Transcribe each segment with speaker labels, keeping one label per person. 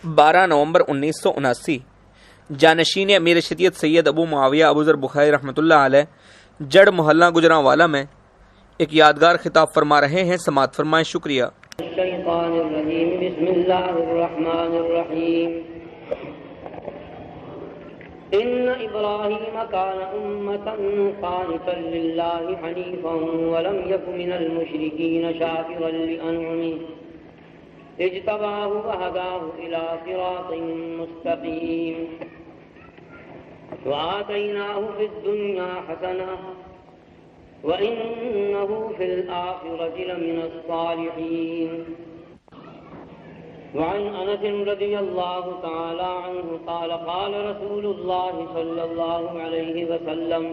Speaker 1: 12 نومبر 1979 جانشین امیر شریعت سید ابو معاویہ ابو ذر بخاری رحمۃ اللہ علیہ جڑ محلہ گجرانوالا میں ایک یادگار خطاب فرما رہے ہیں، سماعت فرمائیں۔ شکریہ۔
Speaker 2: الشیطان الرجیم، بسم اللہ الرحمن الرحیم۔ ان ابراہیم کان امۃ قانتا للہ حنیفا ولم یک من المشرکین شاکرا لانعمہ اجتباہ وہداہ الی صراط مستقیم وآتیناہ فی الدنیا حسنہ وَإِنَّهُ فِي الْآخِرَةِ لَمِنَ الصَّالِحِينَ۔ وعن أنس رضي الله تعالى عنه قال قال رسول الله صلى الله عليه وسلم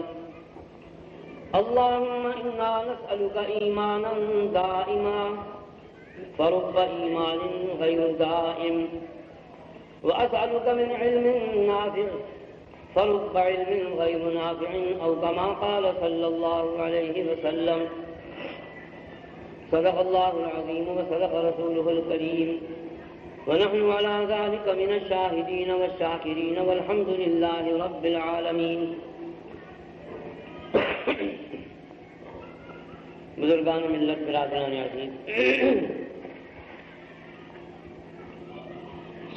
Speaker 2: اللهم إنا نسألك إيمانا دائما فرب إيمان غير دائم وأسألك من علم نافع فرب علم غير نافع أو كما قال صلى الله عليه وسلم۔ صدق الله العظيم وصدق رسوله الكريم ونحن على ذلك من الشاهدين والشاكرين والحمد لله رب العالمين۔ بزرگان ملت، برادران عزیز،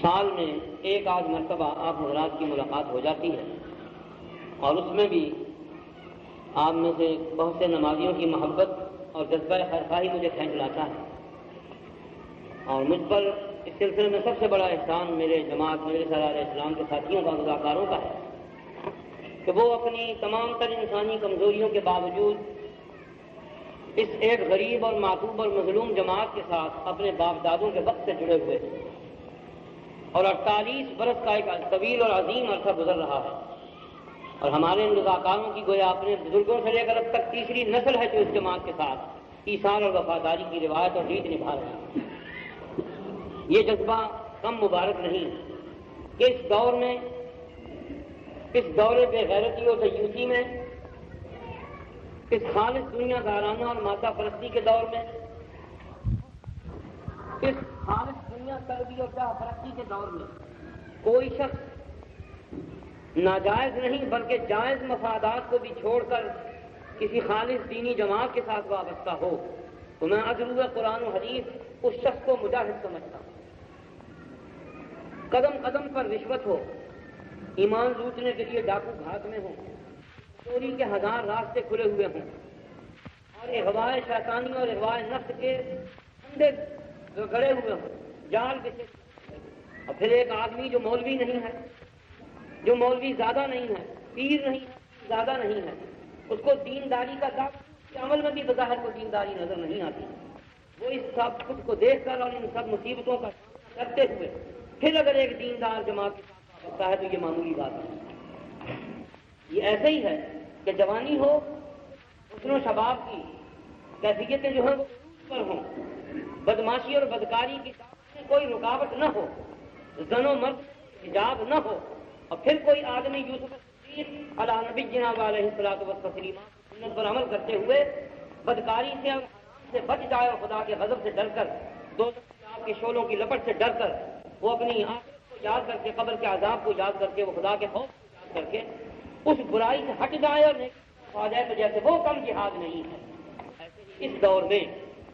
Speaker 2: سال میں ایک آدھ مرتبہ آپ حضرات کی ملاقات ہو جاتی ہے، اور اس میں بھی آپ میں سے بہت سے نمازیوں کی محبت اور جذبہ خیرخواہی مجھے کھینچ لاتا ہے، اور مجھ پر اس سلسلے میں سب سے بڑا احسان میرے جماعت میرے سرار اسلام کے ساتھیوں کا، رضاکاروں کا ہے کہ وہ اپنی تمام تر انسانی کمزوریوں کے باوجود اس ایک غریب اور معذوب اور مظلوم جماعت کے ساتھ اپنے باپ دادوں کے وقت سے جڑے ہوئے ہیں، اور 48 برس کا ایک طویل اور عظیم عرصہ گزر رہا ہے، اور ہمارے ان رضاکاروں کی گویا اپنے بزرگوں سے لے کر اب تک تیسری نسل ہے جو اس جماعت کے ساتھ ایثار اور وفاداری کی روایت اور ریت نبھا رہے ہیں۔ یہ جذبہ کم مبارک نہیں کہ اس دور میں، اس دور بے غیرتی اور دیوسی میں، اس خالص دنیا دارانہ اور مادہ پرستی کے دور میں، اس خالص دنیا طلبی اور چاہ پرستی کے دور میں کوئی شخص ناجائز نہیں بلکہ جائز مفادات کو بھی چھوڑ کر کسی خالص دینی جماعت کے ساتھ وابستہ ہو تو میں اجرو قرآن و حدیث اس شخص کو مجاہد سمجھتا ہوں۔ قدم قدم پر رشوت ہو، ایمان لوٹنے کے لیے ڈاکو گھاٹ میں ہوں، چوری کے 1000 راستے کھلے ہوئے ہوں، اور اغوائے شیطانی اور اغوائے نفس کے اندھے گڑے ہوئے ہوں، جال بچے، اور پھر ایک آدمی جو مولوی نہیں ہے، جو مولوی زیادہ نہیں ہے، پیر نہیں ہے، زیادہ نہیں ہے، اس کو دینداری کا دعویٰ کے عمل میں بھی بظاہر کو دینداری نظر نہیں آتی، وہ اس سب کچھ کو دیکھ کر اور ان سب مصیبتوں کا سامنا کرتے ہوئے پھر اگر ایک دیندار جماعت کے ساتھ وابستہ ہے تو یہ معمولی بات ہے۔ یہ ایسے ہی ہے کہ جوانی ہو، حسن و شباب کی کیفیتیں جو ہیں وہ پر ہوں، بدماشی اور بدکاری کی میں کوئی رکاوٹ نہ ہو، زن و مرد حجاب نہ ہو، اور پھر کوئی آدمی یوسف صدیق علی نبی جناب علیہ الصلوۃ والتسلیم سنت پر عمل کرتے ہوئے بدکاری سے اور حرام سے بچ جائے، اور خدا کے غضب سے ڈر کر، دوزخ کے شعلوں کی لپٹ سے ڈر کر، وہ اپنی آخرت کو یاد کر کے، قبر کے عذاب کو یاد کر کے، وہ خدا کے خوف کو یاد کر کے اس برائی سے ہٹ جائے اور نیکی آ جائے، تو جیسے وہ کم جہاد نہیں ہے، ایسے ہی اس دور میں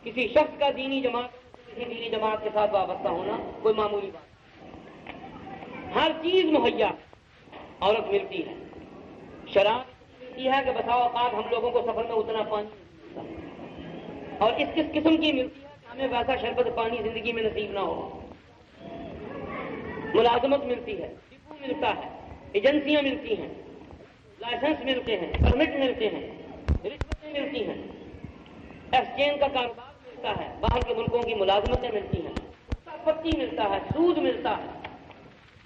Speaker 2: کسی شخص کا دینی جماعت کسی دینی جماعت کے ساتھ وابستہ ہونا کوئی معمولی بات نہیں۔ ہر چیز مہیا عورت ملتی ہے، شراب ملتی ہے کہ بسا اوقات ہم لوگوں کو سفر میں اتنا پانی ملتا ہے، اور اس کس قسم کی ملتی ہے کہ ہمیں ویسا شربت پانی زندگی میں نصیب نہ ہو۔ ملازمت ملتی ہے، ڈپو ملتا ہے، ایجنسیاں ملتی ہیں، لائسنس ملتے ہیں، پرمٹ ملتے ہیں، رشوتیں ملتی ہیں، ایکسچینج کا کاروبار ملتا ہے، باہر کے ملکوں کی ملازمتیں ملتی ہیں، پتی ملتا ہے، سود ملتا ہے،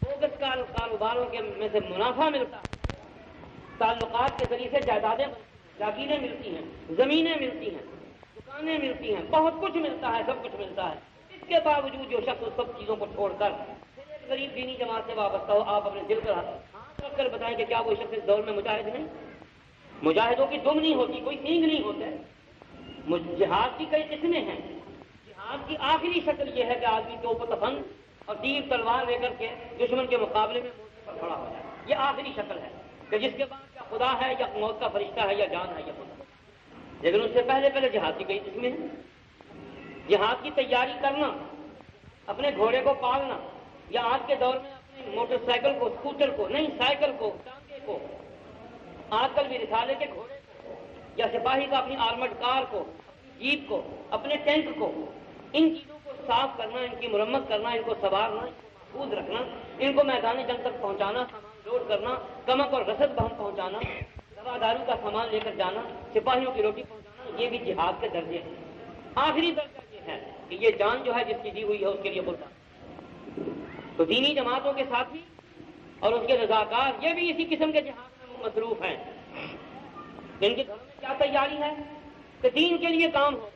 Speaker 2: بوگس کاروباروں کے میں سے منافع ملتا ہے، تعلقات کے ذریعے سے جائیدادیں جاگیریں ملتی ہیں، زمینیں ملتی ہیں، دکانیں ملتی ہیں، بہت کچھ ملتا ہے، سب کچھ ملتا ہے۔ اس کے باوجود جو شخص اس سب چیزوں کو چھوڑ کر غریب دینی جماعت سے وابستہ ہو، آپ اپنے دل پر ہاتھ رکھ کر بتائیں کہ کیا وہ شخص اس دور میں مجاہد نہیں؟ مجاہدوں کی دم نہیں ہوتی، کوئی سینگ نہیں ہوتا ہے۔ جہاد کی کئی قسمیں ہیں، جہاد کی آخری شکل یہ ہے کہ آدمی کے اوپر تفنگ اور تیر تلوار لے کر کے دشمن کے مقابلے میں موت پر کھڑا ہو جائے. یہ آخری شکل ہے کہ جس کے بعد یا خدا ہے یا موت کا فرشتہ ہے یا جان ہے یا خدا. لیکن اس سے پہلے جہاد کی کئی قسمیں ہیں. جہاد کی تیاری کرنا، اپنے گھوڑے کو پالنا، یا آج کے دور میں اپنے موٹر سائیکل کو، اسکوٹر کو، نہیں سائیکل کو، ٹانگے کو، آج کل بھی رسالے کے گھوڑے کو، یا سپاہی کا اپنی آرمڈ کار کو، جیپ کو، اپنے ٹینک کو، ان چیزوں کو صاف کرنا، ان کی مرمت کرنا، ان کو سنوارنا، ان کو محفوظ رکھنا، ان کو میدان جنگ تک پہنچانا، سامان لوڈ کرنا، کمک اور رسد بہم پہنچانا، دوا دارو کا سامان لے کر جانا، سپاہیوں کی روٹی پہنچانا، یہ بھی جہاد کے درجے ہیں. آخری درجہ یہ ہے کہ یہ جان جو ہے جس کی دی ہوئی ہے اس کے لیے قربان. تو دینی جماعتوں کے ساتھی اور اس کے رضاکار یہ بھی اسی قسم کے جہاد میں مصروف ہیں. ان کے گھروں میں کیا تیاری ہے کہ دین کے لیے کام ہوگا،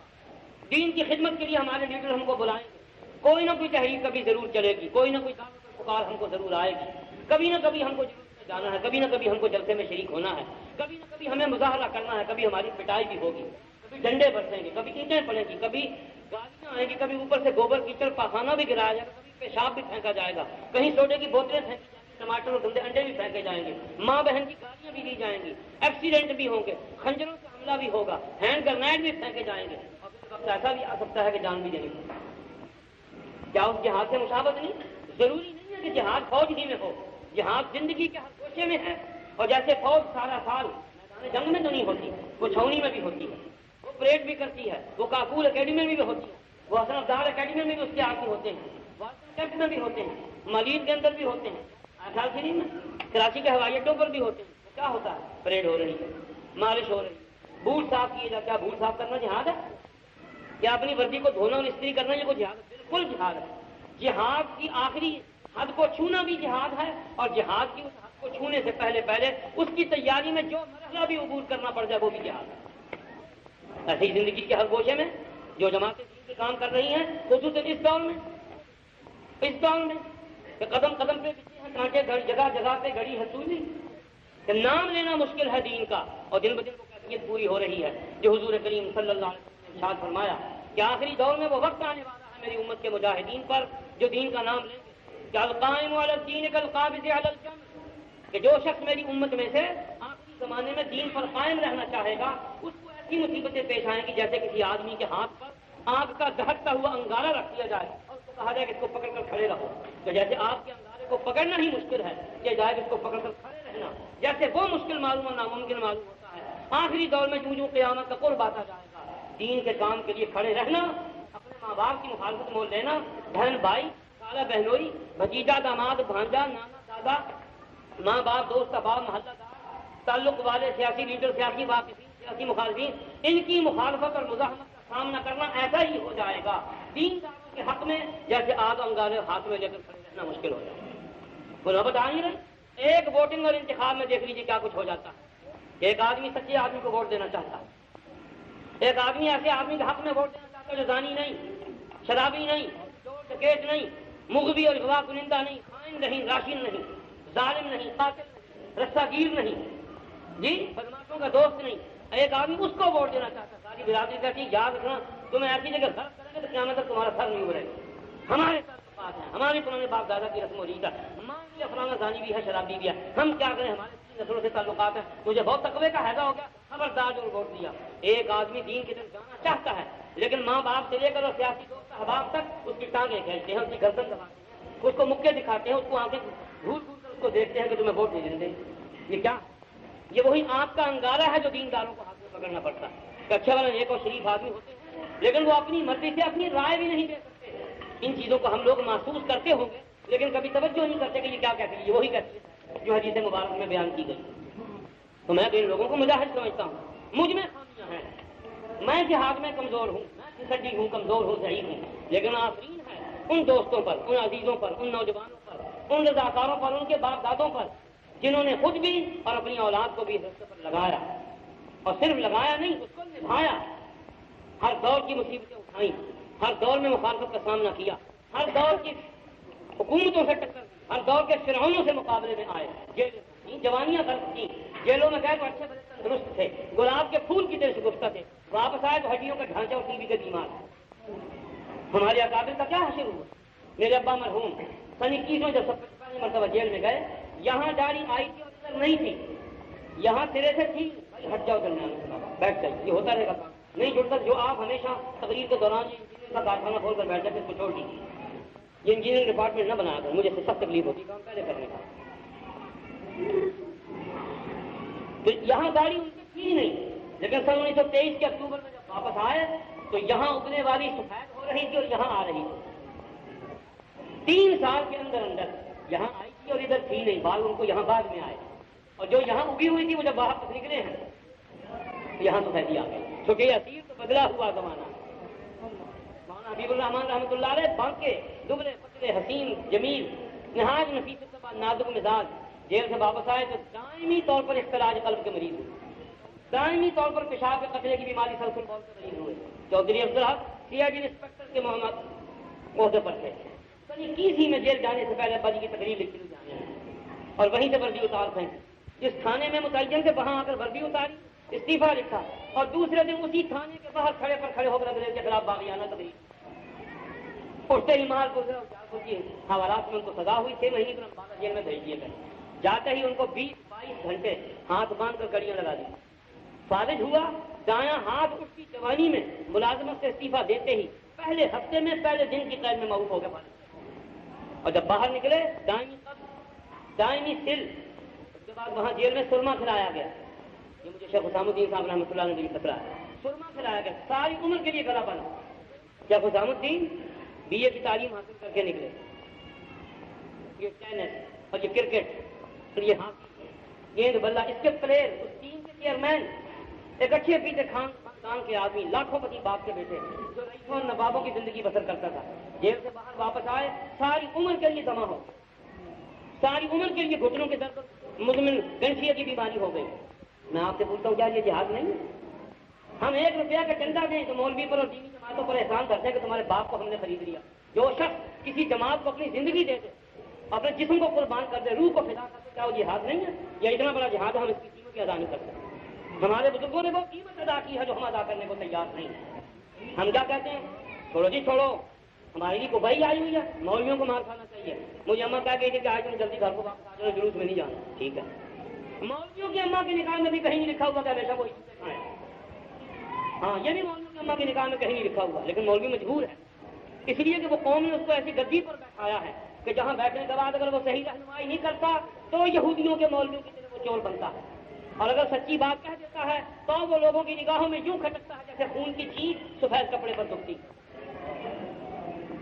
Speaker 2: دین کی خدمت کے لیے ہمارے لیڈر ہم کو بلائیں گے، کوئی نہ کوئی تحریک کبھی ضرور چلے گی، کوئی نہ کوئی دعوت اور پکار ہم کو ضرور آئے گی، کبھی نہ کبھی ہم کو جلوس میں جانا ہے، کبھی نہ کبھی ہم کو جلسے میں شریک ہونا ہے، کبھی نہ کبھی ہمیں مظاہرہ کرنا ہے، کبھی ہماری پٹائی بھی ہوگی، کبھی ڈنڈے برسیں گے، کبھی اینٹیں پڑیں گی، کبھی گالیاں آئیں گی، کبھی اوپر سے گوبر کیچڑ پاخانہ بھی گرایا جائے گا، کبھی پیشاب بھی پھینکا جائے گا، کہیں سوڈے کی بوتلیں پھینکی جائیں گی، ٹماٹر اور گندے انڈے بھی پھینکے جائیں گے، ماں بہن کی گالیاں بھی دی جائیں گی، ایکسیڈنٹ بھی ہوں گے، خنجروں سے حملہ بھی ہوگا، ہینڈ گرنیڈ بھی پھینکے جائیں گے، اور پھر وقت ایسا بھی آ سکتا ہے کہ جان بھی جائے گی. کیا اس جہاد سے مشابہت نہیں؟ ضروری نہیں ہے کہ جہاد فوج ہی میں ہو، جہاد زندگی کے ہر گوشے میں ہے. اور جیسے فوج سارا سال میدان جنگ میں تو نہیں ہوتی، وہ چھاؤنی میں بھی ہوتی ہے، وہ پریڈ بھی کرتی ہے، وہ کافور اکیڈمی میں بھی ہوتی ہے، وہ حسن افزار اکیڈمی میں بھی اس کے آدمی ہوتے ہیں، وارسن کیمپ میں بھی ہوتے ہیں، مالید کے اندر بھی ہوتے ہیں، خیال شریف میں، کراچی کے ہوائی اڈوں پر بھی ہوتے ہیں. کیا ہوتا ہے؟ پریڈ ہو رہی ہے، مالش ہو رہی ہے، بوٹ صاف کیے جاتے. کیا بوٹ صاف کرنا جہاد ہے؟ کیا اپنی وردی کو دھونا اور استری کرنا یہ کوئی جہاد ہے؟ بالکل جہاد ہے. جہاد کی آخری حد کو چھونا بھی جہاد ہے، اور جہاد کی اس حد کو چھونے سے پہلے اس کی تیاری میں جو مرحلہ بھی عبور کرنا پڑ جائے وہ بھی جہاد ہے. ایسے ہی زندگی کے ہر گوشے میں جو جماعتیں دین کے کام کر رہی ہیں، خصوصاً اس دور میں کہ قدم قدم پہ بچے ہیں کانٹے، جگہ جگہ پہ گڑی ہے سوئی، کہ نام لینا مشکل ہے دین کا، اور دن بدن وہ کیفیت پوری ہو رہی ہے جو حضور کریم صلی اللہ علیہ وسلم نے ارشاد فرمایا کہ آخری دور میں وہ وقت آنے والا ہے میری امت کے مجاہدین پر جو دین کا نام لیں گے کہ القائم علی الدین کالقابض علی الجمر، کہ جو شخص میری امت میں سے آخری زمانے میں دین پر قائم رہنا چاہے گا اس کو ایسی مصیبتیں پیش آئیں گی جیسے کسی آدمی کے ہاتھ پر آگ کا دہکتا ہوا انگارہ رکھ دیا جائے اور اس کو کہا جائے کہ اس کو پکڑ کر کھڑے رہو. تو جیسے آگ کے انگارے کو پکڑنا ہی مشکل ہے کہ جائے کہ اس کو پکڑ کر کھڑے رہنا، جیسے وہ مشکل معلوم اور ناممکن معلوم ہوتا ہے، آخری دور میں جو قیامت کا قرب آتا جائے گا دین کے کام کے لیے کھڑے رہنا، اپنے ماں باپ کی مخالفت مول لینا، بہن بھائی، خالہ بہنوئی، بھتیجا داماد بھانجا، نانا دادا، ماں باپ، دوست احباب، محلہ دار، تعلق والے، سیاسی لیڈر، سیاسی واقفین، سیاسی مخالفین، ان کی مخالفت اور مزاحمت کا سامنا کرنا ایسا ہی ہو جائے گا دینداروں کے حق میں جیسے آگ انگارے ہاتھ میں لے کر کھڑے رہنا مشکل ہو جائے گا. وہ نہ بتا نہیں رہے. ایک ووٹنگ اور انتخاب میں دیکھ لیجیے کیا کچھ ہو جاتا ہے. ایک آدمی سچے آدمی کو ووٹ دینا چاہتا ہے، ایک آدمی ایسے آدمی کے حق میں ووٹ دینا چاہتا ہے جو زانی نہیں، شرابی نہیں، چور ڈکیت نہیں، مغوی اور اغوا کنندہ نہیں، خائن نہیں، راشن نہیں، ظالم نہیں، قاتل نہیں، رسہ گیر نہیں، جی بدماشوں کا دوست نہیں. ایک آدمی اس کو ووٹ دینا چاہتا ہے. ساری برادری کہتی ہے یاد رکھنا تم ایسی جگہ غلط کریں گے تو قیامت تک تمہارا سر نہیں ابھرے گا. ہمارے تعلقات ہیں، ہمارے پرانے باپ دادا کی رسم و ریت ہے، مان لیا فلانا زانی بھی ہے، شرابی بھی ہے، ہم کیا کریں، ہمارے تین نسلوں سے تعلقات ہیں، مجھے بہت تقوی کا حیضہ ہو گیا، خبردار جو ووٹ دیا. ایک آدمی دین کی طرف جانا چاہتا ہے لیکن ماں باپ سے لے کر اور سیاسی دوست احباب تک اس کی ٹانگیں کھینچتے ہیں، اس کی گردن دباتے ہیں، اس کو مکے دکھاتے ہیں، اس کو آنکھیں گھور گھور کر اس کو دیکھتے ہیں کہ تمہیں ووٹ نہیں دیں. یہ کیا؟ یہ وہی آنکھ کا انگارہ ہے جو دینداروں کو ہاتھ میں پکڑنا پڑتا ہے کہ اچھا والا ایک اور شریف آدمی ہوتے ہیں لیکن وہ اپنی مرضی سے اپنی رائے بھی نہیں دے سکتے. ان چیزوں کو ہم لوگ محسوس کرتے ہوں گے لیکن کبھی توجہ نہیں کرتے کہ یہ کیا کہتی ہے. یہ وہی کہتی ہے جو حدیث مبارک میں بیان کی گئی. تو میں تو ان لوگوں کو مجاہد سمجھتا ہوں. مجھ میں خامیاں ہیں، میں جہاد میں کمزور ہوں، میں پھسٹی ہوں، کمزور ہوں، ضعیف ہوں، لیکن آفرین ہے ان دوستوں پر، ان عزیزوں پر، ان نوجوانوں پر، ان رضاکاروں پر، ان کے باپ دادوں پر جنہوں نے خود بھی اور اپنی اولاد کو بھی اس راستے پر لگایا، اور صرف لگایا نہیں اس کو نبھایا. ہر دور کی مصیبتیں اٹھائیں، ہر دور میں مخالفت کا سامنا کیا، ہر دور کی حکومتوں سے ٹکر دی، ہر دور کے فرعونوں سے مقابلے میں آئے، جیلیں کی، جوانیاں خرچ کی، جیلوں میں گئے تو اچھے بڑے تندرست تھے، گلاب کے پھول کی طرح شگفتہ تھے، واپس آئے تو ہڈیوں کا ڈھانچہ اور ٹی بی کا بیمار. ہمارے اکابر کا کیا حشر ہوا؟ میرے ابا مرحوم سن 21 جب سب پہلی مرتبہ جیل میں گئے، یہاں داڑھی آئی تھی اور ادھر نہیں تھی، یہاں سرے سے تھی، بھائی ہٹ جاؤ درمیان بیٹھ جائیے، یہ ہوتا رہے گا کام نہیں جڑتا۔ جو آپ ہمیشہ تقریر کے دوران یہ انجینئر کا کارخانہ کھول کر بیٹھ جاتے اس کو چھوڑ دیجیے، یہ انجینئرنگ ڈپارٹمنٹ نہ بنایا کر، مجھے سخت تکلیف ہوتی کام پہلے کرنے کا۔ تو یہاں داڑھی ان کی تھی نہیں، لیکن سن 1923 کے اکتوبر میں جب واپس آئے تو یہاں اگنے والی سفید ہو رہی تھی اور یہاں آ رہی تھی۔ 3 سال کے اندر اندر یہاں آئی تھی اور ادھر تھی نہیں، بال ان کو یہاں بعد میں آئے، اور جو یہاں اگی ہوئی تھی وہ جب واپس نکلے ہیں یہاں سفیدی آ گئی۔ چونکہ یہ اثیر تو بدلا ہوا زمانہ۔ مولانا حبیب الرحمان رحمۃ اللہ علیہ بانکے دبلے پتلے حسین جمیل نہایت نفیس الطبع نازک مزاج، جیل سے واپس آئے تو دائمی طور پر اختلاج قلب کے مریض ہوئے، دائمی طور پر پیشاب کے قطرے کی بیماری سلسل بول کے مریض ہوئے۔ چودھری افضل حق سی آئی ڈی انسپکٹر کے محمد عہدے پر تھے۔ سن 21 میں جیل جانے سے پہلے ابا جی کی تقریر لکھی ہوئی جانے اور وہیں سے وردی اتار پھینکی، جس تھانے میں متعین تھے وہاں آ کر وردی اتاری، استعفیٰ لکھا، اور دوسرے دن اسی تھانے کے باہر کھڑے ہو کر انگریز کے خلاف باغیانہ تقریر۔ اٹھتے ہی مال کو کی حوالات میں ان کو سزا ہوئی، 6 مہینے کے بعد جیل میں بھیج دیے گئے۔ جاتے ہی ان کو 20-22 گھنٹے ہاتھ باندھ کر کڑیاں لگا دی۔ فارغ ہوا، دایاں ہاتھ اس کی جوانی میں ملازمت سے استعفیٰ دیتے ہی پہلے ہفتے میں پہلے دن کی قید میں معروف ہو گئے فارغ، اور جب باہر نکلے دائمی قبض دائمی سل، اس کے بعد وہاں جیل میں سرما کھلایا گیا۔ یہ مجھے شیخ حسام الدین صاحب رحمۃ اللہ نے خطرہ ہے، سرما کھلایا گیا، ساری عمر کے لیے گلا بنا۔ شیخ حسام الدین BA کی تعلیم حاصل کر کے نکلے، یہ ٹینس اور یہ کرکٹ اور یہ ہاکی گیند بلہ، اس کے پلیئر، اس ٹیم کے چیئرمین، ایک اچھے پیتے خاندان کے آدمی، لاکھوں پتی باپ کے بیٹے، جو رئیسوں اور نوابوں کی زندگی بسر کرتا تھا، جیل سے باہر واپس آئے، ساری عمر کے لیے جمع ہو، ساری عمر کے لیے گھٹنوں کے درد مزمن گنشیہ کی بیماری ہو گئی۔ میں آپ سے پوچھتا ہوں کیا یہ جہاد نہیں ہے؟ ہم 1 روپیہ کا چندہ دیں تو مولوی پر اور دینی جماعتوں پر احسان کرتے ہیں کہ تمہارے باپ کو ہم نے خرید لیا۔ جو شخص کسی جماعت کو اپنی زندگی دے دے، اپنے جسم کو قربان کر دے، روح کو فدا کر دے، کیا وہ جہاد نہیں ہے؟ یا اتنا بڑا جہاد ہم اس کی قیمت کی ادا نہیں کر سکتے؟ ہمارے بزرگوں نے وہ قیمت ادا کی ہے جو ہم ادا کرنے کو تیار نہیں ہیں۔ ہم کیا کہتے ہیں؟ چھوڑو جی چھوڑو، ہماری بھی کوبائی آئی ہوئی ہے، مولویوں کو مار کھانا چاہیے۔ مجھے اماں کہہ گئی تھی کہ آج تم جلدی گھر کو واپس آ جاؤ، جلوس میں نہیں جانا۔ ٹھیک ہے، مولویوں کی اماں کے نکاح میں بھی کہیں نہیں لکھا ہوا کہ ہمیشہ وہ عزت سے کھائیں۔ ہاں، یہ بھی مولویوں کی اماں کے نکاح میں کہیں نہیں لکھا ہوا، لیکن مولوی مجبور ہے، اس لیے کہ وہ قوم نے اس کو ایسی گدی پر بیٹھایا ہے کہ جہاں بیٹھنے کے بعد اگر وہ صحیح رہنمائی نہیں کرتا تو یہودیوں کے مولویوں کی طرح وہ چور بنتا ہے، اور اگر سچی بات کہہ دیتا ہے تو وہ لوگوں کی نگاہوں میں یوں کھٹکتا ہے جیسے خون کی چیز سفید کپڑے پر دکھتی۔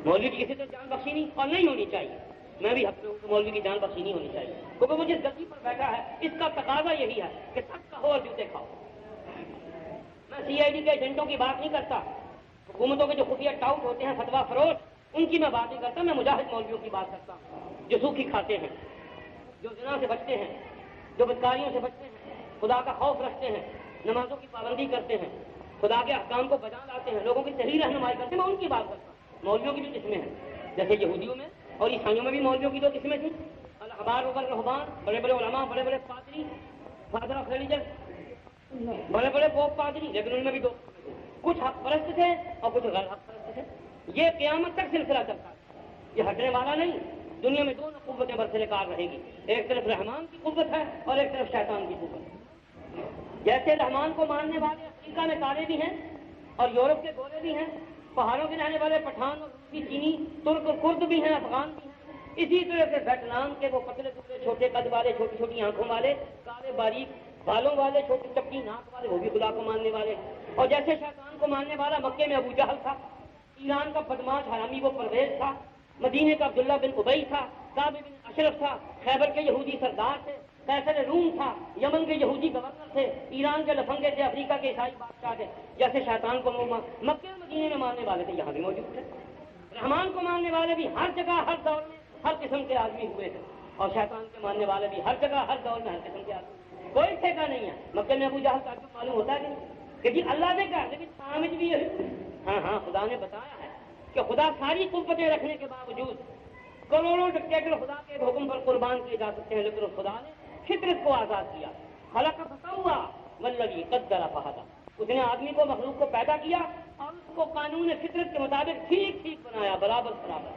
Speaker 2: مولوی کی کسی طرح جان بخشی نہیں، اور نہیں ہونی چاہیے۔ میں بھی حق میں ہوں کہ مولوی کی جان بخشی نہیں ہونی چاہیے، کیونکہ وہ جس گدی پر بیٹھا ہے اس کا تقاضا یہی ہے کہ سچ کہو اور جوتے کھاؤ۔ میں CID کے ایجنٹوں کی بات نہیں کرتا، حکومتوں کے جو خفیہ ٹاؤٹ ہوتے ہیں فتویٰ فروش، ان کی میں بات نہیں کرتا، میں مجاہد مولویوں کی بات کرتا ہوں، جو سوکھی کھاتے ہیں، جو زنا سے بچتے ہیں، جو بدکاریوں سے بچتے ہیں، خدا کا خوف رکھتے ہیں، نمازوں کی پابندی کرتے ہیں، خدا کے احکام کو بجا لاتے ہیں، لوگوں کی صحیح رہنمائی کرتے ہیں، میں ان کی بات کرتا ہوں۔ مولویوں کی بھی قسمیں ہیں، جیسے یہودیوں میں اور عیسائیوں میں بھی مولویوں کی 2 قسمیں تھیں، الاحبار و الرہبان، بڑے بڑے علماء، بڑے بڑے پادری، فادر آف ریلیجن، بڑے بڑے پوپ پادری، لیکن ان میں بھی 2 قسمیں تھیں، کچھ حق پرست تھے اور کچھ غیر حق پرست تھے۔ یہ قیامت تک سلسلہ چلتا ہے، یہ ہٹنے والا نہیں۔ دنیا میں 2 قوتیں برسر کار رہے گی، ایک طرف رحمان کی قوت ہے اور ایک طرف شیطان کی قوت ہے۔ جیسے رحمان کو ماننے والے افریقہ میں کالے بھی ہیں اور یورپ کے گورے بھی ہیں، پہاڑوں کے رہنے والے پٹھان اور روسی چینی ترک اور کرد بھی ہیں، افغان بھی ہیں، اسی طرح سے ویتنام کے وہ پتلے پتلے چھوٹے قد والے، چھوٹی چھوٹی آنکھوں والے، کالے باریک بالوں والے، چھوٹی چپٹی ناک والے، وہ بھی خدا کو ماننے والے۔ اور جیسے شیطان کو ماننے والا مکے میں ابو جہل تھا، ایران کا بدماش حرامی وہ پرویز تھا، مدینے کا عبداللہ بن ابئی تھا، کعب بن اشرف تھا، خیبر کے یہودی سردار تھے، قیصر روم تھا، یمن کے یہودی گورنر تھے، ایران کے لفنگے تھے، افریقہ کے عیسائی بادشاہ تھے۔ جیسے شیطان کو مکے اور مدینے میں ماننے والے تھے، یہاں بھی موجود تھے۔ رحمان کو ماننے والے بھی ہر جگہ ہر دور میں ہر قسم کے آدمی ہوئے تھے، اور شیطان کے ماننے والے بھی ہر جگہ ہر دور میں ہر قسم کے آدمی، کوئی ٹھیکہ نہیں ہے۔ مکے میں ابو جہل تعجب معلوم ہوتا ہے کہ جی اللہ نے کہا، لیکن سامج بھی ہے۔ ہاں خدا نے بتایا ہے کہ خدا ساری قوتیں رکھنے کے باوجود کروڑوں ڈکٹیٹر خدا کے حکم پر قربان کیے جا سکتے ہیں، لیکن خدا نے فطرت کو آزاد کیا۔ خلق فسوّا والذی قدر فہدی، اس نے آدمی کو، مخلوق کو پیدا کیا اور اس کو قانون فطرت کے مطابق ٹھیک ٹھیک بنایا، برابر برابر۔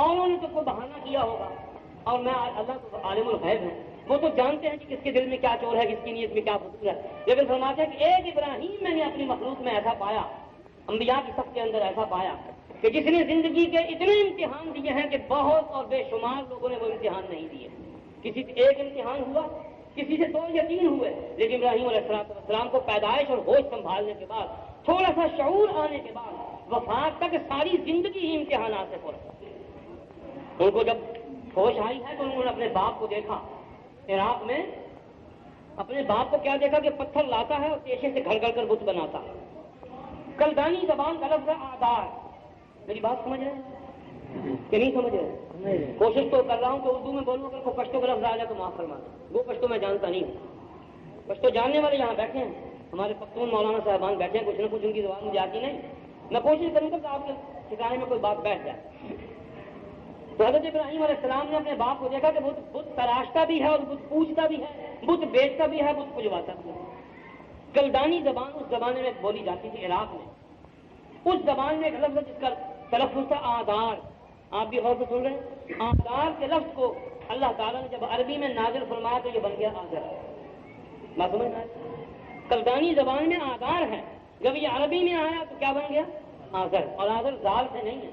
Speaker 2: اور نے تو کوئی بہانہ کیا ہوگا، اور میں اللہ تو عالم الغیب ہے، وہ تو جانتے ہیں کہ کس کے دل میں کیا چور ہے، کس کی نیت میں کیا فضول ہے، لیکن فرماتے ہیں کہ ایک ابراہیم میں نے اپنی مخلوق میں ایسا پایا، انبیاء کی صف کے اندر ایسا پایا کہ جس نے زندگی کے اتنے امتحان دیے ہیں کہ بہت اور بے شمار لوگوں نے وہ امتحان نہیں دیے، کسی سے ایک امتحان ہوا، کسی سے 2 یا 3 ہوئے، لیکن ابراہیم علیہ السلام کو پیدائش اور ہوش سنبھالنے کے بعد، تھوڑا سا شعور آنے کے بعد وفات تک ساری زندگی ہی امتحانات سے پورا۔ ان کو جب ہوش آئی ہے تو انہوں نے اپنے باپ کو دیکھا عراق میں، اپنے باپ کو کیا دیکھا کہ پتھر لاتا ہے اور پیشے سے گھڑ گھڑ کر بت بناتا ہے۔ کلدانی زبان کا لفظ ہے آدار۔ میری بات سمجھ رہے ہیں کہ نہیں سمجھ رہے؟ کوشش تو کر رہا ہوں کہ اردو میں بولوں، اگر کوئی پشتو کا لفظ آ جائے تو معاف فرما دیں، وہ پشتو میں جانتا نہیں ہوں۔ پشتو جاننے والے یہاں بیٹھے ہیں، ہمارے پختون مولانا صاحبان بیٹھے ہیں، کچھ نہ کچھ ان کی زبان مجھے آتی نہیں، میں کوشش کروں گا کہ آپ کے ٹھکانے میں کوئی بات بیٹھ جائے۔ تو حضرت ابراہیم علیہ السلام نے اپنے باپ کو دیکھا کہ بت تراشتا بھی ہے اور بت پوجتا بھی ہے، بت بیچتا بھی ہے، بت پجواتا بھی ہے۔ کلدانی زبان اس زمانے میں بولی جاتی تھی عراق میں، اس زبان میں ایک لفظ جس کا تلفظ تھا آدار۔ آپ بھی غور سے سن رہے ہیں، آدار کے لفظ کو اللہ تعالیٰ نے جب عربی میں نازل فرمایا تو یہ بن گیا آذر۔ بات سمجھ میں آئی؟ کلدانی زبان میں آدار ہے، جب یہ عربی میں آیا تو کیا بن گیا؟ آذر۔ اور آذر زال سے نہیں ہے،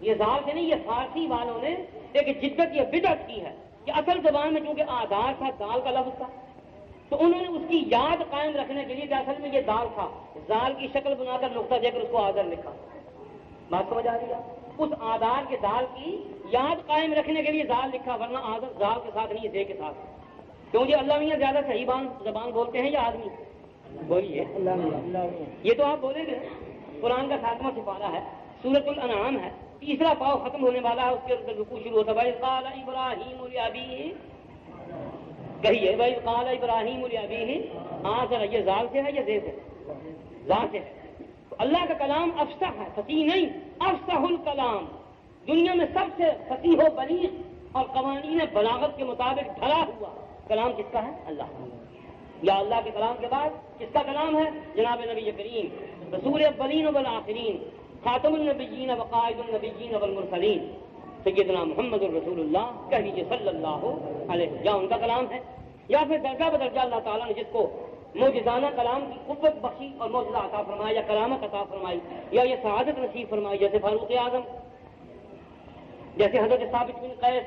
Speaker 2: یہ زال سے نہیں، یہ فارسی والوں نے ایک جدت یا بدعت کی ہے کہ اصل زبان میں چونکہ آدار تھا، دال کا لفظ تھا، تو انہوں نے اس کی یاد قائم رکھنے کے لیے کہ اصل میں یہ دال تھا، زال کی شکل بنا کر نقطہ دے کر اس کو آذر لکھا۔ بات سمجھ آ رہی ہے؟ اس آدار کے دال کی یاد قائم رکھنے کے لیے زال لکھا، ورنہ آذر زال کے ساتھ نہیں، زے کے ساتھ۔ کیونکہ اللہ میاں زیادہ صحیح زبان بولتے ہیں یا آدمی؟ بولیے یہ تو آپ بولیں گے۔ قرآن کا 7واں سپارہ ہے، سورۃ الانعام ہے، تیسرا پاؤ ختم ہونے والا ہے، اس کے اندر رکوع شروع ہوتا ہے، وَإِذْ قَالَ إِبْرَاهِيمُ لِأَبِيهِ، کہیے وَإِذْ قَالَ إِبْرَاهِيمُ لِأَبِيهِ، آذر یہ زال سے ہے یا زے سے؟ زال سے ہے۔ تو اللہ کا کلام افصح ہے، فصیح نہیں، افصح الکلام، دنیا میں سب سے فصیح و بلیغ اور قوانین بلاغت کے مطابق ڈھلا ہوا کلام کس کا ہے؟ اللہ کا۔ یا اللہ کے کلام کے بعد کس کا کلام ہے؟ جناب نبی کریم رسول اولین والآخرین، خاتم النبیین وقائد النبیین والمرسلین، سیدنا محمد الرسول اللہ، کہہ لیجیے صلی اللہ علیہ وسلم، یا ان کا کلام ہے، یا پھر درجہ بدرجہ اللہ تعالیٰ نے جس کو معجزانہ کلام کی قوت بخشی اور معجزہ عطا فرمایا، یا کرامت عطا فرمائی، یا یہ سعادت نصیب فرمائی، جیسے فاروق اعظم، جیسے حضرت ثابت بن قیس،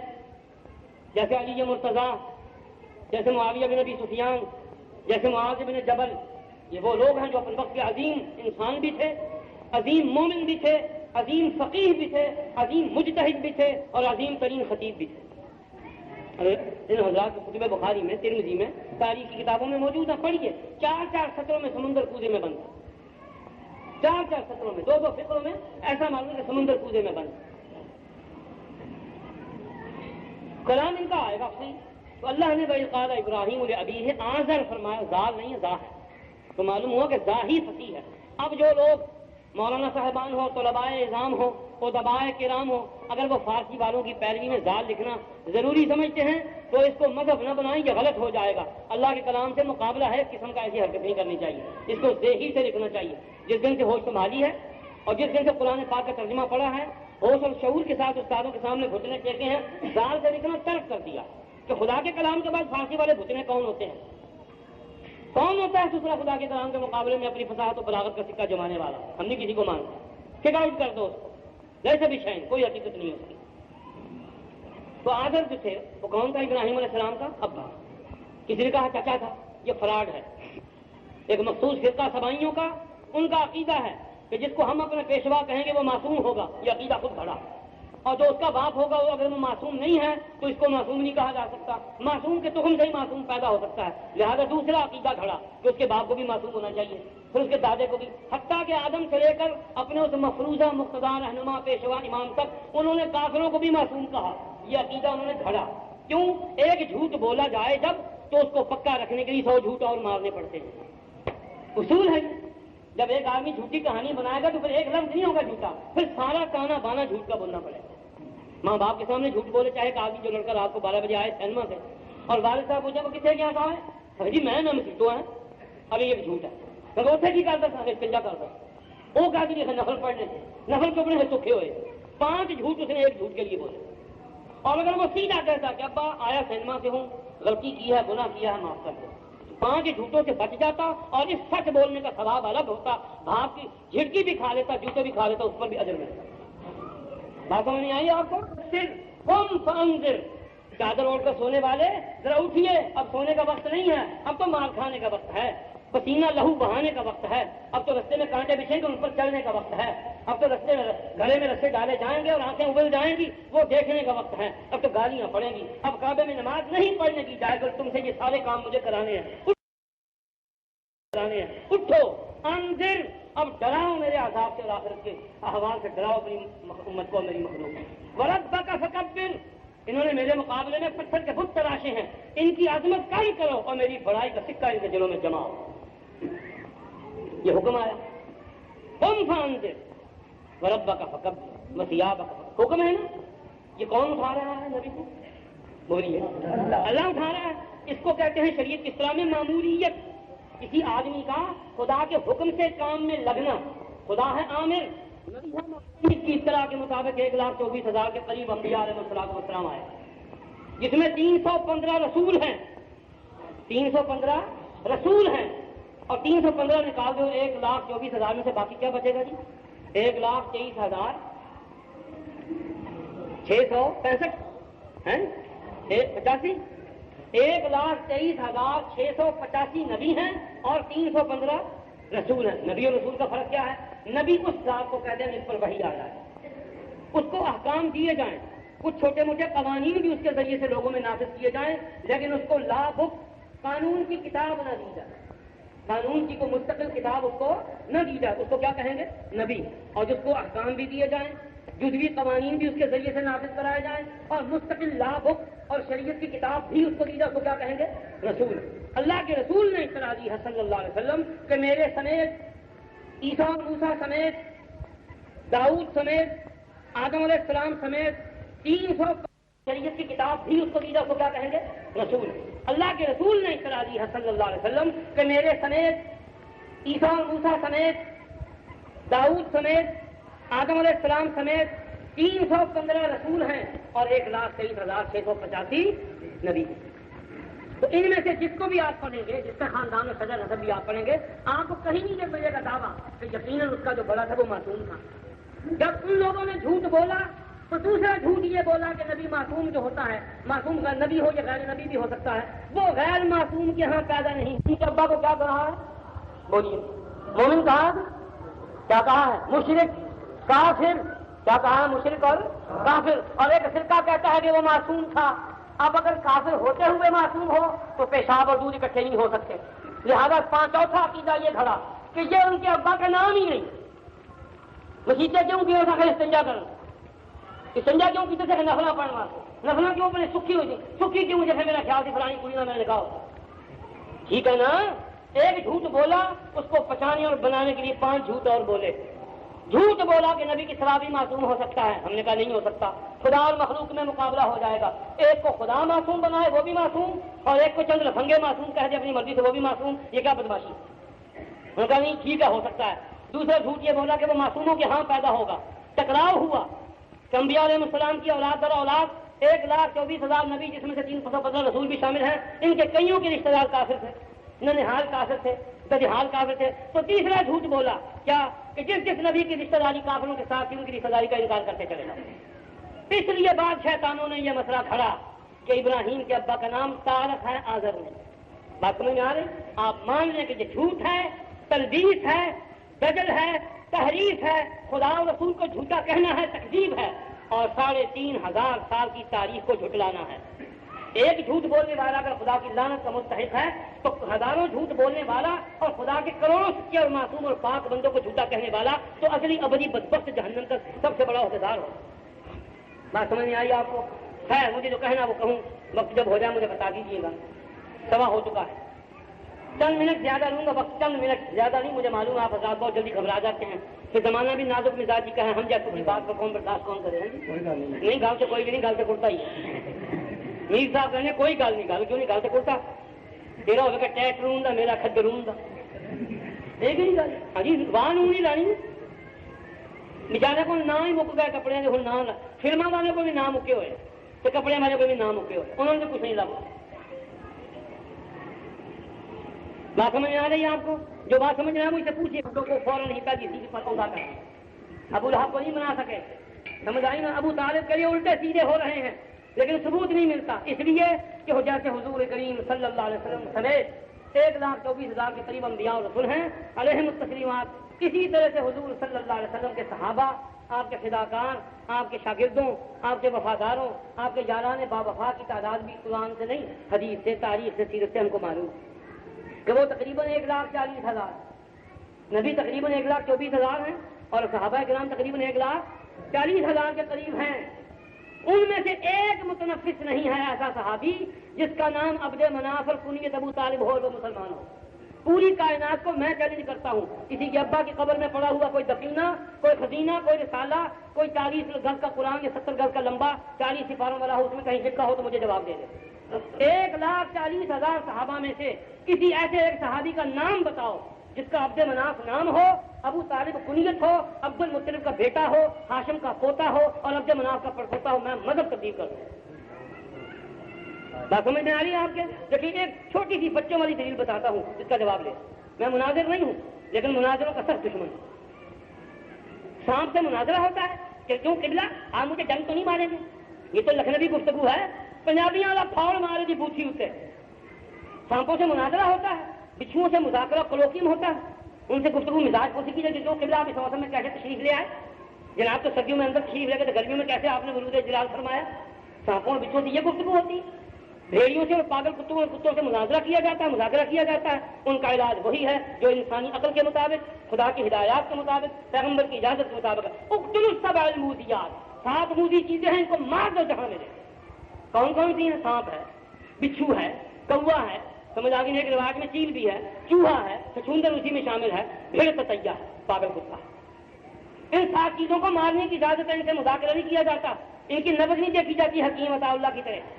Speaker 2: جیسے علی مرتضیٰ، جیسے معاویہ بن ابی سفیان، جیسے معاذ بن جبل، یہ وہ لوگ ہیں جو اپنے وقت کے عظیم انسان بھی تھے، عظیم مومن بھی تھے، عظیم فقیہ بھی تھے، عظیم مجتہد بھی تھے، اور عظیم ترین خطیب بھی تھے۔ ان حضرات کے کتب بخاری میں، ترمذی میں، تاریخ کی کتابوں میں موجود ہے، پڑھیے، 4 سطروں میں سمندر کودے میں بند، 4 سطروں میں، 2 فقروں میں، ایسا معلوم ہے کہ سمندر کودے میں بند۔ کلام ان کا آئے گا صحیح، تو اللہ نے وَإِذْ قَالَ إِبْرَاهِيمُ لِأَبِيهِ، آذر فرمایا، زال نہیں ہے، زا ہے، تو معلوم ہوا کہ زا ہی فصیح ہے۔ اب جو لوگ مولانا صاحبان ہو، طلباء اعظام ہو، ادباء کرام ہو، اگر وہ فارسی والوں کی پیروی میں زال لکھنا ضروری سمجھتے ہیں تو اس کو مذہب نہ بنائیں، یہ غلط ہو جائے گا۔ اللہ کے کلام سے مقابلہ ہے، اس قسم کا ایسی حرکت نہیں کرنی چاہیے، اس کو ذہی سے لکھنا چاہیے۔ جس دن سے ہوش سنبھالی ہے اور جس دن سے قرآن پاک کا ترجمہ پڑھا ہے، ہوش اور شعور کے ساتھ استادوں کے سامنے گھٹنے ٹیکے ہیں، زال سے لکھنا ترک کر دیا کہ خدا کے کلام کے بعد فارسی والے گھٹنے کون ہوتے ہیں؟ کون ہوتا ہے دوسرا خدا کے کلام کے مقابلے میں اپنی فصاحت و بلاغت کا سکہ جمانے والا؟ ہم نہیں کسی کو مانتے، فگر آؤٹ کر دو اس کو، جیسے بھی شائن، کوئی حقیقت نہیں اس کی۔ تو آذر جو تھے وہ کون تھا؟ ابراہیم علیہ السلام کا ابا، کسی نے کہا چچا تھا، یہ فراڈ ہے۔ ایک مخصوص فرقہ سبائیوں کا، ان کا عقیدہ ہے کہ جس کو ہم اپنے پیشوا کہیں گے وہ معصوم ہوگا، یہ عقیدہ خود کھڑا، اور جو اس کا باپ ہوگا وہ اگر وہ معصوم نہیں ہے تو اس کو معصوم نہیں کہا جا سکتا، معصوم کے تخم سے ہی معصوم پیدا ہو سکتا ہے، لہذا دوسرا عقیدہ کھڑا کہ اس کے باپ کو بھی معصوم ہونا چاہیے، پھر اس کے دادے کو بھی، حتیٰ کہ آدم سے لے کر اپنے اس مفروضہ مقتدیٰ رہنما پیشوا امام تک انہوں نے کافروں کو بھی معصوم کہا، یہ عقیدہ انہوں نے گھڑا۔ کیوں؟ ایک جھوٹ بولا جائے جب تو اس کو پکا رکھنے کے لیے 100 جھوٹ اور مارنے پڑتے ہیں، اصول ہے۔ جب ایک آدمی جھوٹی کہانی بنائے گا تو پھر ایک لفظ نہیں ہوگا جھوٹا، پھر سارا تانا بانا جھوٹ کا بولنا پڑے گا۔ ماں باپ کے سامنے جھوٹ بولے، چاہے ایک آدمی جو لڑکا رات کو 12 بجے آئے سینما سے اور والد صاحب پوچھے وہ کتنے کیا کہا ہے، جی میں نہ مسیٹو ہے، ابھی یہ جھوٹ ہے، اتنے کی کرتا تھا کنجا کرتا وہ کہا کہ نفل پڑھنے سے نفل کے اپنے چوکھے ہوئے، 5 جھوٹ اس نے ایک جھوٹ کے لیے بولے. اور اگر وہ سیدھا کہتا کہ ابا آیا سینما سے ہوں, غلطی کی ہے, گناہ کیا ہے, معاف کر دو, 5 جھوٹوں سے بچ جاتا اور اس سچ بولنے کا ثواب الگ ہوتا. بھاپ کی جھڑکی بھی کھا لیتا, جوتے بھی کھا لیتا, اس پر بھی اجر ملتا. بات سمجھ نہیں آئی آپ کو؟ صرف قم فانذر, چادر اوڑھ کر سونے والے ذرا اٹھیے, اب سونے کا وقت نہیں ہے, اب تو مار کھانے کا وقت ہے, پسینہ لہو بہانے کا وقت ہے, اب تو رستے میں کانٹے بچھیں گے ان پر چلنے کا وقت ہے, اب تو رستے میں گلے میں رسے ڈالے جائیں گے اور آنکھیں ابل جائیں گی, وہ دیکھنے کا وقت ہے, اب تو گالیاں پڑیں گی, اب کعبے میں نماز نہیں پڑھنے کی جائے گا, تم سے یہ سارے کام مجھے کرانے ہیں. اٹھو انذر, اب ڈراؤ میرے عذاب سے اور آخرت کے احوال سے ڈراؤ اپنی امت کو, میری مخلوق کو. وربک فکبر, انہوں نے میرے مقابلے میں پتھر کے بت تراشے ہیں, ان کی عظمت قائم کرو اور میری بڑائی کا سکہ ان کے دلوں میں جماؤ. یہ حکم آیا, قم فانذر وربک فکبر وثیابک, حکم ہے نا. یہ کون اٹھا رہا ہے نبی کو؟ بولیے, اللہ اٹھا رہا ہے. اس کو کہتے ہیں شریعت کی اصطلاح میں ماموریت. کسی آدمی کا خدا کے حکم سے کام میں لگنا. خدا ہے عامر, اس کی اطلاع کے مطابق 1,24,000 کے قریب انبیاء علیہ السلام آئے, جس میں 315 رسول ہیں. 315 رسول ہیں, اور 315 نکال دو 1,24,000 میں سے, باقی کیا بچے گا جی؟ 1,23,665 ہیں, 85. 1,23,685 نبی ہیں اور 315 رسول ہیں. نبی اور رسول کا فرق کیا ہے؟ نبی اس ذات کو کہتے ہیں جس پر وحی آ جائے, اس کو احکام دیے جائیں, کچھ چھوٹے موٹے قوانین بھی اس کے ذریعے سے لوگوں میں نافذ کیے جائیں, لیکن اس کو لا بک قانون کی کتاب نہ دی جائے, قانون کی کوئی مستقل کتاب اس کو نہ دی جائے. اس کو کیا کہیں گے؟ نبی. اور جس کو احکام بھی دیے جائیں, جزوی قوانین بھی اس کے ذریعے سے نافذ کرائے جائیں, اور مستقل لا بک اور شریعت کی کتاب بھی اس کو دی جائے, اس کو کیا کہیں گے؟ رسول. اللہ کے رسول نے اطلاع دی ہے صلی اللہ علیہ وسلم کہ میرے سمیت, عیسیٰ اور موسیٰ سمیت, داؤد سمیت, آدم علیہ السلام سمیت 300 شریعت کی کتاب بھی اس کو دی جائے, اس کو کیا کہیں گے؟ رسول. اللہ کے رسول نے اطلاع دی ہے صلی اللہ علیہ وسلم کہ میرے سمیت, عیسیٰ اور موسیٰ سمیت, داؤد سمیت, آدم علیہ السلام سمیت 315 رسول ہیں اور 1,23,685 نبی. تو ان میں سے جس کو بھی آپ پڑھیں گے, جس کا خاندان و سجا نسب بھی آپ پڑھیں گے, آپ کو کہیں نہیں ملے گا دعویٰ کہ یقیناً اس کا جو بڑا تھا وہ معصوم تھا. جب ان لوگوں نے جھوٹ بولا تو دوسرا جھوٹ یہ بولا کہ نبی معصوم جو ہوتا ہے, معصوم کا نبی ہو یا غیر نبی بھی ہو سکتا ہے, وہ غیر معصوم کے ہاں پیدا نہیں. ان کے ابا کو کیا کہا ہے؟ بولیے. مومن کہا, کیا کہا ہے؟ مشرک, کافر, کیا کہا ہے؟ مشرک اور کافر. اور ایک فرقہ کہتا ہے کہ وہ معصوم تھا. اب اگر کافر ہوتے ہوئے معصوم ہو تو پیشاب اور دودھ اکٹھے نہیں ہو سکتے, لہذا چوتھا عقیدہ یہ کھڑا کہ یہ ان کے ابا کا نام ہی نہیں. مسیحے کیوں کیا تھا کہ استنجا کرنا, استنجا کیوں پیتے تھے کہ نفلا پڑھنا, نفلا کیوں پڑھے, سکھی ہو جائے, سکھی کیوں جیسے میرا خیال تھی فلانی کڑی میں نے کہا ہوتا. ٹھیک ہے نا, ایک جھوٹ بولا, اس کو پچانے اور بنانے کے لیے 5 جھوٹ اور بولے. جھوٹ بولا کہ نبی کی صلاح بھی معصوم ہو سکتا ہے, ہم نے کہا نہیں ہو سکتا, خدا اور مخلوق میں مقابلہ ہو جائے گا. ایک کو خدا معصوم بنائے وہ بھی معصوم, اور ایک کو چند لفنگے معصوم کہہ دے اپنی مرضی سے وہ بھی معصوم, یہ کیا بدماشی. ہم نے کہا نہیں ٹھیک ہے, ہو سکتا ہے. دوسرا جھوٹ یہ بولا کہ وہ معصوموں کے ہاں پیدا ہوگا. ٹکراؤ ہوا کہ انبیاء علیہ السلام کی اولاد در اولاد 1,24,000 نبی, جس میں سے 315 رسول بھی شامل ہیں, ان کے کئیوں کے رشتہ دار کافر تھے, ننہال کافر تھے, بدحال کافر تھے. تو تیسرا جھوٹ بولا کیا کہ جس نبی کی رشتہ داری کافروں کے ساتھ ان کی رشتہ داری کا انکار کرتے چلے جاؤ. اس لیے بعد شیطانوں نے یہ مسئلہ کھڑا کہ ابراہیم کے ابا کا نام تارق ہے, آزر نہیں. بات سمجھ میں آ رہی؟ آپ مان لیں کہ یہ جھوٹ ہے, تلبیس ہے, دجل ہے, تحریف ہے, خدا و رسول کو جھوٹا کہنا ہے, تکذیب ہے, اور 3,500 سال کی تاریخ کو جھٹلانا ہے. ایک جھوٹ بولنے والا اگر خدا کی لعنت کا مستحق ہے تو ہزاروں جھوٹ بولنے والا اور خدا کے کروڑوں سچے اور معصوم اور پاک بندوں کو جھوٹا کہنے والا تو اصلی ابدی بدبخت جہنم کا سب سے بڑا عہدیدار ہو. بات سمجھ میں آئی آپ کو؟ خیر, مجھے جو کہنا وہ کہوں, وقت جب ہو جائے مجھے بتا دیجیے گا. سوا ہو چکا ہے, چند منٹ زیادہ لوں گا, وقت چند منٹ زیادہ نہیں. مجھے معلوم ہے آپ حضرات بہت جلدی گھبرا جاتے ہیں, پھر زمانہ بھی نازک مزاجی کا ہے, ہم جیسے کی بات کو کون برداشت کون کرے ہیں. نہیں گال سے کوئی بھی نہیں, گال سے کرتا ہی میر صاحب کہنے کوئی گال نہیں, گال کیوں نہیں, گال سے کرتا تیرا ہوگا ٹیٹ رون دا میرا کھد رون دا, ایک ہی گال. ہاں جی, وہاں نہیں لانی بیچارے کو نہ ہی مک گئے کپڑے کے نہ فلما والے کو بھی نہ مکے ہوئے تو کپڑے والے کو بھی نہ مکے ہوئے, انہوں نے کچھ نہیں لگا. بات سمجھ آ رہی ہے آپ کو؟ جو بات سمجھ رہے ہیں مجھ سے پوچھیے, کو فوراً ہی کسی پر پودا کریں. ابو لہب کو نہیں بنا سکے, سمجھ آئی نا؟ ابو طالب کے لیے الٹے سیدھے ہو رہے ہیں لیکن ثبوت نہیں ملتا, اس لیے کہ حجت حضور کریم صلی اللہ علیہ وسلم سمیت 1,24,000 کے قریب انبیاء اور رسول ہیں علیہم التسلیمات. اسی طرح سے حضور صلی اللہ علیہ وسلم کے صحابہ, آپ کے فداکار, آپ کے شاگردوں, آپ کے وفاداروں, آپ کے یاران با وفا کی تعداد بھی قرآن سے نہیں حدیث سے, تاریخ سے, سیرت سے ہم کو معلوم کہ وہ تقریباً 1,40,000, نبی تقریباً 1,24,000 ہیں اور صحابہ کرام تقریباً 1,40,000 کے قریب ہیں. ان میں سے ایک متنفس نہیں ہے ایسا صحابی جس کا نام عبد مناف اور کنیت ابو طالب ہو تو مسلمان ہو. پوری کائنات کو میں چیلنج کرتا ہوں, کسی کے ابا کی قبر میں پڑا ہوا کوئی دفینہ, کوئی خزینہ, کوئی رسالہ, کوئی 40 گز کا قرآن یا 70 گز کا لمبا 40 سپاروں والا ہو, اس میں کہیں لکھا ہو تو مجھے جواب دے دے. 1,40,000 صحابہ میں سے کسی ایسے ایک صحابی کا نام بتاؤ جس کا عبد مناف نام ہو, ابو طالب کنیت ہو, عبد المطلب کا بیٹا ہو, ہاشم کا پوتا ہو اور عبد مناف کا پڑپوتا ہو, میں مذہب تبدیل کر دوں. بات سمجھ میں آ رہی ہے آپ کے؟ لیکن ایک چھوٹی سی بچوں والی دلیل بتاتا ہوں جس کا جواب لے. میں مناظر نہیں ہوں لیکن مناظروں کا سخت دشمن ہوں. سانپ سے مناظرہ ہوتا ہے کہ کیوں قبلہ آپ مجھے ڈنگ تو نہیں ماریں گے؟ یہ تو لکھنوی گفتگو ہے, پنجابیاں والا پھاڑ مارے دی بوتھی ہوتے. سانپوں سے مناظرہ ہوتا ہے, بچھوؤں سے مذاکرہ کلوکیم ہوتا ہے, ان سے گفتگو مزاج پوچھی کی جائے. جو قبلہ آپ اس موسم میں کیسے تشریف لے آئے جناب, تو سردیوں میں اندر تشریف لے گئے تو گرمیوں میں کیسے آپ نے ورود جلال فرمایا؟ سانپوں اور بچھوؤں سے یہ گفتگو ہوتی ہے. بھیڑیوں سے اور پاگل کتوں سے مناظرہ کیا جاتا ہے, مذاکرہ کیا جاتا ہے. ان کا علاج وہی ہے جو انسانی عقل کے مطابق, خدا کی ہدایات کے مطابق, پیغمبر کی اجازت کے مطابق. اقتلوا السبع الموذیات, 7 موذی چیزیں ہیں, ان کو مار دو جہاں ملے. کون کون سی ہیں؟ سانپ ہے, بچھو ہے, کوا ہے, سمجھ آگے ایک رواج میں چیل بھی ہے, چوہا ہے, چھچھندر اسی میں شامل ہے, بھیڑ تتیا ہے, پاگل کتا. ان 7 چیزوں کو مارنے کی اجازت ہے, ان سے مذاکرہ نہیں کیا جاتا, ان کی نبض نہیں دیکھی جاتی حکیم عطا اللہ کی طرح.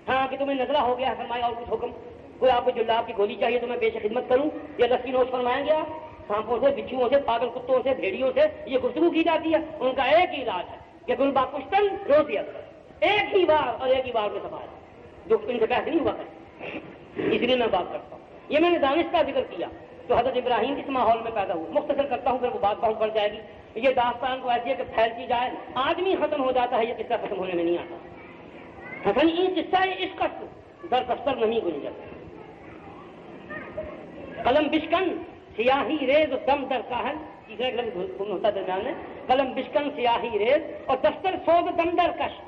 Speaker 2: ہاں کہ تمہیں نظرہ ہو گیا ہے فرمایا اور کچھ حکم, کوئی آپ کو جلاب کی گولی چاہیے تو میں پیش خدمت کروں یا لسی نوش فرمائیں گے؟ سانپوں سے, بچھوؤں سے, پاگل کتوں سے, بھیڑیوں سے یہ گفتگو کی جاتی ہے. ان کا ایک ہی علاج ہے کہ گل باکشتن روزیت, ایک ہی بار اور ایک ہی بار میں سفایا, جو ان سے بحث نہیں ہوا کرے. اس لیے میں بات کرتا ہوں. یہ میں نے دانش کا ذکر کیا تو حضرت ابراہیم اس ماحول میں پیدا ہوئے. مختصر کرتا ہوں پھر وہ بات بہت بڑھ جائے گی. یہ داستان کو ایسی ہے کہ پھیلتی جائے, آدمی ختم ہو جاتا ہے, یہ قصہ ختم ہونے میں نہیں آتا. حسن یہ قصہ عشق در دفتر نہیں گنجت, قلم بشکن سیاہی ریز و دم در کاہل, تیسرا ایک لفظ گم ہوتا درمیان میں, قلم بشکن سیاہی ریز اور دفتر سوز دم در کش.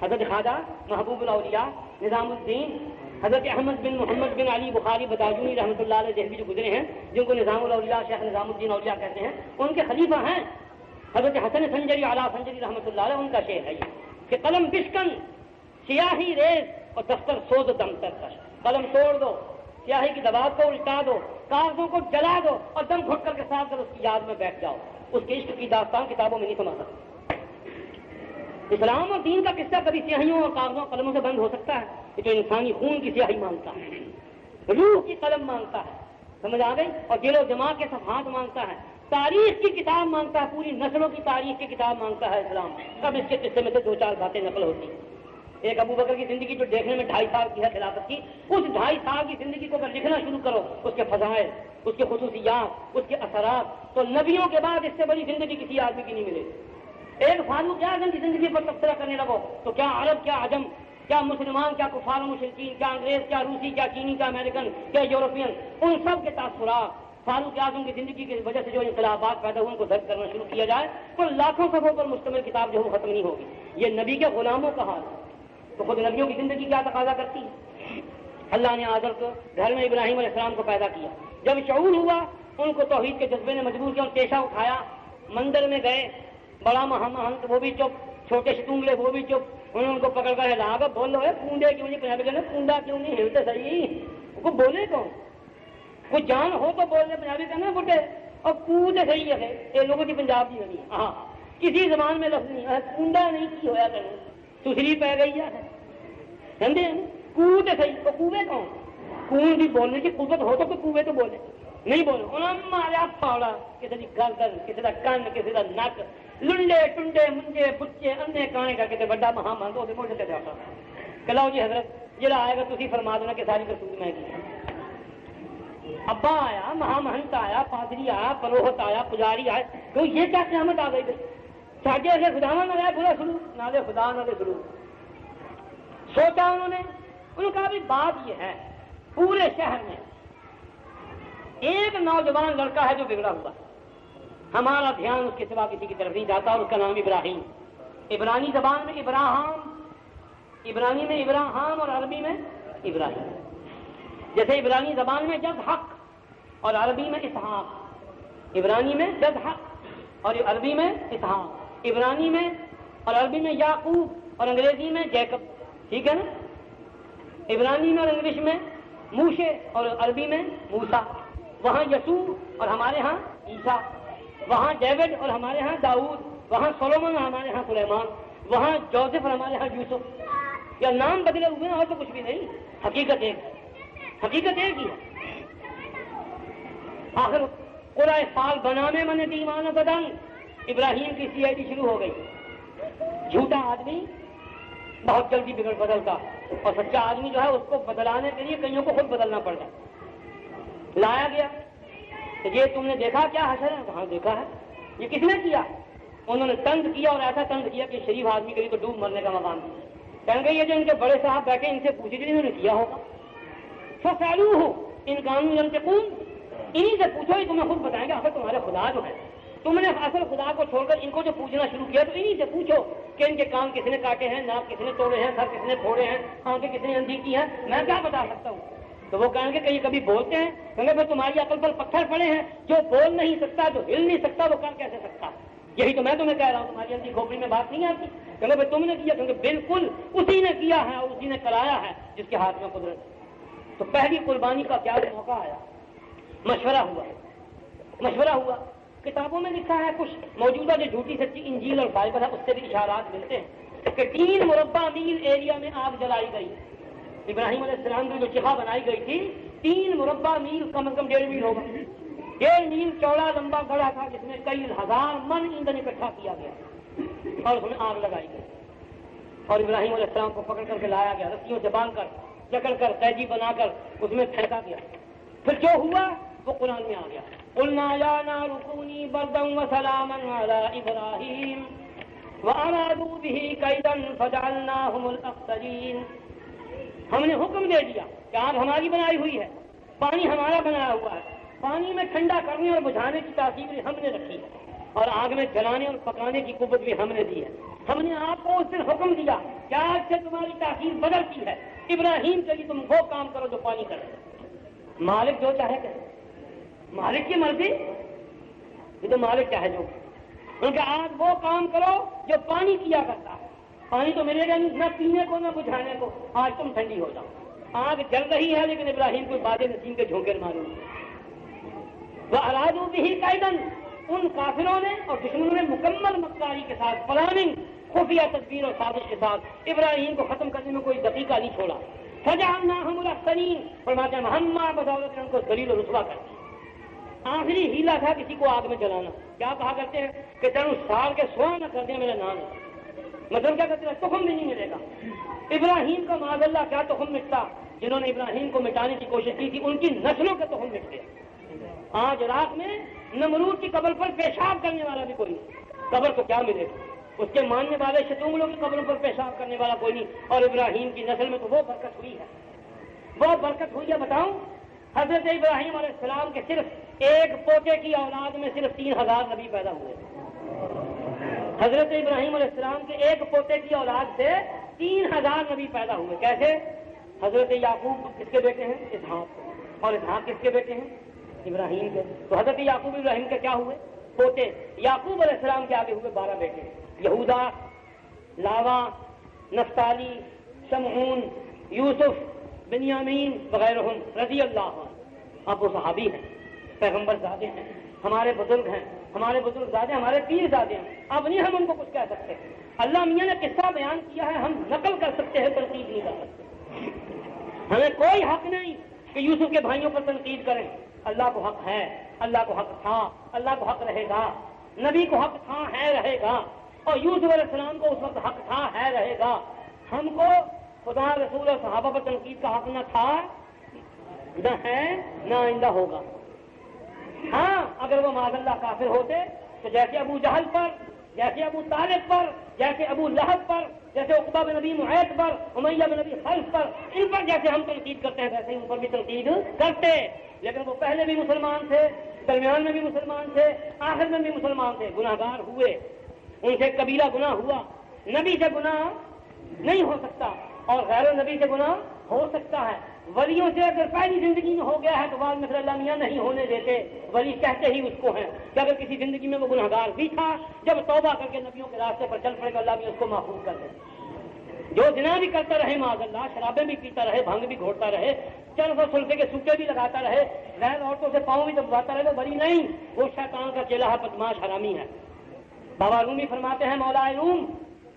Speaker 2: حضرت خواجہ محبوب الاولیاء نظام الدین حضرت احمد بن محمد بن علی بخاری بداجونی رحمۃ اللہ علیہ دہلوی جو گزرے ہیں, جن کو نظام الاولیاء شیخ نظام الدین اولیاء کہتے ہیں, ان کے خلیفہ ہیں حضرت حسن سنجری اعلیٰ سنجری رحمۃ اللہ علیہ. ان کا شعر ہے یہ کہ قلم بشکن سیاہی ریز اور دفتر سوز دم ترکش. قلم توڑ دو, سیاہی کی دباغ کو الٹا دو, کاغذوں کو جلا دو اور دم گھٹ کر کے ساتھ اس کی یاد میں بیٹھ جاؤ. اس کے عشق کی داستان کتابوں میں نہیں سما سکتی. اسلام اور دین کا قصہ کبھی سیاہیوں اور کاغذوں قلموں سے بند ہو سکتا ہے؟ یہ تو انسانی خون کی سیاہی مانگتا ہے, روح کی قلم مانگتا ہے, سمجھ آ گئی, اور دل و دماغ کے صفحات مانگتا ہے, تاریخ کی کتاب مانگتا ہے, پوری نسلوں کی تاریخ کی کتاب مانگتا ہے اسلام. تب اس کے قصے میں سے 2-4 باتیں نقل ہوتی ہیں. ایک ابو بکر کی زندگی جو دیکھنے میں 2.5 سال کی ہے خلافت کی, اس 2.5 سال کی زندگی کو اگر لکھنا شروع کرو, اس کے فضائل, اس کے خصوصیات, اس کے اثرات, تو نبیوں کے بعد اس سے بڑی زندگی کسی آدمی کی نہیں ملے. ایک فاروق اعظم کی زندگی پر تبصرہ کرنے لگو تو کیا عرب, کیا عجم, کیا مسلمان, کیا کفار و مشرکین, کیا انگریز, کیا روسی, کیا چینی, کیا امریکن, کیا یورپین, ان سب کے تاثرات فاروق اعظم کی زندگی کی وجہ سے جو انقلابات پیدا ہوئے ان کو درج کرنا شروع کیا جائے تو لاکھوں صفحوں پر مشتمل کتاب جو ہے وہ ختم نہیں ہوگی. یہ نبی کے غلاموں کا حال ہے. تو خود نبیوں کی زندگی کیا تقاضا کرتی ہے؟ اللہ نے آدم کو گھر میں ابراہیم علیہ السلام کو پیدا کیا. جب شعور ہوا ان کو توحید کے جذبے نے مجبور کیا, اور پیشہ اٹھایا, مندر میں گئے, بڑا مہنت وہ بھی چپ, چھوٹے شتونگلے وہ بھی چپ, انہوں نے ان کو پکڑ کر ہلا کر بول رہے پونڈے کیوں نہیں, پنجابی کہنا پونڈا کیوں نہیں, ہلتے صحیح, کو بولے کون, کوئی جان ہو تو بول رہے, پنجابی کہنا بٹے, اور کودے صحیح ہے. یہ لوگوں کی پنجاب کی نہیں, ہاں کسی زبان میں لفظ نہیں ہے, پونڈا نہیں کی ہوا کریں, سسری پہ گئی ہے, سمجھے, کوتے صحیح, تو کوے کون, کون بھی بولنے کی قوت ہو تو کوئی کوے تو بولے. نہیں بولو انہوں نے ماریا پھاڑا کسی کی گردن کسی کا کن کسی کا نک لنڈے ٹنڈے منجے بچے انے کانے کر کے بڑا مہا مہنت وہ موڈے تے جاتا کہ لو جی حضرت جڑا آئے گا تسی فرما دینا کہ ساری کرتوت میں کی ابا آیا مہا مہنت آیا پادری آیا پروہت آیا پجاری آئے تو یہ کیا قیامت آ گئی ساڈے ایسے خدا نہ آیا برا سلوک نہ دے خدا نہ دے سلوک سوچا انہوں نے کہا بھی بات یہ ہے پورے شہر میں ایک نوجوان لڑکا ہے جو بگڑا ہوا ہمارا دھیان اس کے سوا کسی کی طرف نہیں جاتا اور اس کا نام ابراہیم عبرانی زبان میں عبرانی میں ابراہام اور عربی میں ابراہیم جیسے عبرانی زبان میں جد حق اور عربی میں اسحاق عبرانی میں جد حق اور عربی میں اسحاق عبرانی میں اور عربی میں یعقوب اور انگریزی میں جیکب ٹھیک ہے نا عبرانی میں اور انگلش میں موشے اور عربی میں موسیٰ وہاں یسوع اور ہمارے ہاں عیسیٰ وہاں ڈیوڈ اور ہمارے ہاں داؤد وہاں سولومن اور ہمارے ہاں سلیمان وہاں جوزف اور ہمارے ہاں یوسف یا نام بدلے ہوئے ہیں اور تو کچھ بھی نہیں حقیقت ایک ہی ہے آخر قرآن فال بنانے من دیوان بدن ابراہیم کی سی آئی ڈی شروع ہو گئی جھوٹا آدمی بہت جلدی بگڑ بدلتا اور سچا آدمی جو ہے اس کو بدلانے کے لیے کئیوں کو خود بدلنا پڑتا لایا گیا کہ یہ تم نے دیکھا کیا حشر ہے کہاں دیکھا ہے یہ کس نے کیا انہوں نے طنز کیا اور ایسا طنز کیا کہ شریف آدمی کے لیے تو ڈوب مرنے کا مقام کہیں گے یہ جو ان کے بڑے صاحب بیٹھے ان سے پوچھے انہوں نے کیا ہوگا فَسَأَلُوهُ ان قانون ينطقون انہی سے پوچھو یہ تمہیں خود بتائیں گے آخر تمہارے خدا جو ہے تم نے اصل خدا کو چھوڑ کر ان کو جو پوچھنا شروع کیا تو انہی سے پوچھو کہ ان کے کان کس نے کاٹے ہیں ناک کس نے توڑے ہیں سر کس نے پھوڑے ہیں آنکھیں کس نے اندھی کی ہیں میں کیا بتا سکتا ہوں تو وہ کہیں گے کہ یہ کبھی بولتے ہیں کہیں گے تمہاری عقل پر پتھر پڑے ہیں جو بول نہیں سکتا جو ہل نہیں سکتا وہ کر کیسے سکتا یہی تو میں تمہیں کہہ رہا ہوں تمہاری اندھی کھوپڑی میں بات نہیں آتی کہیں گے تم نے کیا کیونکہ بالکل اسی نے کیا ہے اور اسی نے کرایا ہے جس کے ہاتھ میں قدرت تو پہلی قربانی کا کیا موقع آیا مشورہ ہوا کتابوں میں لکھا ہے کچھ موجودہ جو جھوٹی سچی انجیل اور بائبل ہے اس سے بھی اشارات ملتے ہیں کہ 3 مربع میل ایریا میں آگ جلائی گئی ابراہیم علیہ السلام کی جو چخا بنائی گئی تھی 3 مربع میل کم از کم 1.5 میل ہوگا 1.5 میل چوڑا لمبا گڑھا تھا جس میں کئی ہزار من ایندھن اکٹھا کیا گیا اور اس میں آگ لگائی گئی اور ابراہیم علیہ السلام کو پکڑ کر کے لایا گیا رسیوں سے باندھ کر جکڑ کر قیدی بنا کر اس میں پھینکا گیا پھر جو ہوا وہ قرآن میں آ گیا قلنا یا نار کونی بردا وسلاما علی ابراہیم وارادوا به کیدا فجعلناهم الاخسرین ہم نے حکم دے دیا کہ آگ ہماری بنائی ہوئی ہے پانی ہمارا بنایا ہوا ہے پانی میں ٹھنڈا کرنے اور بجھانے کی تاثیر ہم نے رکھی ہے اور آگ میں جلانے اور پکانے کی قوت بھی ہم نے دی ہے ہم نے آپ کو اس دن حکم دیا کہ آج سے تمہاری تاثیر بدلتی ہے ابراہیم کے لیے تم وہ کام کرو جو پانی کرے مالک جو چاہے کرے مالک کی مرضی یہ تو مالک چاہے جو کیونکہ آج وہ کام کرو جو پانی کیا کرتا ہے پانی تو ملے گا نہیں نہ پینے کو نہ بجھانے کو آج تم ٹھنڈی ہو جاؤ آگ جل رہی ہے لیکن ابراہیم کو باد نسیم کے جھونکے مارو وہ ارادو بھی قیدن ان کافروں نے اور دشمنوں نے مکمل مکاری کے ساتھ پلاننگ خفیہ تدبیر اور سازش کے ساتھ ابراہیم کو ختم کرنے میں کوئی دقیقہ نہیں چھوڑا فجعلناہم الاخسرین فرماتے ہیں ہم بدولت ان کو ذلیل و رسوا کر دیا آخری ہیلا تھا کسی کو آگ میں جلانا کیا کہا کرتے ہیں کہ تینوں سال کے سوا نہ کر دیا میرا نام مطلب کیا کہتے ہیں تخم بھی نہیں ملے گا ابراہیم کا معاذ اللہ کیا تخم مٹتا جنہوں نے ابراہیم کو مٹانے کی کوشش کی تھی ان کی نسلوں کا تخم مٹ گیا آج رات میں نمرود کی قبر پر پیشاب کرنے والا بھی کوئی نہیں قبر کو کیا ملے گا اس کے ماننے والے شتونگلوں کی قبروں پر پیشاب کرنے والا کوئی نہیں اور ابراہیم کی نسل میں تو وہ برکت ہوئی ہے بتاؤں حضرت ابراہیم علیہ السلام کے صرف ایک پوتے کی اولاد میں صرف 3000 نبی پیدا ہوئے حضرت ابراہیم علیہ السلام کے ایک پوتے کی اولاد سے 3000 نبی پیدا ہوئے کیسے حضرت یعقوب کس کے بیٹے ہیں اسحاق اور اسحاق کس کے بیٹے ہیں ابراہیم کے تو حضرت یعقوب ابراہیم کے کیا ہوئے پوتے یعقوب علیہ السلام کے آگے ہوئے 12 بیٹے یہودا لاوا نفتالی شمعون یوسف بنیامین وغیرہ رضی اللہ عنہ اب وہ صحابی ہیں پیغمبر زادے ہیں ہمارے بزرگ ہیں ہمارے بزرگ زادے ہمارے پیر زادے ہیں اب نہیں ہم ان کو کچھ کہہ سکتے اللہ میاں نے قصہ بیان کیا ہے ہم نقل کر سکتے ہیں تنقید نہیں کر سکتے ہمیں کوئی حق نہیں کہ یوسف کے بھائیوں پر تنقید کریں اللہ کو حق ہے، اللہ کو حق تھا، اللہ کو حق رہے گا، نبی کو حق تھا ہے رہے گا، اور یوسف علیہ السلام کو اس وقت حق تھا ہے رہے گا. ہم کو خدا رسول اور صحابہ پر تنقید کا حق نہ تھا، نہ ہے، نہ آئندہ ہوگا. ہاں اگر وہ معاذ اللہ کافر ہوتے تو جیسے ابو جہل پر، جیسے ابو طالب پر، جیسے ابو لہب پر، جیسے عقبہ بن نبی معیط پر، امیہ بن نبی خلف پر، ان پر جیسے ہم تنقید کرتے ہیں ویسے ہی ان پر بھی تنقید کرتے. لیکن وہ پہلے بھی مسلمان تھے، درمیان میں بھی مسلمان تھے، آخر میں بھی مسلمان تھے، گناہ گار ہوئے، ان سے کبیرہ گناہ ہوا. نبی سے گناہ نہیں ہو سکتا اور غیر نبی سے گناہ ہو سکتا ہے. ولیوں سے اگر پہلی زندگی میں ہو گیا ہے تو بعد میں پھر اللہ میاں نہیں ہونے دیتے. ولی کہتے ہی اس کو ہیں کہ اگر کسی زندگی میں وہ گناہ گار بھی تھا، جب توبہ کر کے نبیوں کے راستے پر چل پڑے گا اللہ میاں اس کو محفوظ کر دے. جو زنا بھی کرتا رہے معاذ اللہ، شرابیں بھی پیتا رہے، بھنگ بھی گھوڑتا رہے، چرس اور سلفے کے سوکے بھی لگاتا رہے، غیر عورتوں سے پاؤں بھی دبواتا رہے، وہ بری نہیں، وہ شیطان کا چیلا ہے، بدماش حرامی ہے. بابا رومی فرماتے ہیں، مولا روم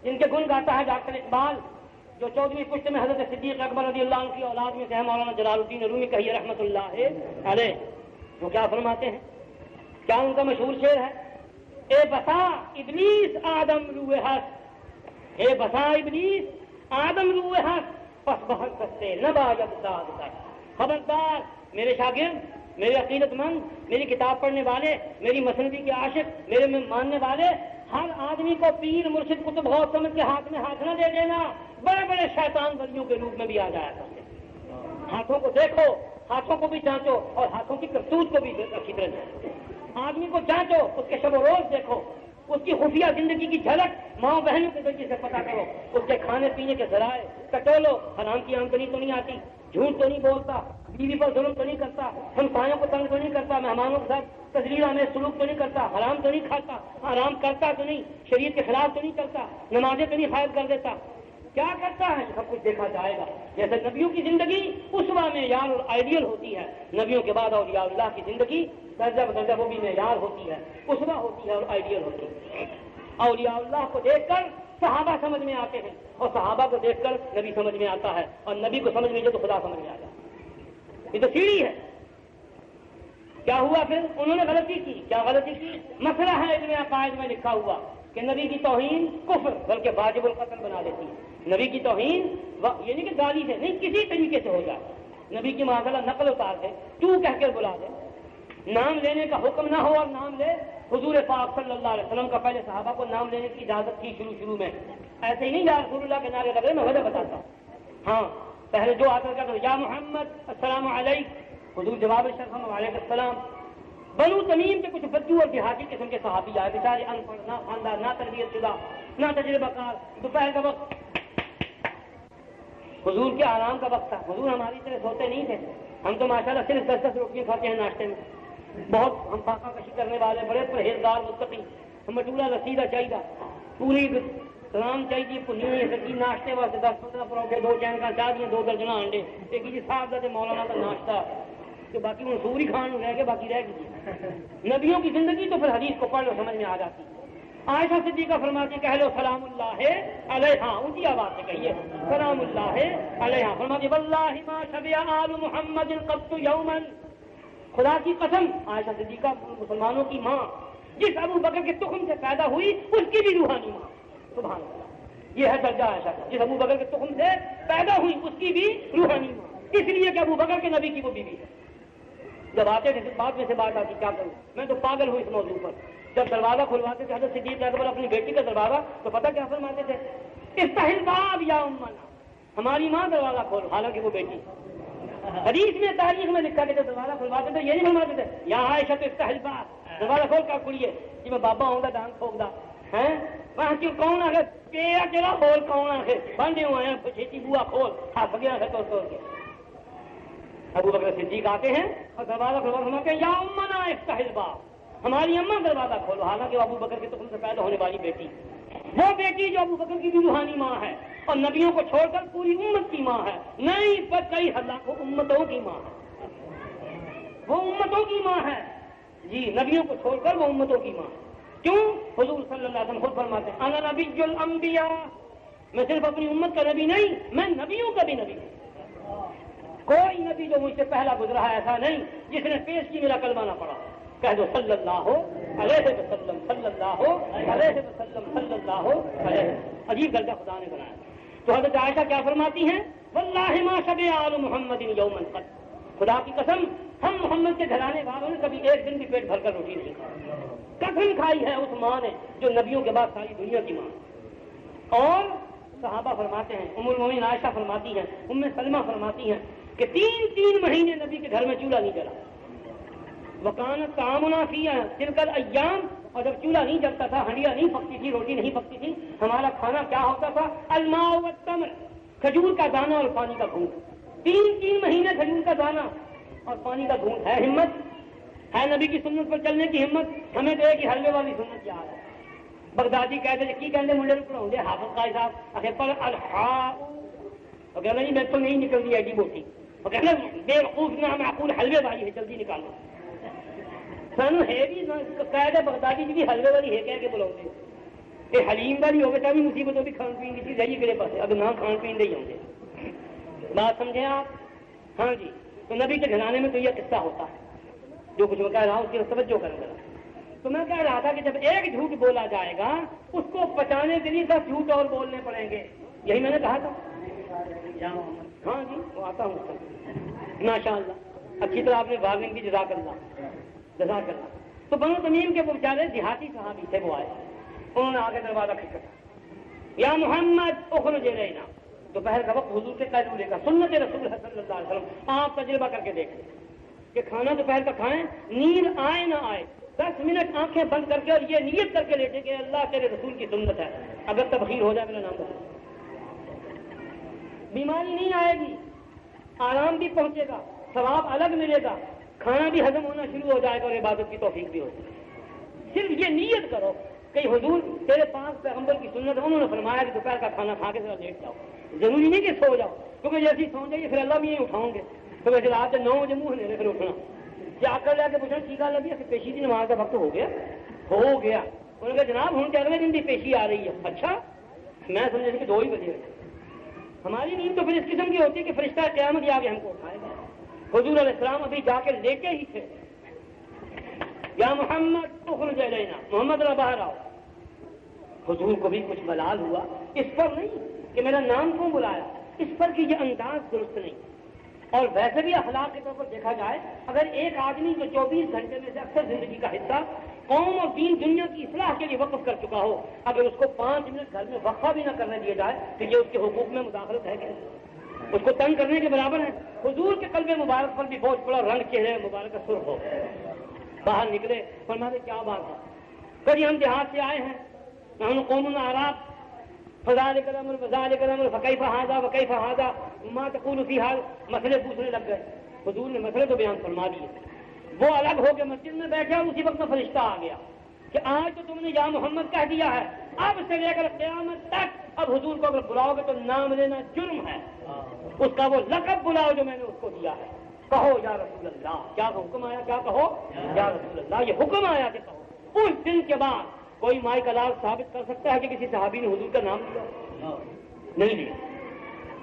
Speaker 2: جن کے گن گاتا ہے ڈاکٹر اقبال، جو 14ویں پشت میں حضرت صدیق اکبر رضی اللہ عنہ کی اولاد میں سے ہے، مولانا جلال الدین رومی کہیے رحمۃ اللہ علیہ. وہ کیا فرماتے ہیں، کیا ان کا مشہور شعر ہے، اے بسا ابلیس آدم روئے ہست، اے بسا ابلیس آدم روئے ہست، پس بہت سستے نہ باجب داد کر. خبردار میرے شاگرد، میرے عقیدت مند، میری کتاب پڑھنے والے، میری مسندی کے عاشق، میرے میں ماننے والے، ہر آدمی کو پیر مرشد کتب غوث سمجھ کے ہاتھ میں ہاتھ نہ دے دینا. بڑے بڑے شیطان ولیوں کے روپ میں بھی آ جایا کرتے. ہاتھوں کو دیکھو، ہاتھوں کو بھی جانچو اور ہاتھوں کی کرتوت کو بھی اچھی طرح جانچو. آدمی کو جانچو، اس کے شب و روز دیکھو، اس کی خفیہ زندگی کی جھلک ماں بہنوں کے ذریعے سے پتہ کرو، اس کے کھانے پینے کے ذرائع کٹولو. حرام کی آمدنی تو نہیں آتی، جھوٹ تو نہیں بولتا، بیوی پر ظلم تو نہیں کرتا، ہمسایوں کو تنگ تو نہیں کرتا، مہمانوں کے ساتھ تذلیل آمیز سلوک تو نہیں کرتا، حرام تو نہیں کھاتا، حرام کرتا تو نہیں، شریعت کے خلاف تو نہیں کرتا، نمازیں تو نہیں خائب کر دیتا. کیا کرتا ہے سب کچھ دیکھا جائے گا. جیسے نبیوں کی زندگی اسوہ معیار اور آئیڈیل ہوتی ہے، نبیوں کے بعد اولیاء اللہ کی زندگی درجہ بدرجہ وہ بھی معیار ہوتی ہے، اسوہ ہوتی ہے اور آئیڈیل ہوتی ہے. اولیاء اللہ کو دیکھ کر صحابہ سمجھ میں آتے ہیں اور صحابہ کو دیکھ کر نبی سمجھ میں آتا ہے اور نبی کو سمجھ میں جو تو خدا سمجھ میں آتا ہے. یہ تو سیڑھی ہے. کیا ہوا پھر؟ انہوں نے غلطی کی. کیا غلطی کی؟ مسئلہ ہے علم عقائد میں لکھا ہوا کہ نبی کی توہین کفر بلکہ واجب القتل بنا دیتی ہے. نبی کی توہین یہ نہیں کہ گالی سے نہیں، کسی طریقے سے ہو جائے. نبی کی معاملہ نقل اتار دے، تو کہہ کر بلا دے، نام لینے کا حکم نہ ہو اور نام لے. حضور پاک صلی اللہ علیہ وسلم کا پہلے صحابہ کو نام لینے کی اجازت تھی شروع میں، ایسے ہی نہیں یا رسول اللہ کے نعرے لگ رہے. میں وجہ بتاتا ہوں. ہاں پہلے جو آتا کہتا یا محمد السلام علیک، حضور جواب الشرف علیہ السلام. بنو تمیم کے کچھ بدو اور دیہاتی قسم کے صحابی آئے، بیچارے ان پڑھ، نہ خاندار، نہ تربیت شدہ، نہ تجربہ کار. دوپہر کا وقت حضور کے آرام کا وقت تھا. حضور ہماری طرح سوتے نہیں تھے. ہم تو ماشاءاللہ صرف 10 روٹیاں کھاتے ہیں ناشتے میں. بہت ہم فاقہ کشی کرنے والے، بڑے پرہیزگار متقی. ہم مٹورا رسیدہ چاہیے، پوری سلام چاہیے، پنی ہوئی سکی ناشتے واسطے 10-15 پروٹے، 2 چین کا چاہ دیے، 2 درجن انڈے، ایک جی صاحب کا مولانا کا ناشتہ، کہ باقی منصور ہی کھان رہ کے باقی رہ گئی. نبیوں کی زندگی تو پھر حدیث کو پڑھ لو سمجھ میں آ جاتی. عائشہ صدیقہ فرماتی کہہ لو سلام اللہ علیہا، اونچی آواز سے کہیے سلام اللہ علیہا. فرماتی واللہ ما شبع آل محمد قط یوما، خدا کی قسم عائشہ صدیقہ مسلمانوں کی ماں، جس ابو بکر کے تخم سے پیدا ہوئی اس کی بھی روحانی ماں. سبحان اللہ، یہ ہے درجہ عائشہ کا. جس ابو بکر کے تخم سے پیدا ہوئی اس کی بھی روحانی ماں، اس لیے کہ ابو بکر کے نبی کی وہ بیوی ہے. جب آتے تھے بات میں سے بات آتی، کیا کروں میں تو پاگل ہوں اس موضوع پر. جب دروازہ کھلواتے تھے حضرت صدیق اکبر اپنی بیٹی کا دروازہ، تو پتہ کیا فرماتے تھے؟ افتح الباب یا امنا، ہماری ماں دروازہ کھول. حالانکہ وہ بیٹی، حدیث میں تاریخ میں لکھا کہ جب دروازہ کھلواتے تھے یہ نہیں فرماتے تھے یا عائشہ تو افتح الباب، دروازہ کھول کر کھلیے جی میں بابا ہوں گا ڈانگ ٹھوک دا ہے وہاں کی کون آ گئے اکیلا کھول، کون آ گئے بندے ہوئے ہیں چھیتی بوا کھول، ہاتھ گیا ہے توڑ کے. ابو بکر صدیق آتے ہیں اور دروازہ کھلواتے ہیں یا امنا افتح الباب، ہماری اماں دروازہ کھولو. حالانکہ ابو بکر کے تخم سے پیدا ہونے والی بیٹی، وہ بیٹی جو ابو بکر کی بھی روحانی ماں ہے اور نبیوں کو چھوڑ کر پوری امت کی ماں ہے. نہیں پر کئی ہلاکوں امتوں کی ماں ہے، وہ امتوں کی ماں ہے جی. نبیوں کو چھوڑ کر وہ امتوں کی ماں. کیوں؟ حضور صلی اللہ علیہ وسلم خود فرماتے ہیں انا نبی الانبیاء، میں صرف اپنی امت کا نبی نہیں، میں نبیوں کا بھی نبی ہوں. کوئی نبی جو مجھ سے پہلا گزرا ہے ایسا نہیں جس نے پیش کی میرا کلمہ نہ پڑا. کہہ دو صلی اللہ علیہ وسلم صلی اللہ علیہ وسلم صلی اللہ علیہ. عجیب درجہ خدا نے بنایا. تو حضرت عائشہ کیا فرماتی ہیں؟ واللہ ما شبع آل محمد یوما قط. خدا کی قسم ہم محمد کے گھرانے والوں نے کبھی ایک دن بھی پیٹ بھر کر روٹی نہیں کھائی. قسم کھائی ہے اس ماں نے جو نبیوں کے بعد ساری دنیا کی ماں. اور صحابہ فرماتے ہیں, ام المومنین عائشہ فرماتی ہیں, ام سلمہ فرماتی ہیں کہ 3 مہینے نبی کے گھر میں چولہا نہیں جلا. وکانت تعامنا فیہا تلک الایام. اور جب چولہا نہیں جلتا تھا, ہنڈیا نہیں پکتی تھی, روٹی نہیں پکتی تھی, ہمارا کھانا کیا ہوتا تھا؟ الماء والتمر, کھجور کا دانہ اور پانی کا گھونٹ. 3 مہینے کھجور کا دانہ اور پانی کا گھونٹ. ہے ہمت؟ ہے نبی کی سنت پر چلنے کی ہمت؟ ہمیں تو ایک ہی حلوے والی سنت یاد ہے. بغدادی کہتے ہیں کی کہتے منڈے کو پڑھاؤں گے حافظ قاری صاحب اخے پر الحاء, اور کہنا جی میں تو نہیں نکل دی ایڈی موٹی, اور کہنا بے وقوف نہ معقول حلوے والی ہے, جلدی نکالو. سن ہے بھی قاعدہ بغدادی جی بھی حلوے والی ہے کہہ کے بلاؤں گے. یہ حلیم والی ہوگی تب بھی مصیبتوں بھی کھان پین کی چیز ہے میرے پاس, اب نہ کھان پین دے ہوں گے. بات سمجھیں آپ؟ ہاں جی. تو نبی کے گھرانے میں تو یہ قصہ ہوتا ہے. جو کچھ میں کہہ رہا ہوں اس کی توجہ کریں ذرا. تو میں کہہ رہا تھا کہ جب ایک جھوٹ بولا جائے گا اس کو بچانے کے لیے 10 جھوٹ اور بولنے پڑیں گے. یہی میں نے کہا تھا. ہاں جی وہ آتا ہوں ماشاء اللہ. اچھی طرح آپ نے وارننگ کی, جزاک اللہ جزاک اللہ. تو بنو تمیم کے وہ بیچارے دیہاتی صحابی تھے, وہ آئے, انہوں نے آگے دروازہ کھٹکھٹایا. یا محمد اخرج الینا. دوپہر کا وقت حضور کے قیلولے کا, سنت رسول اللہ صلی اللہ علیہ وسلم. آپ تجربہ کر کے دیکھ لیں کہ کھانا دوپہر کا کھائیں, نیند آئے نہ آئے, 10 منٹ آنکھیں بند کر کے اور یہ نیت کر کے لیٹے کہ اللہ تیرے رسول کی سنت ہے. اگر تبخیر ہو جائے میرا نام بتا. بیماری نہیں آئے گی, آرام بھی پہنچے گا, ثواب الگ ملے گا, کھانا بھی ہضم ہونا شروع ہو جائے گا اور عبادت کی توفیق بھی ہوگی. صرف یہ نیت کرو کہ حضور تیرے پاس پیغمبر کی سنت ہے, انہوں نے فرمایا کہ دوپہر کا کھانا کھا کے ذرا لیٹ جاؤ. ضروری نہیں کہ سو جاؤ, کیونکہ جیسی سو جائیے پھر اللہ بھی یہیں اٹھاؤں گے. تو ویسے رات کے 9 بجے منہ نہیں پھر اٹھنا, کیا کر لیا کہ پوچھنا ٹھیک لگی کہ پیشی کی نماز کا وقت ہو گیا. انہوں نے کہا جناب ہوں 11ویں دن بھی پیشی آ رہی ہے. اچھا, میں سمجھا کہ 2 ہی بجے. ہماری نیند تو پھر اس قسم کی ہوتی ہے کہ فرشتہ قیامت آ کے ہم کو اٹھائے گا. حضور علیہ السلام ابھی جا کے لیٹے ہی تھے. یا محمد اخرج الینا, محمد را باہر آؤ. حضور کو بھی کچھ ملال ہوا, اس پر نہیں کہ میرا نام کیوں بلایا, اس پر کہ یہ انداز درست نہیں. اور ویسے بھی اخلاق کے طور پر دیکھا جائے, اگر ایک آدمی جو 24 گھنٹے میں سے اکثر زندگی کا حصہ قوم اور دین دنیا کی اصلاح کے لیے وقف کر چکا ہو, اگر اس کو 5 منٹ گھر میں وقفہ بھی نہ کرنے دیا جائے تو یہ اس کے حقوق میں مداخلت ہے کہ اس کو تنگ کرنے کے برابر ہے. حضور کے قلب مبارک پر بھی بہت بڑا رنگ چہرے مبارک کا سرخ ہو. باہر نکلے, فرماتے کیا بات ہے؟ کبھی ہم دیہات سے آئے ہیں, ہم قوم اعراب, فذالک الامر فذالک الامر فکیف ھذا وکیف ھذا ما تقول فی ھذا, مسئلے پوچھنے لگ گئے. حضور نے مسئلے تو بیان فرما دیے. وہ الگ ہو کے مسجد میں بیٹھا, اسی وقت میں فرشتہ آ گیا کہ آج تو تم نے یا محمد کہہ دیا ہے, اب سے لے کر قیامت تک اب حضور کو اگر بلاؤ گے تو نام لینا جرم ہے. اس کا وہ لقب بلاؤ جو میں نے اس کو دیا ہے. کہو یا رسول اللہ. کیا حکم آیا؟ کیا کہو؟ یا رسول اللہ. یہ حکم آیا کہ کہو. اس دن کے بعد کوئی مائی کلال ثابت کر سکتا ہے کہ کسی صحابی نے حضور کا نام لیا؟ نہیں لیا.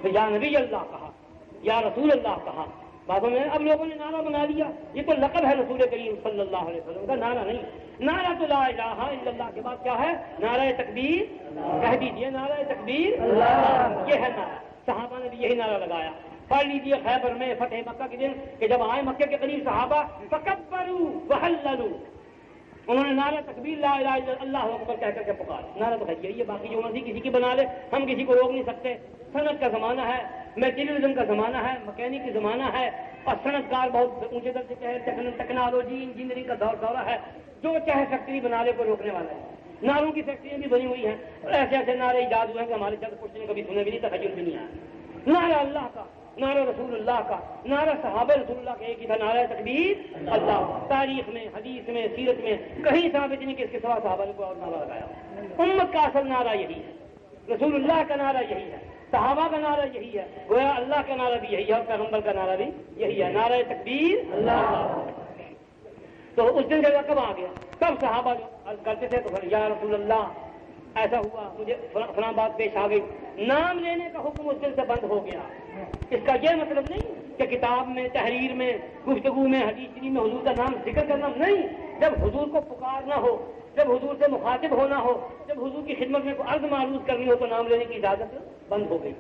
Speaker 2: تو یا نبی اللہ کہا, یا رسول اللہ کہا. بعدوں میں اب لوگوں نے نعرہ بنا لیا, یہ تو لقب ہے رسول کریم صلی اللہ علیہ وسلم کا, نعرہ نہیں. نعرہ تو لا الہ الا اللہ کے بعد کیا ہے؟ نعرہ تکبیر. کہہ دیجیے نعرہ تکبیر اللہ. یہ ہے نعرہ. صحابہ نے بھی یہی نعرہ لگایا. پڑھ لیجیے خیبر میں فتح مکہ کے دن کہ جب آئے مکے کے قریب صحابہ, فکبروا وحللوا, انہوں نے نعرہ تکبیر لا الہ الا اللہ اکبر کہہ کر کے پکارا. نعرہ تو ہے یہ, باقی جو مرضی کسی کی بنا لے, ہم کسی کو روک نہیں سکتے. صنعت کا زمانہ ہے, میٹیریلزم کا زمانہ ہے, مکینک کا زمانہ ہے, اور صنعت کار بہت اونچے درجے کے ہے. ٹیکنالوجی انجینئرنگ کا دورہ ہے. جو چاہے فیکٹری بنا لے, کوئی روکنے والا ہے. نعروں کی فیکٹریاں بھی بنی ہوئی ہیں, اور ایسے ایسے نعرے ایجاد ہوئے ہیں کہ ہمارے چند کچھ نے کبھی سنے بھی نہیں, تخیل بھی نہیں آیا. نعرہ اللہ کا, نعرہ رسول اللہ کا, نعرہ صحابہ رسول اللہ کا ایک ہی تھا, نعرہ تکبیر اللہ. تاریخ میں, حدیث میں, سیرت میں کہیں ثابت نہیں کہ اس کے سوا صحابہ نے کوئی اور نعرہ لگایا. امت کا اصل نعرہ یہی ہے, رسول اللہ کا نعرہ یہی ہے, صحابہ کا نعرہ یہی ہے, گویا اللہ کا نعرہ بھی یہی ہے, اور پیغمبر کا نعرہ بھی یہی ہے, نعرہ تکبیر اللہ. تو اس دن جگہ کب آ گیا؟ تب صحابہ جو کرتے تھے تو یا رسول اللہ ایسا ہوا, مجھے فلاں بات پیش آ گئی. نام لینے کا حکم اس دن سے بند ہو گیا. اس کا یہ مطلب نہیں کہ کتاب میں، تحریر میں، گفتگو میں، حدیث شریف میں حضور کا نام ذکر کرنا نہیں. جب حضور کو پکارنا ہو، جب حضور سے مخاطب ہونا ہو، جب حضور کی خدمت میں کوئی عرض معروض کرنی ہو تو نام لینے کی اجازت بند ہو گئی.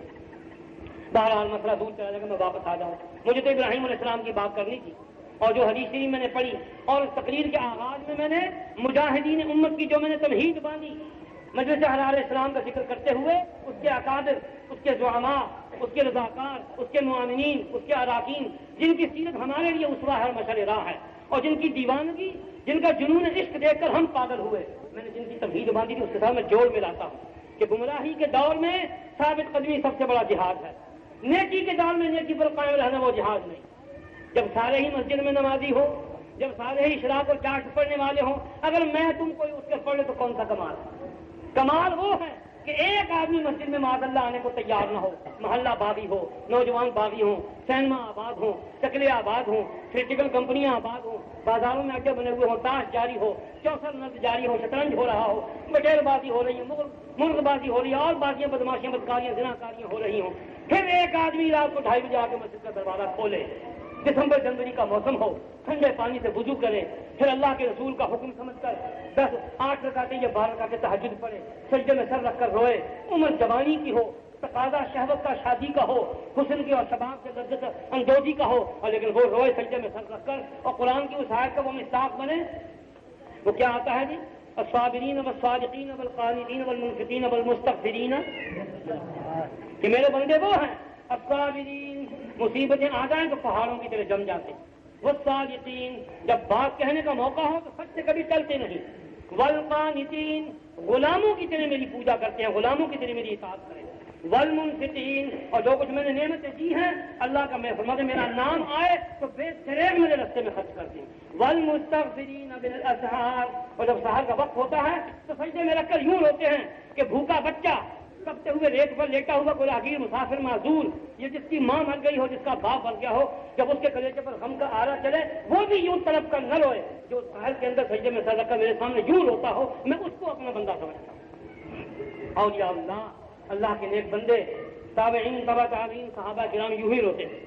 Speaker 2: بہرحال مسئلہ دور چلا جائے گا، میں واپس آ جاؤں. مجھے تو ابراہیم علیہ السلام کی بات کرنی تھی، اور جو حدیث شریف میں نے پڑھی اور تقریر کے آغاز میں نے مجاہدین امت کی جو میں نے تمہید باندھی، مجلس حرار اسلام کا ذکر کرتے ہوئے اس کے اکابر، اس کے زعماء، اس کے رضاکار، اس کے معاونین، اس کے اراکین، جن کی سیرت ہمارے لیے اسوہ ہے اور مشعل راہ ہے، اور جن کی دیوانگی، جن کا جنون عشق دیکھ کر ہم پاگل ہوئے، میں نے جن کی تمہید باندھی تھی اس کے ساتھ میں جوڑ ملاتا ہوں کہ گمراہی کے دور میں ثابت قدمی سب سے بڑا جہاد ہے. نیکی کے دور میں نیکی پر قائم رہنا وہ جہاد نہیں. جب سارے ہی مسجد میں نمازی ہو، جب سارے ہی شراب اور چاٹ پڑھنے والے ہوں، اگر میں تم کوئی اٹھ کر پڑھ لے تو کون سا کمال ہے؟ کمال وہ ہے کہ ایک آدمی مسجد میں معاذ اللہ آنے کو تیار نہ ہو. محلہ باغی ہو، نوجوان باغی ہوں، سینما آباد ہوں، چکلے آباد ہوں، کریٹیکل کمپنیاں آباد ہوں، بازاروں میں اڈے بنے ہوئے ہوں، تاش جاری ہو، چوسر نرد جاری ہو، شطرنج ہو رہا ہو، بٹیر بازی ہو رہی ہے، مرغ بازی ہو رہی ہے، اور بازیاں، بدماشیاں، بدکاریاں، زناکاریاں ہو رہی ہوں. پھر ایک آدمی رات کو 2:30 بجے آ کے مسجد کا دروازہ کھولے، دسمبر جنوری کا موسم ہو، ٹھنڈے پانی سے وضو کرے، پھر اللہ کے رسول کا حکم سمجھ کر 8 رکعتیں یا 12 رکعتیں تہجد پڑھے، سجدے میں سر رکھ کر روئے. عمر جوانی کی ہو، تقاضا شہوت کا شادی کا ہو، حسن کی اور شباب کے لذت اندوزی کا ہو، اور لیکن وہ روئے سجدے میں سر رکھ کر، اور قرآن کی اس آیت کا وہ مصداق بنے. وہ کیا آتا ہے جی؟ الصابرین والصادقین والقانتین والمنفقین والمستغفرین، کہ میرے بندے وہ ہیں الصابرین، مصیبتیں آ جائیں تو پہاڑوں کی طرح جم جاتے، والصادقین، جب بات کہنے کا موقع ہو تو سچ سے کبھی ٹلتے نہیں، والقانتین، غلاموں کی طرح میری پوجا کرتے ہیں، غلاموں کی طرح میری اطاعت کریں، والمنفقین، اور جو کچھ میں نے نعمتیں دی ہیں اللہ کا میں فرماتے میرا نام آئے تو بے دریغ میرے رستے میں خرچ کرتے ہیں، والمستغفرین بالاسحار، اور جب سحر کا وقت ہوتا ہے تو سجدے میں رکھ کر یوں روتے ہیں کہ بھوکا بچہ، کبتے ہوئے ریت پر لیٹا ہوا کوئی راہگیر مسافر معذور، یہ جس کی ماں مر گئی ہو، جس کا باپ مر گیا ہو، جب اس کے کلیجے پر غم کا آرا چلے وہ بھی یوں طلب کر نہ روئے، جو سحر کے اندر سجدے میں سر رکھ کر میرے سامنے یوں روتا ہو، میں اس کو اپنا بندہ سمجھتا ہوں. اولیاء اللہ، اللہ کے نیک بندے، تابعین، تبع تابعین، صحابہ کرام یوں ہی روتے ہیں.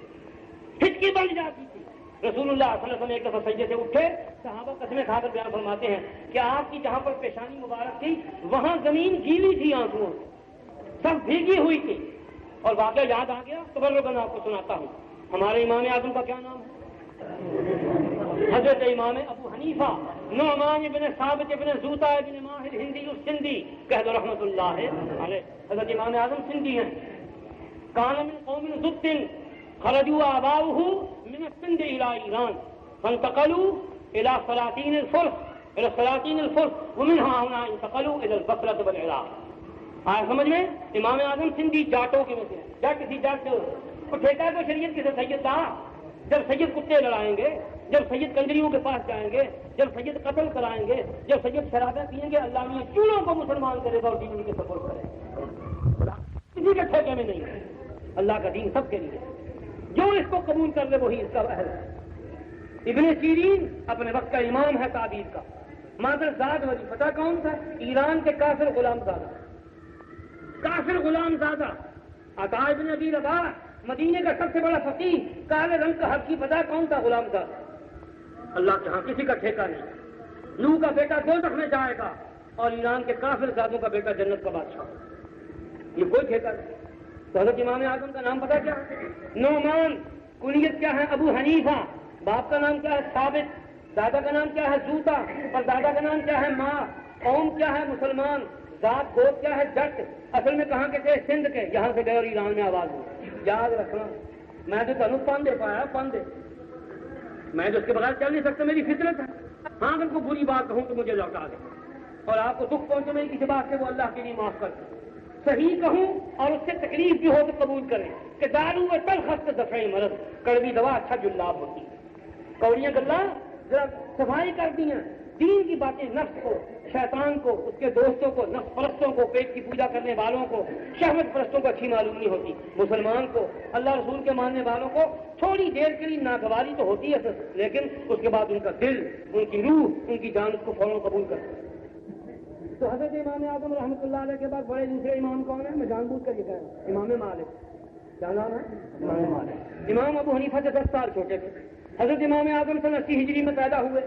Speaker 2: ہچکی بن جاتی تھی. رسول اللہ صلی اللہ علیہ وسلم ایک دفعہ سجدے سے اٹھے، صحابہ قسمیں کھا کر بیان فرماتے ہیں کہ آپ کی جہاں پر پیشانی مبارک تھی وہاں زمین گیلی تھی، آنسوؤں سے سب بھیگی ہوئی تھی. اور واقعہ یاد آ گیا تو میں آپ کو سناتا ہوں. ہمارے امام اعظم کا کیا نام ہے؟ حضرت امام ابو حنیفہ نعمان ابن ثابت ابن زوطا ابن ماہر ہندی السندھی کہہ دو رحمۃ اللہ علیہ. حضرت امام اعظم سندھی ہیں. کان من قوم ضبط خرجوا آباؤه من السند الى ایران فانتقلوا الى سلاطین الفرس ومنها هنا انتقلوا الى البصرة والعراق. آیا سمجھ میں؟ امام اعظم سندھی جاٹوں کے میں سے ہیں. جٹ کسی جٹ کو ٹھیکہ کو شریعت کسے سید تھا؟ جب سید کتے لڑائیں گے، جب سید کنجریوں کے پاس جائیں گے، جب سید قتل کرائیں گے، جب سید شرابیں پیئیں گے، اللہ نے چونوں کو مسلمان کرے گا اور دین کے سپورٹ کرے گا. کسی کے ٹھیکے میں نہیں ہے. اللہ کا دین سب کے لیے، جو اس کو قبول کر لے وہی اس کا اہل ہے. ابن سیرین اپنے وقت کا امام ہے تعبیر کا. مادر زاد ولی پتہ کون تھا؟ ایران کے کافر غلام زادہ، کافر غلام زادہ. عطا ابن ابی رباح مدینے کا سب سے بڑا فقیہ، کالے رنگ کا حقی، پتہ کون تھا؟ غلام زادہ. اللہ کے ہاں کسی کا ٹھیکہ نہیں. نوح کا بیٹا دوزخ میں جائے گا اور ایران کے کافر زادوں کا بیٹا جنت کا بادشاہ. یہ کوئی ٹھیکہ نہیں. تو حضرت امام اعظم کا نام پتہ کیا ہے؟ نعمان. کنیت کیا ہے؟ ابو حنیفہ. باپ کا نام کیا ہے؟ ثابت. دادا کا نام کیا ہے؟ زوطا. اور دادا کا نام کیا ہے؟ ماں. قوم کیا ہے؟ مسلمان. ذات گوت کیا ہے؟ جٹ. اصل میں کہاں کے تھے؟ سندھ کے. یہاں سے گئے اور ایران میں آواز ہوئی. یاد رکھنا، میں تو تنوع پن دے پایا، پن دے، میں تو اس کے بغیر چل نہیں سکتا، میری فطرت ہے. ہاں اگر کوئی بری بات کہوں تو مجھے لوٹا دے، اور آپ کو دکھ پہنچے میری کسی بات سے وہ اللہ کے لیے معاف کر دے. صحیح کہوں اور اس سے تکلیف بھی ہو تو قبول کریں کہ دارو و تلخ دفعی مرض، کڑوی دوا اچھا جلاب ہوتی ہے. کوڑیاں گلا ذرا صفائی کر دی ہیں. دین کی باتیں نفس کو، شیطان کو، اس کے دوستوں کو، نفس پرستوں کو، پیٹ کی پوجا کرنے والوں کو، شہوت پرستوں کو اچھی معلوم نہیں ہوتی. مسلمان کو، اللہ رسول کے ماننے والوں کو تھوڑی دیر کے لیے ناگواری تو ہوتی ہے، لیکن اس کے بعد ان کا دل، ان کی روح، ان کی جان اس کو فوراً قبول کرتے ہیں. تو حضرت امام اعظم رحمۃ اللہ علیہ کے بعد بڑے دوسرے امام کون ہیں؟ میں جان بوجھ کر یہ کہہ رہا ہوں. امام مالک. کیا نام ہے؟ امام مالک۔ امام ابو حنیفہ سے 10 سال چھوٹے تھے۔ حضرت امام اعظم سن 80 ہجری میں پیدا ہوئے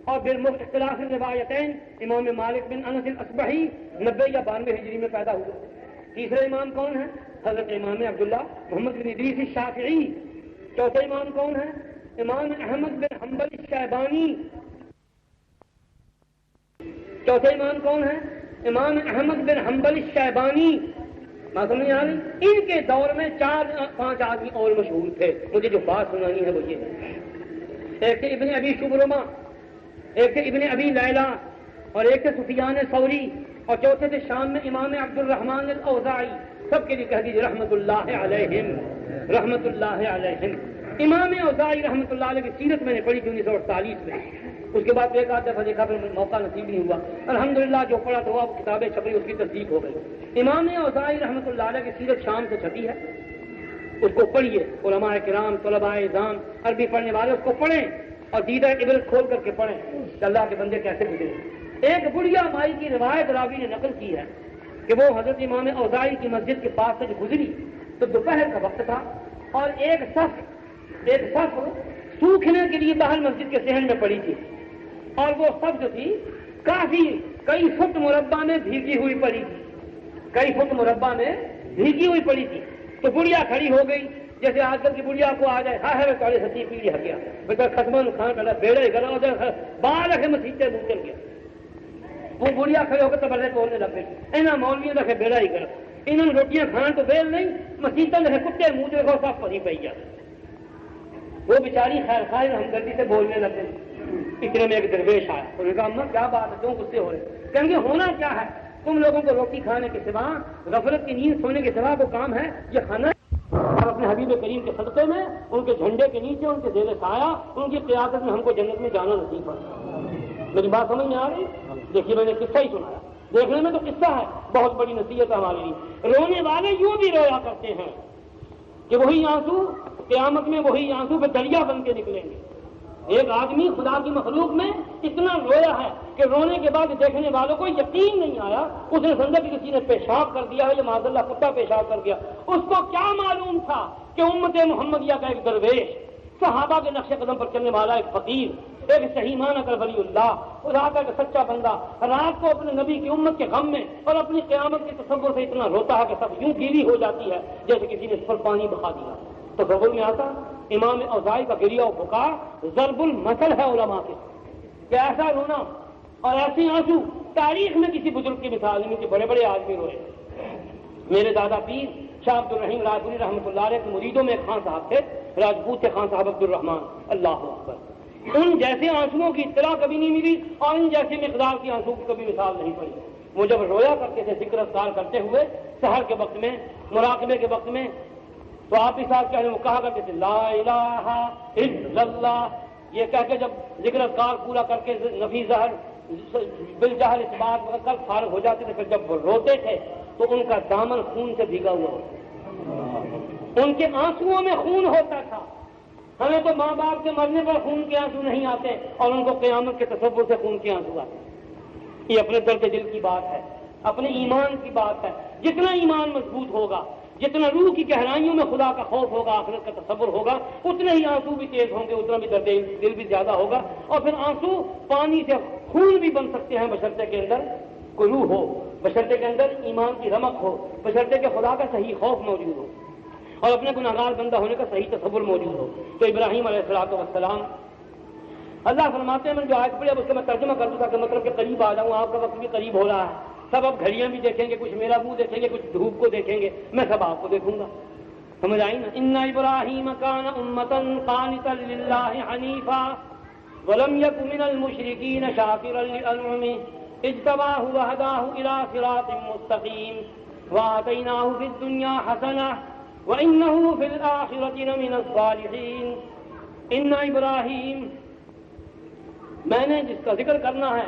Speaker 2: اور باختلاف روایتین امام مالک بن انس الاصبحی 90 یا 92 ہجری میں پیدا ہوئے۔ تیسرے امام کون ہیں؟ حضرت امام عبداللہ محمد بن ادریس الشافعی۔ چوتھے امام کون ہیں؟ امام احمد بن حنبل الشیبانی۔ چوتھے امام کون ہیں؟ امام احمد بن حنبل الشیبانی۔ بات سمجھ آ رہی؟ ان کے دور میں 4-5 آدمی اور مشہور تھے، مجھے جو بات سنانی ہے وہ یہ ہے۔ ایک تھے ابن ابی شبرمہ، ایک تھے ابن ابی لیلہ، اور ایک تھے سفیان ثوری، اور چوتھے تھے شام میں امام عبد الرحمن الاوزاعی۔ سب کے لیے کہہ دیجیے رحمت اللہ علیہم، رحمت اللہ علیہم۔ امام اوزاعی رحمت اللہ علیہ کی سیرت میں نے پڑھی تھی 1948 میں، اس کے بعد ایک آدھ دفعہ دیکھا پھر موقع نصیب نہیں ہوا۔ الحمدللہ جو پڑھا تو اب کتابیں چھپی اس کی تصدیق ہو گئی۔ امام اوزاعی رحمت اللہ علیہ کی سیرت شام سے چھپی ہے، اس کو پڑھیے، علماء کرام طلباء نظام عربی پڑھنے والے اس کو پڑھیں اور دیدہ عبرت کھول کر کے پڑھیں کہ اللہ کے بندے کیسے گزرے۔ ایک بڑھیا مائی کی روایت راوی نے نقل کی ہے کہ وہ حضرت امام اوزاعی کی مسجد کے پاس سے جو گزری تو دوپہر کا وقت تھا اور ایک صف سوکھنے کے لیے باہر مسجد کے صحن میں پڑی تھی، اور وہ صف جو تھی کئی فٹ مربع میں بھیگی ہوئی پڑی تھی، کئی فٹ مربع میں بھیگی ہوئی پڑی تھی۔ تو بڑھیا کھڑی ہو گئی، جیسے آج کل کی بڑھیا کو آ جائے ہاں ہے کالے سچی پیڑھی ہٹ گیا بیٹا ختمہ نقصان پہلا بیڑا ہی گلا ادھر بال رکھے مسیحتے منہ چل گیا۔ وہ بڑھیا کھڑے ہو کے تبرے توڑنے لگ گئی، انہاں مولویوں رکھے بیڑا ہی گلا، انہوں نے روٹیاں کھان تو بیل نہیں، مسیحتیں رکھے کتے منہ رکھو سب پڑی پی جاتے۔ وہ بیچاری خیر خواہ ہمدردی سے بولنے لگ گئی۔ اتنے میں ایک درویش آیا، انہوں نے کہا اماں کیا بات ہے، کیوں غصے ہو رہے؟ کہیں گے ہونا کیا ہے، تم لوگوں کو روٹی کھانے کے سوا غفلت کی نیند سونے کے سوا وہ کام ہے یہ کھانا ہے؟ اور اپنے حبیب کریم کے صدقے میں ان کے جھنڈے کے نیچے ان کے زیر سایہ ان کی قیادت میں ہم کو جنت میں جانا نصیب ہے۔ میری بات سمجھ میں آ رہی؟ دیکھیے میں نے قصہ ہی سنایا، دیکھنے میں تو قصہ ہے، بہت بڑی نصیحت ہے ہمارے لیے۔ رونے والے یوں بھی رویا کرتے ہیں کہ وہی آنسو قیامت میں وہی آنسو پہ دریا بن کے نکلیں گے۔ ایک آدمی خدا کی مخلوق میں اتنا رویا ہے کہ رونے کے بعد دیکھنے والوں کو یقین نہیں آیا، اس نے سمجھا کہ کسی نے پیشاب کر دیا ہے یا معاذ اللہ کتا پیشاب کر دیا۔ اس کو کیا معلوم تھا کہ امت محمدیہ کا ایک درویش، صحابہ کے نقش قدم پر چلنے والا ایک فقیر، ایک صحیح معنی کر ولی اللہ، خدا کا ایک سچا بندہ رات کو اپنے نبی کی امت کے غم میں اور اپنی قیامت کے تصور سے اتنا روتا ہے کہ سب یوں گیلی ہو جاتی ہے جیسے کسی نے اس پر پانی بہا دیا۔ تصور میں آتا امام اوزاعی کا گریہ و بکا ضرب المثل ہے علماء کے کہ ایسا رونا اور ایسے آنسو تاریخ میں کسی بزرگ کی مثال نہیں کہ بڑے بڑے آدمی روئے۔ میرے دادا پیر شاہ عبد الرحیم راجپوری رحمۃ اللہ علیہ کے مریدوں میں ایک خان صاحب تھے، راجپوت تھے خان صاحب عبد الرحمان، اللہ اکبر۔ ان جیسے آنسوؤں کی اطلاع کبھی نہیں ملی اور ان جیسے مقدار کی آنسو کی کبھی مثال نہیں پڑی۔ وہ جب رویا کرتے تھے ذکر اذکار کرتے ہوئے سحر کے وقت میں مراقبے کے وقت میں تو آپ ہی صاحب کہنے وہ کہا کرتے تھے لا الہ الا اللہ، یہ کہہ کے جب ذکر اذکار پورا کر کے نفی ظہر بالجہل اس بات کر فارغ ہو جاتے تھے، پھر جب وہ روتے تھے تو ان کا دامن خون سے بھیگا ہوا ہوتا، ان کے آنسوؤں میں خون ہوتا تھا۔ ہمیں تو ماں باپ کے مرنے پر خون کے آنسو نہیں آتے اور ان کو قیامت کے تصور سے خون کے آنسو آتے۔ یہ اپنے درد دل کی بات ہے، اپنے ایمان کی بات ہے۔ جتنا ایمان مضبوط ہوگا، جتنا روح کی گہرائیوں میں خدا کا خوف ہوگا، آخرت کا تصور ہوگا، اتنے ہی آنسو بھی تیز ہوں گے، اتنا بھی درد دل بھی زیادہ ہوگا، اور پھر آنسو پانی سے خون بھی بن سکتے ہیں بشرطے کے اندر کوئی روح ہو، بشرطے کے اندر ایمان کی رمق ہو، بشرطے کے خدا کا صحیح خوف موجود ہو اور اپنے گناہگار بندہ ہونے کا صحیح تصور موجود ہو۔ تو ابراہیم علیہ السلام اللہ فرماتے ہیں، میں جو آیت پڑھی اب اس کا میں ترجمہ کر دوں تاکہ مطلب کہ قریب آ جاؤں، آپ کا وقت بھی قریب ہو رہا ہے، سب اب گھڑیاں بھی دیکھیں گے، کچھ میرا منہ دیکھیں گے، کچھ دھوپ کو دیکھیں گے، میں سب آپ کو دیکھوں گا، سمجھ آئی نا؟ ان ابراہیم کان امۃ قانتا للہ حنیفا ولم یک من المشرکین شاکرا لانعمہ اجتباہ وہداہ الی صراط مستقیم وآتیناہ فی الدنیا حسنہ وانہ فی الآخرۃ لمن الصالحین۔ ان ابراہیم، میں نے جس کا ذکر کرنا ہے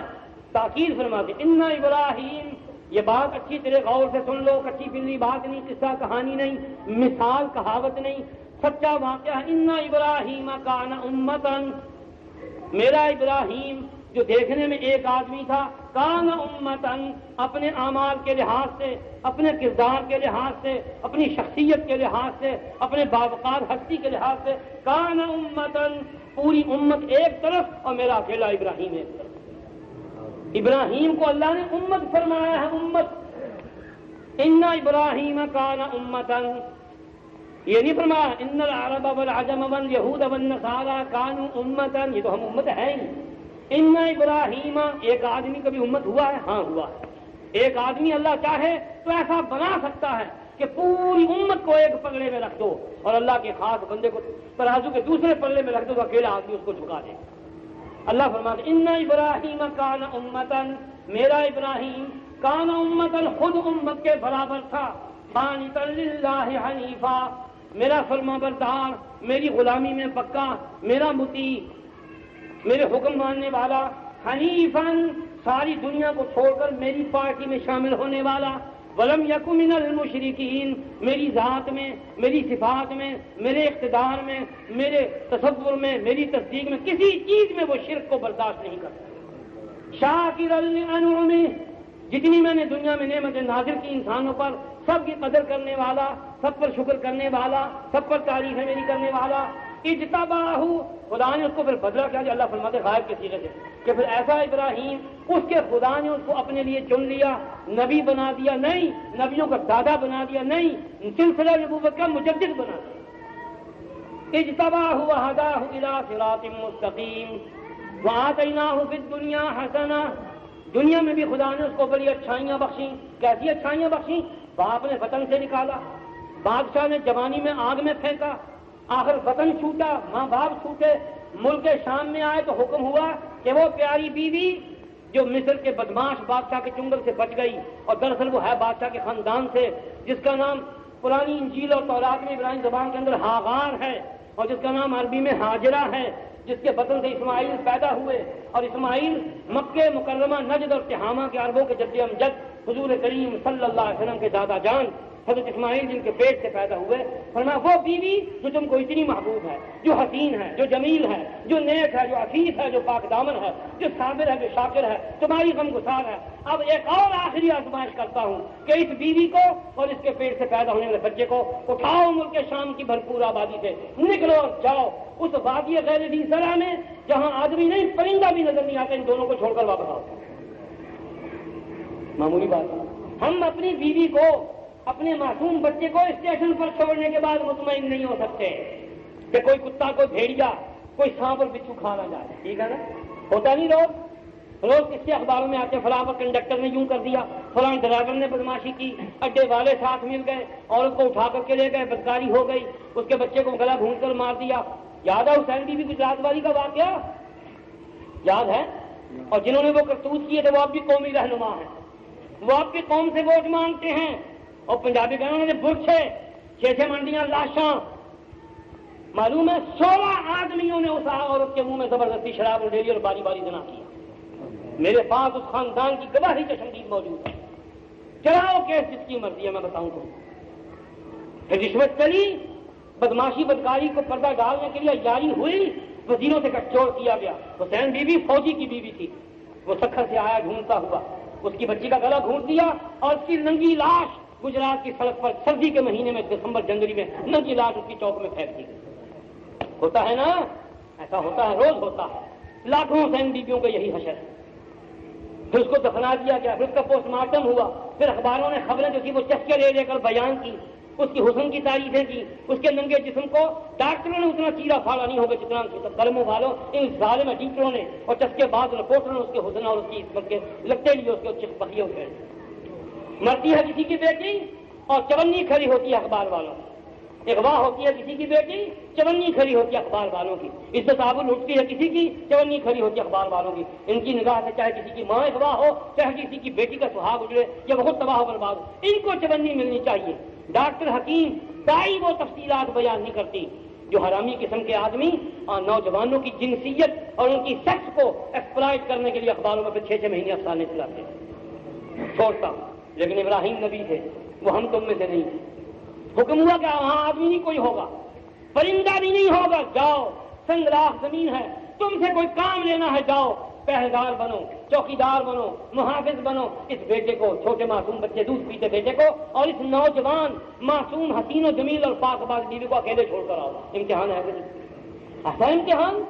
Speaker 2: تاکید فرماتے ان ابراہیم، یہ بات اچھی طرح غور سے سن لو، کچی پلی بات نہیں، قصہ کہانی نہیں، مثال کہاوت نہیں، سچا واقعہ ہے۔ ان ابراہیم کان امتن، میرا ابراہیم جو دیکھنے میں ایک آدمی تھا، کان امتن، اپنے اعمال کے لحاظ سے، اپنے کردار کے لحاظ سے، اپنی شخصیت کے لحاظ سے، اپنے باوقار ہستی کے لحاظ سے، کان امتن، پوری امت ایک طرف اور میرا اکیلا ابراہیم ایک طرف۔ ابراہیم کو اللہ نے امت فرمایا ہے، امت۔ ان ابراہیم کان امتن، یہ نہیں فرمایا ان العرب والعجم والیہود والنصارى کانوا امتن، یہ تو ہم امت ہیں ہی۔ ان ابراہیم، ایک آدمی کبھی امت ہوا ہے؟ ہاں ہوا ہے۔ ایک آدمی اللہ چاہے تو ایسا بنا سکتا ہے کہ پوری امت کو ایک پلڑے میں رکھ دو اور اللہ کے خاص بندے کو ترازو کے دوسرے پلڑے میں رکھ دو تو اکیلا آدمی اس کو جھکا دے۔ اللہ فرماتے ان ابراہیم کان امتن، میرا ابراہیم کان امتن، خود امت کے برابر تھا، قانتا للہ حنیفا، میرا فرما بردار، میری غلامی میں پکا، میرا مطیع، میرے حکم ماننے والا، حنیفاً، ساری دنیا کو چھوڑ کر میری پارٹی میں شامل ہونے والا، ولم یک من المشرکین، میری ذات میں، میری صفات میں، میرے اقتدار میں، میرے تصور میں، میری تصدیق میں، کسی چیز میں وہ شرک کو برداشت نہیں کرتا۔ شاکرا لانعمہ، جتنی میں نے دنیا میں نعمتیں نازل کی انسانوں پر، سب کی قدر کرنے والا، سب پر شکر کرنے والا، سب پر تعریفیں میری کرنے والا، اجتباہ، خدا نے اس کو پھر بدلا کیا؟ اللہ فرماتے غائب کے سیغے سے کہ پھر ایسا ابراہیم، اس کے خدا نے اس کو اپنے لیے چن لیا، نبی بنا دیا نہیں، نبیوں کا دادا بنا دیا نہیں، سلسلہ نبوت کا مجدد بنا دیا۔ اجتباہ وہداہ الی صراط مستقیم وآتیناہ فی الدنیا حسنہ، دنیا میں بھی خدا نے اس کو بڑی اچھائیاں بخشیں۔ کیسی اچھائیاں بخشیں؟ باپ نے وطن سے نکالا، بادشاہ نے جوانی میں آگ میں پھینکا، آخر وطن چھوٹا، ماں باپ چھوٹے، ملک شام میں آئے تو حکم ہوا کہ وہ پیاری بیوی جو مصر کے بدماش بادشاہ کے چنگل سے بچ گئی، اور دراصل وہ ہے بادشاہ کے خاندان سے، جس کا نام پرانی انجیل اور تورات میں عبرانی زبان کے اندر ہاغار ہے، اور جس کا نام عربی میں ہاجرہ ہے، جس کے بطن سے اسماعیل پیدا ہوئے، اور اسماعیل مکہ مکرمہ، نجد اور تہامہ کے عربوں کے جد امجد حضور کریم صلی اللہ علیہ وسلم کے دادا جان حضرت اسماعیل جن کے پیٹ سے پیدا ہوئے، فرمایا وہ بیوی جو تم کو اتنی محبوب ہے، جو حسین ہے، جو جمیل ہے، جو نیک ہے، جو عفیف ہے، جو پاک دامن ہے، جو صابر ہے، جو شاکر ہے، تمہاری غم گسار ہے، اب ایک اور آخری آزمائش کرتا ہوں کہ اس بیوی کو اور اس کے پیٹ سے پیدا ہونے والے بچے کو اٹھاؤ ملک شام کی بھرپور آبادی سے، نکلو اور جاؤ اس وادی غیر ذی زرع میں جہاں آدمی نہیں پرندہ بھی نظر نہیں آتا، ان دونوں کو چھوڑ کر واپس آؤ۔ معمولی بات ہے، ہم اپنی بیوی کو، اپنے معصوم بچے کو اسٹیشن پر چھوڑنے کے بعد مطمئن نہیں ہو سکتے کہ کوئی کتا، کوئی بھیڑیا، کوئی سانپ اور بچھو کھا نہ جائے، ٹھیک ہے نا؟ ہوتا نہیں روز کس کے اخباروں میں آتے ہیں فلاں پر کنڈکٹر نے یوں کر دیا، فلاں ڈرائیور نے بدماشی کی، اڈے والے ساتھ مل گئے، عورت کو اٹھا کر کے لے گئے، بدکاری ہو گئی، اس کے بچے کو گلا گھونٹ کر مار دیا۔ یاد ہے حسین بی بی گجرات والی کا واقعہ؟ یاد ہے؟ اور جنہوں نے وہ کرتوت کیے تھے وہ اب بھی قومی رہنما ہیں، وہ آپ کی قوم سے ووٹ مانگتے ہیں، اور پنجابی گاؤں نے برچھے، 6 منڈیاں لاشاں، معلوم ہے 16 آدمیوں نے اس عورت کے منہ میں زبردستی شراب ڈیلی اور باری باری زنا کیا۔ میرے پاس اس خاندان کی گواہی چشمدید موجود ہے۔ چلاؤ کیس جس کی مرضی ہے، میں بتاؤں تو پھر رشوت چلی، بدماشی بدکاری کو پردہ ڈالنے کے لیے یاری ہوئی، وزیروں سے گٹجوڑ کیا گیا۔ حسین بی بی فوجی کی بیوی تھی، وہ سکھر سے آیا ڈھونڈتا ہوا، اس کی بچی کا گلا گھونٹ دیا اور اس کی ننگی لاش گجرات کی سڑک پر سردی کے مہینے میں دسمبر جنوری میں ننگی لاش اس کی چوک میں پھینک دی گئی۔ ہوتا ہے نا، ایسا ہوتا ہے، روز ہوتا ہے، لاکھوں حسین بیویوں کا یہی حشر ہے۔ پھر اس کو دفنا دیا گیا، پھر اس کا پوسٹ مارٹم ہوا، پھر اخباروں نے خبریں جو تھی وہ چسکے لے کر بیان کی، اس کی حسن کی تعریفیں کی، اس کے ننگے جسم کو ڈاکٹروں نے اتنا چیرا پھاڑا نہیں ہوگا جتنا قلموں والوں ان ظالم ڈاکٹروں نے اور چسکے بعد رپورٹروں نے اس کے حسن اور اس کی عصمت کے لگتے لیے اس کے چک بخیے اٹھے۔ مرتی ہے کسی کی بیٹی اور چونی کھڑی ہوتی ہے اخبار والوں کی، اغوا ہوتی ہے کسی کی بیٹی، چونی کھڑی ہوتی ہے اخبار والوں کی، عزت آبرو اٹھتی ہے کسی کی، چونی کھڑی ہوتی ہے اخبار والوں کی۔ ان کی نگاہ سے چاہے کسی کی ماں اغوا ہو، چاہے کسی کی بیٹی کا سہاگ اجڑے یا بہت تباہ و برباد ہو، ان کو چونی ملنی چاہیے۔ ڈاکٹر حکیم دائی وہ تفصیلات بیان نہیں کرتی جو حرامی قسم کے آدمی اور نوجوانوں کی جنسیت اور ان کی سیکس کو ایکسپلائٹ کرنے کے لیے اخباروں میں 6 مہینے افسانے چلاتے ہیں۔ چھوڑتا ہوں، لیکن ابراہیم نبی تھے، وہ ہم تم میں سے نہیں تھے۔ حکم ہوا کہ وہاں آدمی نہیں کوئی ہوگا، پرندہ بھی نہیں ہوگا، جاؤ، سنگلاخ زمین ہے، تم سے کوئی کام لینا ہے جاؤ، پہرےدار بنو، چوکیدار بنو، محافظ بنو اس بیٹے کو، چھوٹے معصوم بچے دودھ پیتے بیٹے کو، اور اس نوجوان معصوم حسین و جمیل اور پاک باز بیوی کو اکیلے چھوڑ کر آؤ۔ امتحان ہے ایسا امتحان؟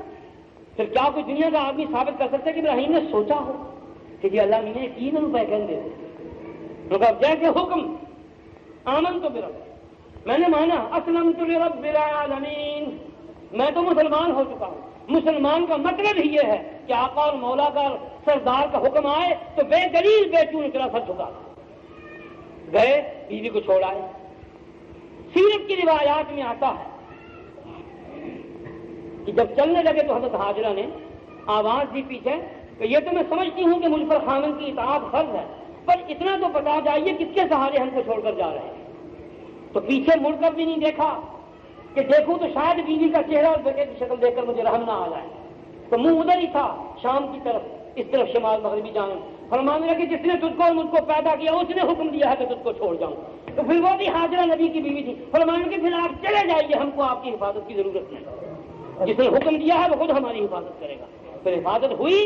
Speaker 2: پھر کیا کوئی دنیا کا آدمی ثابت کر سکتا ہے کہ ابراہیم نے سوچا ہو کہ جی اللہ نے 3 روپے کہہ دے؟ مگر جیسے حکم آمن تو برب، میں نے مانا، اسلمت لرب العالمین، میں تو مسلمان ہو چکا ہوں۔ مسلمان کا مطلب ہی یہ ہے کہ آقا اور مولا کا سردار کا حکم آئے تو بے دلیل بے چون کی طرف جھکا گئے، بیوی کو چھوڑ آئے۔ سیرت کی روایات میں آتا ہے کہ جب چلنے لگے تو حضرت حاجرہ نے آواز دی پیچھے کہ یہ تو میں سمجھتی ہوں کہ مجھ پر خامن کی اطاعت فرض ہے، پر اتنا تو بتا جائیے کس کے سہارے ہم کو چھوڑ کر جا رہے ہیں۔ تو پیچھے مڑ کر بھی نہیں دیکھا کہ دیکھوں تو شاید بیوی کا چہرہ اور بیٹے کی شکل دیکھ کر مجھے رحم نہ آ جائے، تو منہ ادھر ہی تھا شام کی طرف، اس طرف شمال مغربی جانب۔ فرمانے لگے جس نے تجھ کو اور مجھ کو پیدا کیا اس نے حکم دیا ہے کہ تجھ کو چھوڑ جاؤں۔ تو پھر وہ بھی حاجرہ نبی کی بیوی تھی، فرمانے لگے پھر آپ چلے جائیے، ہم کو آپ کی حفاظت کی ضرورت نہیں، جس نے حکم دیا ہے وہ خود ہماری حفاظت کرے گا۔ پھر حفاظت ہوئی،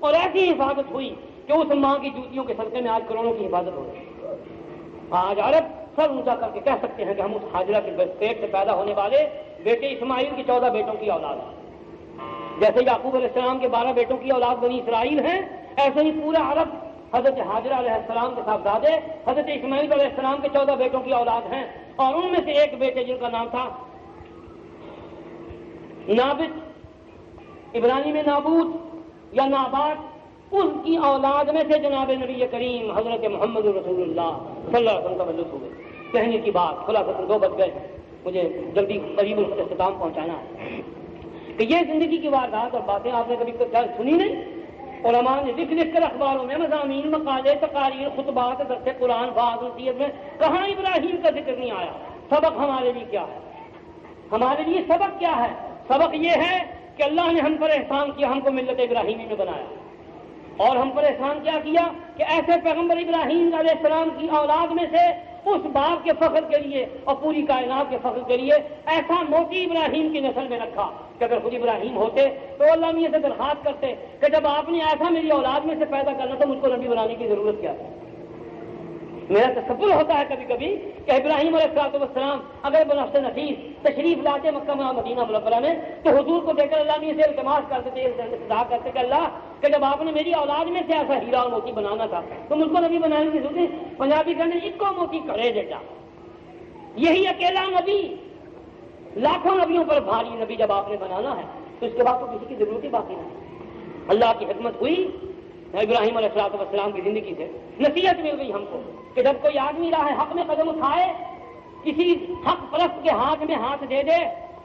Speaker 2: اور ایسی حفاظت ہوئی کہ اس ماں کی جوتیوں کے صدقے میں آج کروڑوں کی حفاظت ہو رہی ہے۔ آج عرب سر اونچا کر کے کہہ سکتے ہیں کہ ہم اس حاجرہ کے پیٹ سے پیدا ہونے والے بیٹے اسماعیل کی 14 بیٹوں کی اولاد ہیں۔ جیسے یعقوب علیہ السلام کے 12 بیٹوں کی اولاد بنی اسرائیل ہیں، ایسے ہی پورا عرب حضرت حاجرہ علیہ السلام کے صاحبزادے حضرت اسماعیل علیہ السلام کے 14 بیٹوں کی اولاد ہیں، اور ان میں سے ایک بیٹے جن کا نام تھا نابت، عبرانی میں نابوت یا نابات، اس کی اولاد میں سے جناب نبی کریم حضرت محمد رسول اللہ صلی اللہ علیہ وسلم کا تعلق ہوئے۔ کہنے کی بات خلاصۃ 2 بج گئے، مجھے جلدی قریب اختتام پہنچانا ہے کہ یہ زندگی کی واردات اور باتیں آپ نے کبھی سنی نہیں؟ علماء نے لکھ لکھ کر اخباروں میں مضامین، مقالے، تقاریر، خطبات، درس قرآن، بعض نصیحت میں کہاں ابراہیم کا ذکر نہیں آیا؟ سبق ہمارے لیے کیا ہے؟ ہمارے لیے سبق کیا ہے؟ سبق یہ ہے کہ اللہ نے ہم پر احسان کیا، ہم کو ملت ابراہیمی میں بنایا، اور ہم پر احسان کیا کیا کہ ایسے پیغمبر ابراہیم علیہ السلام کی اولاد میں سے اس باپ کے فخر کے لیے اور پوری کائنات کے فخر کے لیے ایسا موتی ابراہیم کی نسل میں رکھا کہ اگر خود ابراہیم ہوتے تو اللہ میاں سے درخواست کرتے کہ جب آپ نے ایسا میری اولاد میں سے پیدا کرنا تو مجھ کو نبی بنانے کی ضرورت کیا ہے؟ میرا تصور ہوتا ہے کبھی کبھی کہ ابراہیم علیہ السلام اگر بنفس نفیس تشریف لاتے مکہ مدینہ منورہ میں تو حضور کو دیکھ کر اللہ میاں سے التماس کرتے تھے، استدعا کرتے کہ اللہ کہ جب آپ نے میری اولاد میں سے ایسا ہیرا اور موتی بنانا تھا تو مجھ کو نبی بنانے کی ضرورت۔ پنجابی کہنے اکو موتی کرے بیٹا، یہی اکیلا نبی، لاکھوں نبیوں پر بھاری نبی جب آپ نے بنانا ہے تو اس کے بعد تو کسی کی ضرورت ہی باقی نہیں۔ اللہ کی حکمت ہوئی، ابراہیم علیہ السلام کی زندگی سے نصیحت مل گئی ہم کو کہ جب کوئی آدمی راہ حق میں قدم اٹھائے، کسی حق پرست کے ہاتھ میں ہاتھ دے دے،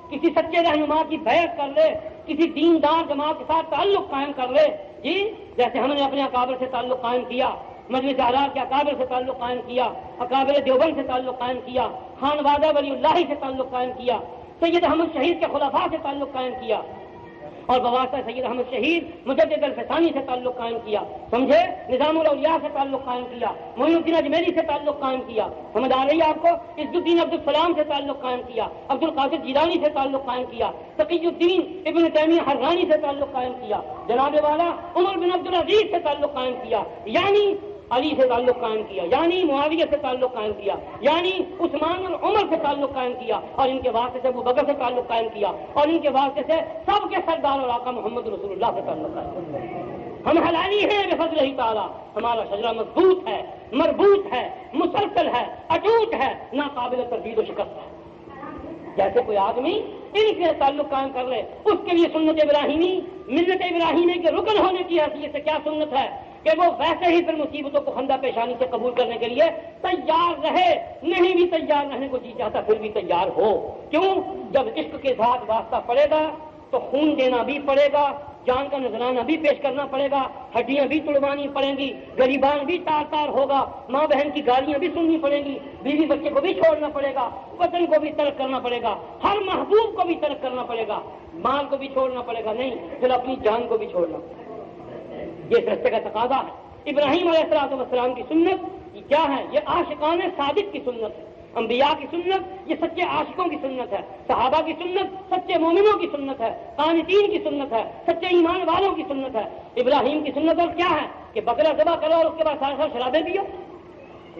Speaker 2: کسی سچے رہنما کی بیعت کر لے، کسی دیندار جماعت کے ساتھ تعلق قائم کر لے، جی جیسے ہم نے اپنے اکابر سے تعلق قائم کیا، مجلس اعلیٰ کے اکابر سے تعلق قائم کیا، اکابر دیوبند سے تعلق قائم کیا، خانوادہ ولی اللہ سے تعلق قائم کیا، سید احمد شہید کے خلفاء سے تعلق قائم کیا، اور بواسطہ سید احمد شہید مجدد الفسانی سے تعلق قائم کیا، سمجھے، نظام الاولیاء سے تعلق قائم کیا، معین الدین اجمیری سے تعلق قائم کیا، سمجھ آ رہی ہے آپ کو، عز الدین عبدالسلام سے تعلق قائم کیا، عبد القادر جیلانی سے تعلق قائم کیا، تقی الدین ابن تیمیہ حرانی سے تعلق قائم کیا، جناب والا عمر بن عبدالعزیز سے تعلق قائم کیا، یعنی علی سے تعلق قائم کیا، یعنی معاویہ سے تعلق قائم کیا، یعنی عثمان اور عمر سے تعلق قائم کیا، اور ان کے واسطے سے ابو بکر سے تعلق قائم کیا، اور ان کے واسطے سے سب کے سردار اور آقا محمد رسول اللہ سے تعلق قائم کیا۔ ہم حلالی ہیں بفضل اللہ تعالیٰ، ہمارا شجرہ مضبوط ہے، مربوط ہے، مسلسل ہے، اٹوٹ ہے، ناقابل تردید و شکست ہے۔ جیسے کوئی آدمی ان سے تعلق قائم کر لے، اس کے لیے سنت ابراہیمی، ملت ابراہیمی کے رکن ہونے کی حیثیت سے کیا سنت ہے کہ وہ ویسے ہی پھر مصیبتوں کو خندہ پیشانی سے قبول کرنے کے لیے تیار رہے، نہیں بھی تیار رہنے کو جی چاہتا پھر بھی تیار ہو۔ کیوں؟ جب عشق کے ساتھ واسطہ پڑے گا تو خون دینا بھی پڑے گا، جان کا نذرانہ بھی پیش کرنا پڑے گا، ہڈیاں بھی توڑوانی پڑیں گی، غریبان بھی تار تار ہوگا، ماں بہن کی گالیاں بھی سننی پڑیں گی، بیوی بچے کو بھی چھوڑنا پڑے گا، وطن کو بھی ترک کرنا پڑے گا، ہر محبوب کو بھی ترک کرنا پڑے گا، مال کو بھی چھوڑنا پڑے گا، نہیں پھر اپنی جان کو بھی چھوڑنا پڑے گا۔ یہ اس رستے کا تقاضا ہے۔ ابراہیم علیہ السلام کی سنت یہ کیا ہے؟ یہ عاشقان صادق کی سنت ہے۔ انبیاء کی سنت یہ سچے عاشقوں کی سنت ہے، صحابہ کی سنت سچے مومنوں کی سنت ہے، قانتین کی سنت ہے، سچے ایمان والوں کی سنت ہے۔ ابراہیم کی سنت اور کیا ہے کہ بکرا ذبح کرو اور اس کے بعد سارا سال شرابیں پیو،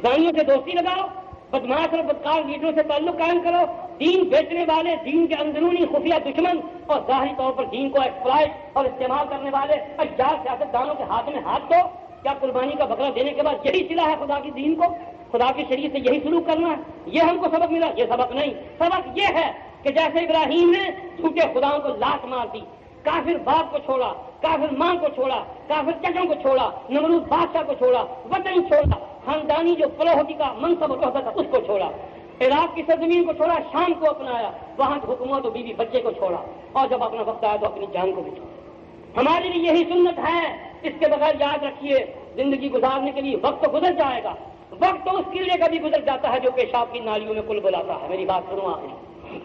Speaker 2: زانیوں سے دوستی لگاؤ، بدماش اور بدکار لیڈروں سے تعلق قائم کرو، دین بیچنے والے، دین کے اندرونی خفیہ دشمن اور ظاہری طور پر دین کو ایکسپلائٹ اور استعمال کرنے والے اجار سیاستدانوں کے ہاتھ میں ہاتھ دو۔ کیا قربانی کا بکرا دینے کے بعد یہی صلہ ہے خدا کی دین کو، خدا کی شریعت سے یہی سلوک کرنا ہے؟ یہ ہم کو سبق ملا؟ یہ سبق نہیں، سبق یہ ہے کہ جیسے ابراہیم نے جھوٹے خداؤں کو لات مار دی، کافر باپ کو چھوڑا، کافر ماں کو چھوڑا، کافر چچوں کو چھوڑا، نمرود بادشاہ کو چھوڑا، وطن چھوڑا، خاندانی جو پروہتی کا منصب اور عہدہ تھا اس کو چھوڑا، عراق کی سرزمین کو چھوڑا، شام کو اپنایا، وہاں کی حکومت و بیوی بچے کو چھوڑا، اور جب اپنا وقت آیا تو اپنی جان کو بھی چھوڑا۔ ہمارے لیے یہی سنت ہے۔ اس کے بغیر یاد رکھیے زندگی گزارنے کے لیے وقت تو گزر جائے گا، وقت تو اس کیڑے کا بھی گزر جاتا ہے جو پیشاب کی نالیوں میں کل بلاتا ہے۔ میری بات سنو آخری،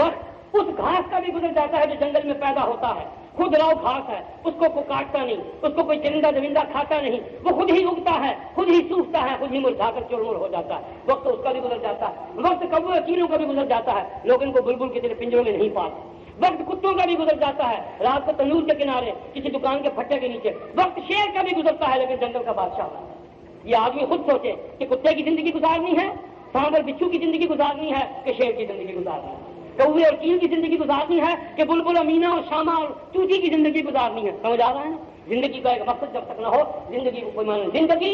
Speaker 2: وقت اس گھاس کا بھی گزر جاتا ہے جو جنگل میں پیدا ہوتا ہے، خود راؤ گھاس ہے، اس کو کوئی کاٹتا نہیں، اس کو کوئی چرندہ درندہ کھاتا نہیں، وہ خود ہی اگتا ہے، خود ہی سوکھتا ہے، خود ہی مرجھا کر چرمر ہو جاتا ہے۔ وقت اس کا بھی گزر جاتا ہے، وقت کبوتر چیلوں کا بھی گزر جاتا ہے، لوگ ان کو بلبل کی طرح پنجروں میں نہیں پالتے۔ وقت کتوں کا بھی گزر جاتا ہے، رات کو تندور کے کنارے کسی دکان کے پھٹے کے نیچے۔ وقت شیر کا بھی گزرتا ہے لیکن جنگل کا بادشاہ ہوتا ہے۔ یہ آدمی خود سوچے کہ کتے کی زندگی گزارنی ہے، سانپ اور بچھو کی زندگی گزارنی ہے کہ شیر کی زندگی گزارنی ہے، کوے اور چیل کی زندگی گزارنی ہے کہ بلبل امینا اور شامہ اور چوٹی کی زندگی گزارنی ہے۔ سمجھ آ رہا ہے نا؟ زندگی کا ایک مقصد جب تک نہ ہو زندگی کو کوئی معنی۔ زندگی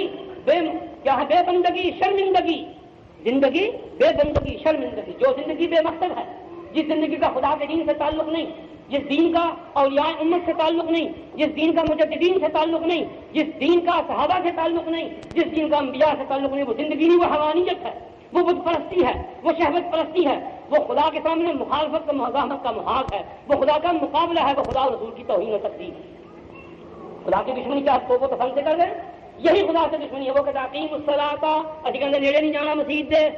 Speaker 2: کیا ہے؟ بے بندگی، شرمندگی، زندگی بے بندگی شرمندگی۔ جو زندگی بے مقصد ہے، جس زندگی کا خدا کے دین سے تعلق نہیں، جس دین کا اولیاء امت سے تعلق نہیں، جس دین کا مجددین سے تعلق نہیں، جس دین کا صحابہ سے تعلق نہیں، جس دین کا انبیاء سے تعلق نہیں، وہ زندگی نہیں، وہ حیوانیت ہے، وہ بت پرستی ہے، وہ شہوت پرستی ہے، وہ خدا کے سامنے مخالفت و مزاحمت کا محاذ ہے، وہ خدا کا مقابلہ ہے، وہ خدا اور رسول کی توہین و تقدیر ہے۔ خدا کی دشمنی کیا تو وہ پسند سے کر گئے؟ یہی خدا سے دشمنی ہے۔ وہ کہتا عقیم الصلاۃ، اسی کے اندر نیڑے نہیں جانا مسجد دے،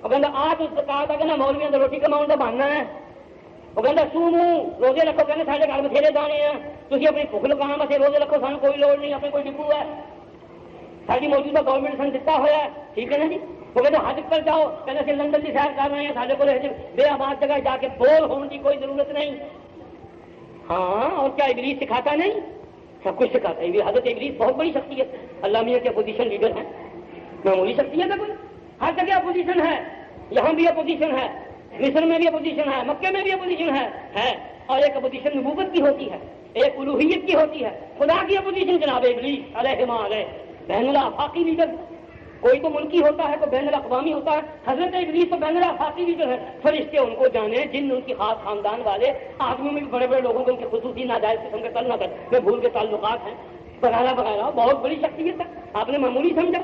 Speaker 2: وہ کہتا آج اس کہا تھا کہ نہ مولویاں تو روٹی کماؤں کا بہانا ہے، وہ کہتا سومو روزے رکھو، کہتے سارے گھر بتھیرے دانے ہیں، تھی اپنی بھوک لگانا بس روزے رکھو، سانو کوئی لوڑ نہیں، اپنے کوئی ڈپو ہے، ساری موجودہ گورنمنٹ سن دتا ہوا ہے، ٹھیک ہے نا جی۔ وہ کہتے حج پر جاؤ، کہتے سے لندن کی سیر کر رہے ہیں، سارے کو بے آباد جگہ جا کے بور ہونے کی کوئی ضرورت نہیں۔ ہاں، اور کیا ابلیس سکھاتا نہیں؟ سب کچھ سکھاتا ہے۔ حضرت ابلیس بہت بڑی شخصیت ہے، اللہ میاں کے اپوزیشن لیڈر ہیں، معمولی شخصیت ہے کوئی؟ ہر جگہ اپوزیشن ہے، یہاں بھی اپوزیشن ہے، مصر میں بھی اپوزیشن ہے، مکے میں بھی اپوزیشن ہے۔ اور ایک اپوزیشن نبوت کی ہوتی ہے، ایک الوہیت کی ہوتی ہے، خدا کی اپوزیشن جناب ابلیس علیہ ما علیہ، بین الافاقی لیڈر۔ کوئی تو ملکی ہوتا ہے، کوئی بین الاقوامی ہوتا ہے، حضرت ابلیس تو بین الافاقی لیڈر ہے۔ فرشتے ان کو جانے، جن ان کی خاص خاندان والے، آدمیوں میں بھی بڑے بڑے لوگوں کے ان کے خصوصی ناجائز قسم کے تعلق میں بھول کے تعلقات ہیں وغیرہ وغیرہ، بہت بڑی شخصیت ہے، آپ نے معمولی سمجھا؟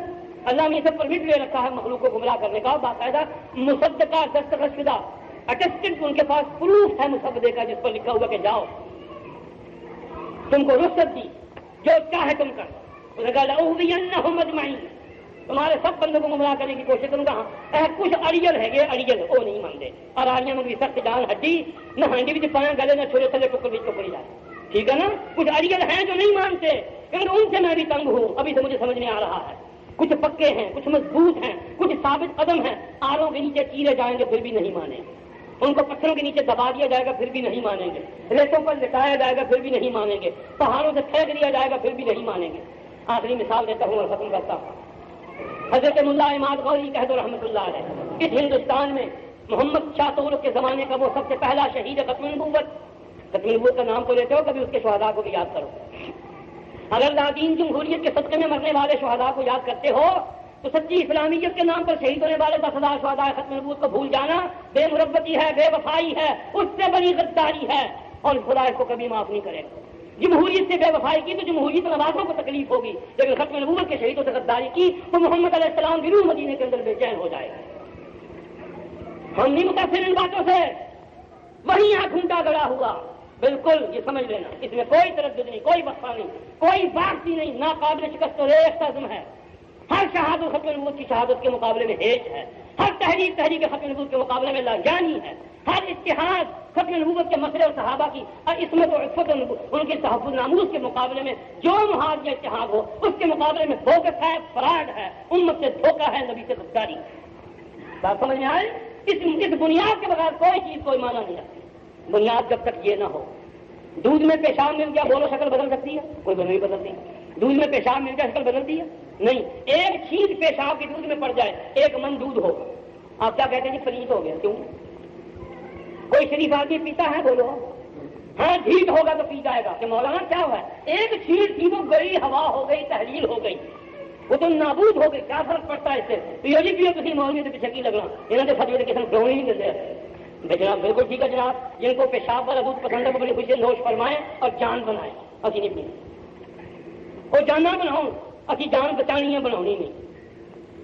Speaker 2: اللہ نے اسے پرمٹ لے رکھا ہے مخلوق کو گمراہ کرنے کا، باقاعدہ مصدقہ دستخط شدہ اٹیسٹڈ ان کے پاس پروف ہے مصدقے کا، جس پر لکھا ہوا کہ جاؤ تم کو رخصت دی، جو چاہے تم کر۔ انہوں نے کہا لأغوینہم اجمعین، تمہارے سب بندوں کو گمراہ کرنے کی کوشش کروں گا۔ کچھ اڑیل ہے، یہ اڑیل وہ نہیں مانتے، اور آڑیاں میں بھی سخت جان ہڈی نہ ہانڈی بھی پایا گلے نہ چھوڑے تھلے ٹکر بھی ٹکڑی جائے، ٹھیک ہے نا؟ کچھ اڑیل ہیں جو نہیں مانتے، لیکن ان سے میں بھی تنگ ہوں، ابھی سے مجھے سمجھ نہیں آ رہا ہے۔ کچھ پکے ہیں، کچھ مضبوط ہیں، کچھ ثابت قدم ہیں، آروں کے نیچے چیرے جائیں گے پھر بھی نہیں مانیں گے، ان کو پتھروں کے نیچے دبا دیا جائے گا پھر بھی نہیں مانیں گے، ریتوں پر لٹایا جائے گا پھر بھی نہیں مانیں گے، پہاڑوں سے پھینک دیا جائے گا پھر بھی نہیں مانیں گے۔ آخری مثال دیتا ہوں اور ختم کرتا ہوں۔ حضرت ملا عماد غوری کہہ دو رحمۃ اللہ علیہ، اس ہندوستان میں محمد شاہ تغلق کے زمانے کا وہ سب سے پہلا شہید ہے ختم نبوت۔ ختم نبوت کا نام تو لیتے ہو، کبھی اس کے شہداء کو بھی یاد کرو۔ اگر لادین جمہوریت کے صدقے میں مرنے والے شہداء کو یاد کرتے ہو تو سچی اسلامیت کے نام پر شہید ہونے والے 10,000 شہداء ختم نبوت کو بھول جانا بے مربتی ہے، بے وفائی ہے، اس سے بڑی غداری ہے، اور خدا اس کو کبھی معاف نہیں کرے گا۔ جمہوریت سے بے وفائی کی تو جمہوریت نوازوں کو تکلیف ہوگی، لیکن ختم نبوت کے شہیدوں سے غداری کی تو محمد علیہ السلام بھی روح مدینے کے اندر بے چین ہو جائے گا۔ ہم نہیں متاثر ان باتوں سے، وہیں یہاں گھنٹا گڑا ہوا، بالکل یہ سمجھ لینا، اس میں کوئی تردد نہیں، کوئی وقفہ نہیں، کوئی واپسی نہیں، ناقابل شکست اور ایک عزم ہے۔ ہر شہادت ختم نبوت کی شہادت کے مقابلے میں ہیچ ہے، ہر تحریک ختم نبوت کے مقابلے میں لاجانی ہے، ہر اتحاد ختم نبوت کے مسئلے اور صحابہ کی عصمت و عفت ان کے تحفظ ناموس کے مقابلے میں جو محاذ یا اتحاد ہو، اس کے مقابلے میں بوگس ہے، فراڈ ہے، امت سے دھوکہ ہے، نبی سے غداری۔ بات سمجھ میں آئے؟ اس بنیاد کے بغیر کوئی چیز کوئی معنی نہیں رکھتی. بنیاد جب تک یہ نہ ہو. دودھ میں پیشاب مل گیا بولو شکل بدل سکتی ہے؟ کوئی نہیں بدلتی. دودھ میں پیشاب مل گیا شکل بدلتی ہے؟ نہیں. ایک چیز پیشاب کی دودھ میں پڑ جائے, ایک من دودھ ہو, آپ کیا کہتے ہیں جی فریج ہو گیا؟ کیوں؟ کوئی شریف آدمی پیتا ہے؟ بولو. ہاں ڈھیٹ ہوگا تو پی جائے گا کہ مولانا کیا ہوا ہے؟ ایک چیز تھی وہ گئی, ہوا ہو گئی, تحلیل ہو گئی, وہ تو نابود ہو گئی. کیا فرق پڑتا ہے اس سے؟ پیو جی پیو کسی مولوی سے پیچھے کی لگنا انہوں نے فتوی کے قسم ڈھونی نہیں دیتے جناب. بالکل ٹھیک ہے جناب, جن کو پیشاب والا دودھ پسند ہے وہ بڑی خوشی سے نوش فرمائیں اور جان بنائیں. اسی نہیں پیے وہ جان نہ بناؤں, اسی جان بچانی ہے, بناؤنی نہیں.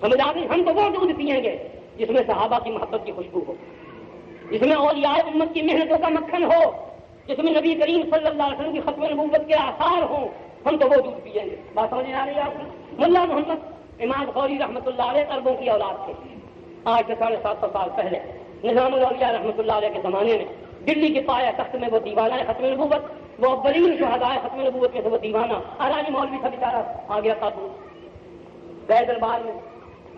Speaker 2: سمجھ آ گئی؟ ہم تو وہ دودھ پیئیں گے جس میں صحابہ کی محبت کی خوشبو ہو, جس میں اولیاء امت کی محنتوں کا مکھن ہو, جس میں نبی کریم صلی اللہ علیہ وسلم کی ختم نبوت کے آثار ہوں. ہم تو وہ دودھ پیئیں گے. بات سمجھ آ رہی ہے آپ کو؟ ملا محمد اماد غوری رحمۃ اللہ علیہ عربوں کی اولاد تھے. آج سے 750 سال پہلے نظام الاولیاء رحمۃ اللہ علیہ کے زمانے میں دلی کے پایا تخت میں وہ دیوانہ ختم نبوت, وہ اولین شہداء ختم نبوت کے وہ دیوانہ اراجی مولوی تھا بیچارہ, آ گیا قابو گئے دربار میں.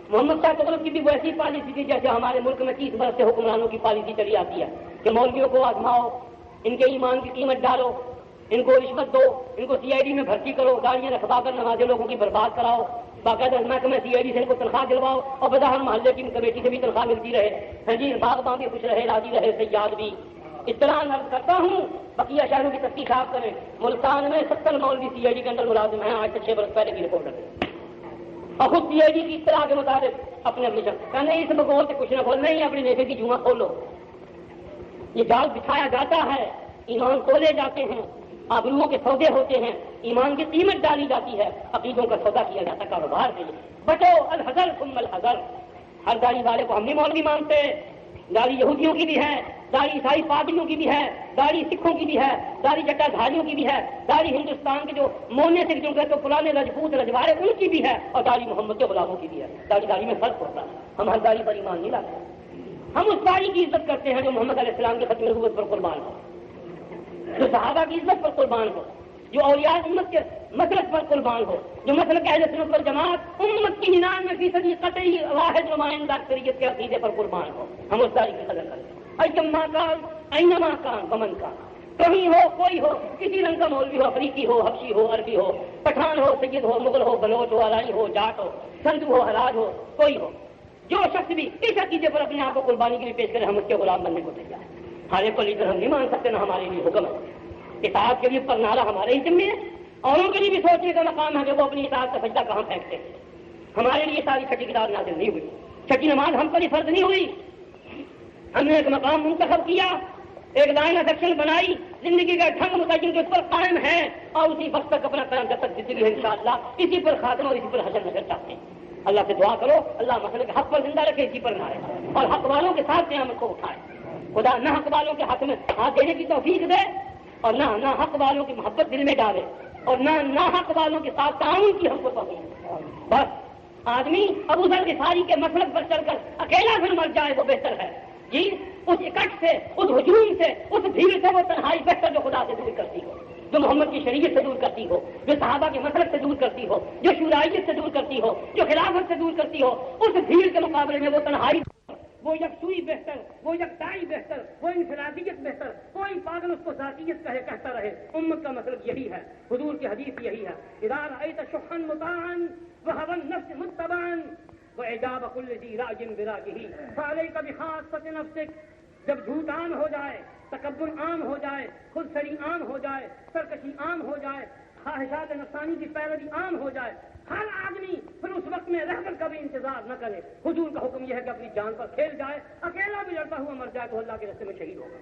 Speaker 2: محمد شاہ تغلق کی بھی ویسی پالیسی تھی جیسے ہمارے ملک میں 30 برس سے حکمرانوں کی پالیسی چلی آتی ہے کہ مولویوں کو آزماؤ, ان کے ایمان کی قیمت ڈالو, ان کو رشوت دو, ان کو سی آئی ڈی میں بھرتی کرو, گاڑیاں رکھوا کر نمازیں لوگوں کی برباد کراؤ, باقاعدہ محکمہ سی آئی ڈی سے ان کو تنخواہ دلواؤ اور بظاہر محلے کی کمیٹی سے بھی تنخواہ ملتی رہے. ہاں جی, باغباں بھی خوش رہے, راضی رہے, سیاد بھی. اطلاع نقل کرتا ہوں, بقیہ شہروں کی تحقیقات کریں. ملتان میں 70 مولوی سی آئی ڈی کے اندر ملازم ہیں, آج سے 6 برس پہلے کی رپورٹ ہے. اور خود سی آئی ڈی کی اطلاع کے مطابق اپنے کہنے اس بغور سے کچھ نہ کھول, نہیں اپنی نیفے کی جمعہ کھولو. یہ جال بچھایا جاتا ہے, ایمان کھولے جاتے ہیں, آبروؤں کے سودے ہوتے ہیں, ایمان کی قیمت ڈالی جاتی ہے, عقیدوں کا سودا کیا جاتا ہے. کاروبار ہے یہ. بچو الحذر ثم الحذر. ہر داڑھی والے کو ہم نہیں مولوی مانتے. داڑھی یہودیوں کی بھی ہے, داڑھی عیسائی پادریوں کی بھی ہے, داڑھی سکھوں کی بھی ہے, داڑھی جٹا دھاریوں کی بھی ہے, داڑھی ہندوستان کے جو مونے سے جو کہتے پرانے رجپوت رجوارے ان کی بھی ہے, اور داڑھی محمد کے غلاموں کی بھی ہے. داڑھی میں فرق ہوتا ہے. ہم ہر داڑھی پر ایمان نہیں لاتے. ہم اس داڑھی کی عزت کرتے ہیں جو محمد علیہ السلام کے ختم نبوت پر قربان ہو, جو صحابہ کی عزت پر قربان ہو, جو اولیاء امت کے مسلک پر قربان ہو, جو مسلک اہل سنت والجماعت امت کی 99% قطعی واحد نمائندہ اکثریت کے عقیدے پر قربان ہو. ہم اس داڑھی کی قدر کرتے ہیں. ایما کان اینما کان ومن کان, کہیں ہو کوئی ہو, کسی رنگ کا مولوی ہو, افریقی ہو, حبشی ہو, عربی ہو, پٹھان ہو, سید ہو, مغل ہو, بلوچ ہو, ارائی ہو, جاٹ ہو, سندھ ہو, حراج ہو, کوئی ہو, جو شخص بھی اس عقیدے پر اپنے آپ کو قربانی کے لیے پیش کرے, ہم اس کے غلام بننے کو تیار ہیں. ہر ایک کو لیڈر ہم نہیں مان سکتے, نہ ہمارے لیے حکم ہے. اطاعت کے لیے پر نعرہ ہمارے ہی ذمہ ہے, اوروں کے لیے بھی سوچنے کا مقام ہے کہ وہ اپنی اطاعت کا سجدہ کہاں پھینکتے ہیں. ہمارے لیے ساری چھٹی کتاب نازل نہیں ہوئی, چھٹی نماز ہم پر ہی فرض نہیں ہوئی. ہم نے ایک مقام منتخب کیا, ایک لائن سیکشن بنائی, زندگی کا ڈھنگ متعین کے اس پر قائم ہے, اور اسی وقت تک اپنا قائم جب تک زندگی ہے انشاءاللہ اسی پر خاتمہ اور اسی پر حشر نظر چاہتے ہیں. اللہ سے دعا کرو اللہ مسئلے کے حق پر زندہ رکھے, اسی پر نہ رہے, اور حق والوں کے ساتھ قیامت کو اٹھائے. خدا نہ حق والوں کے حق میں ہاتھ دینے کی توفیق دے, اور نہ حق والوں کی محبت دل میں ڈالے, اور نہ حق والوں کے ساتھ تعاون کی ہم کو توفیق. بس آدمی ابو ذر غفاری کے مسلک پر چل کر اکیلا پھر مر جائے وہ بہتر ہے. جی, اس اکٹھ سے, اس ہجوم سے, اس بھیڑ سے وہ تنہائی بہتر جو خدا سے دور کرتی ہو, جو محمد کی شریعت سے دور کرتی ہو, جو صحابہ کے مسلک سے دور کرتی ہو, جو شورائیت سے دور کرتی ہو, جو خلافت سے دور کرتی ہو. اس بھیڑ کے مقابلے میں وہ تنہائی, وہ یکسوئی بہتر, وہ یکتائی بہتر, وہ انفرادیت بہتر. کوئی پاگل اس کو ذاتیت کہتا رہے. امت کا مطلب یہی ہے, حضور کی حدیث یہی ہے, اذا رأیت شحا مطاعا وهوى النفس متبعا وإعجاب كل ذي رأي برأيه فعليك بخاصة نفسك. جب جھوٹ عام ہو جائے, تکبر عام ہو جائے, خود سری عام ہو جائے, سرکشی عام ہو جائے, خواہشات نفسانی کی پیروی عام ہو جائے, ہر آدمی پھر اس وقت میں رہ کر کبھی انتظار نہ کرے. حضور کا حکم یہ ہے کہ اپنی جان پر کھیل جائے, اکیلا بھی لڑتا ہوا مر جائے تو اللہ کے راستے میں شہید ہوگا.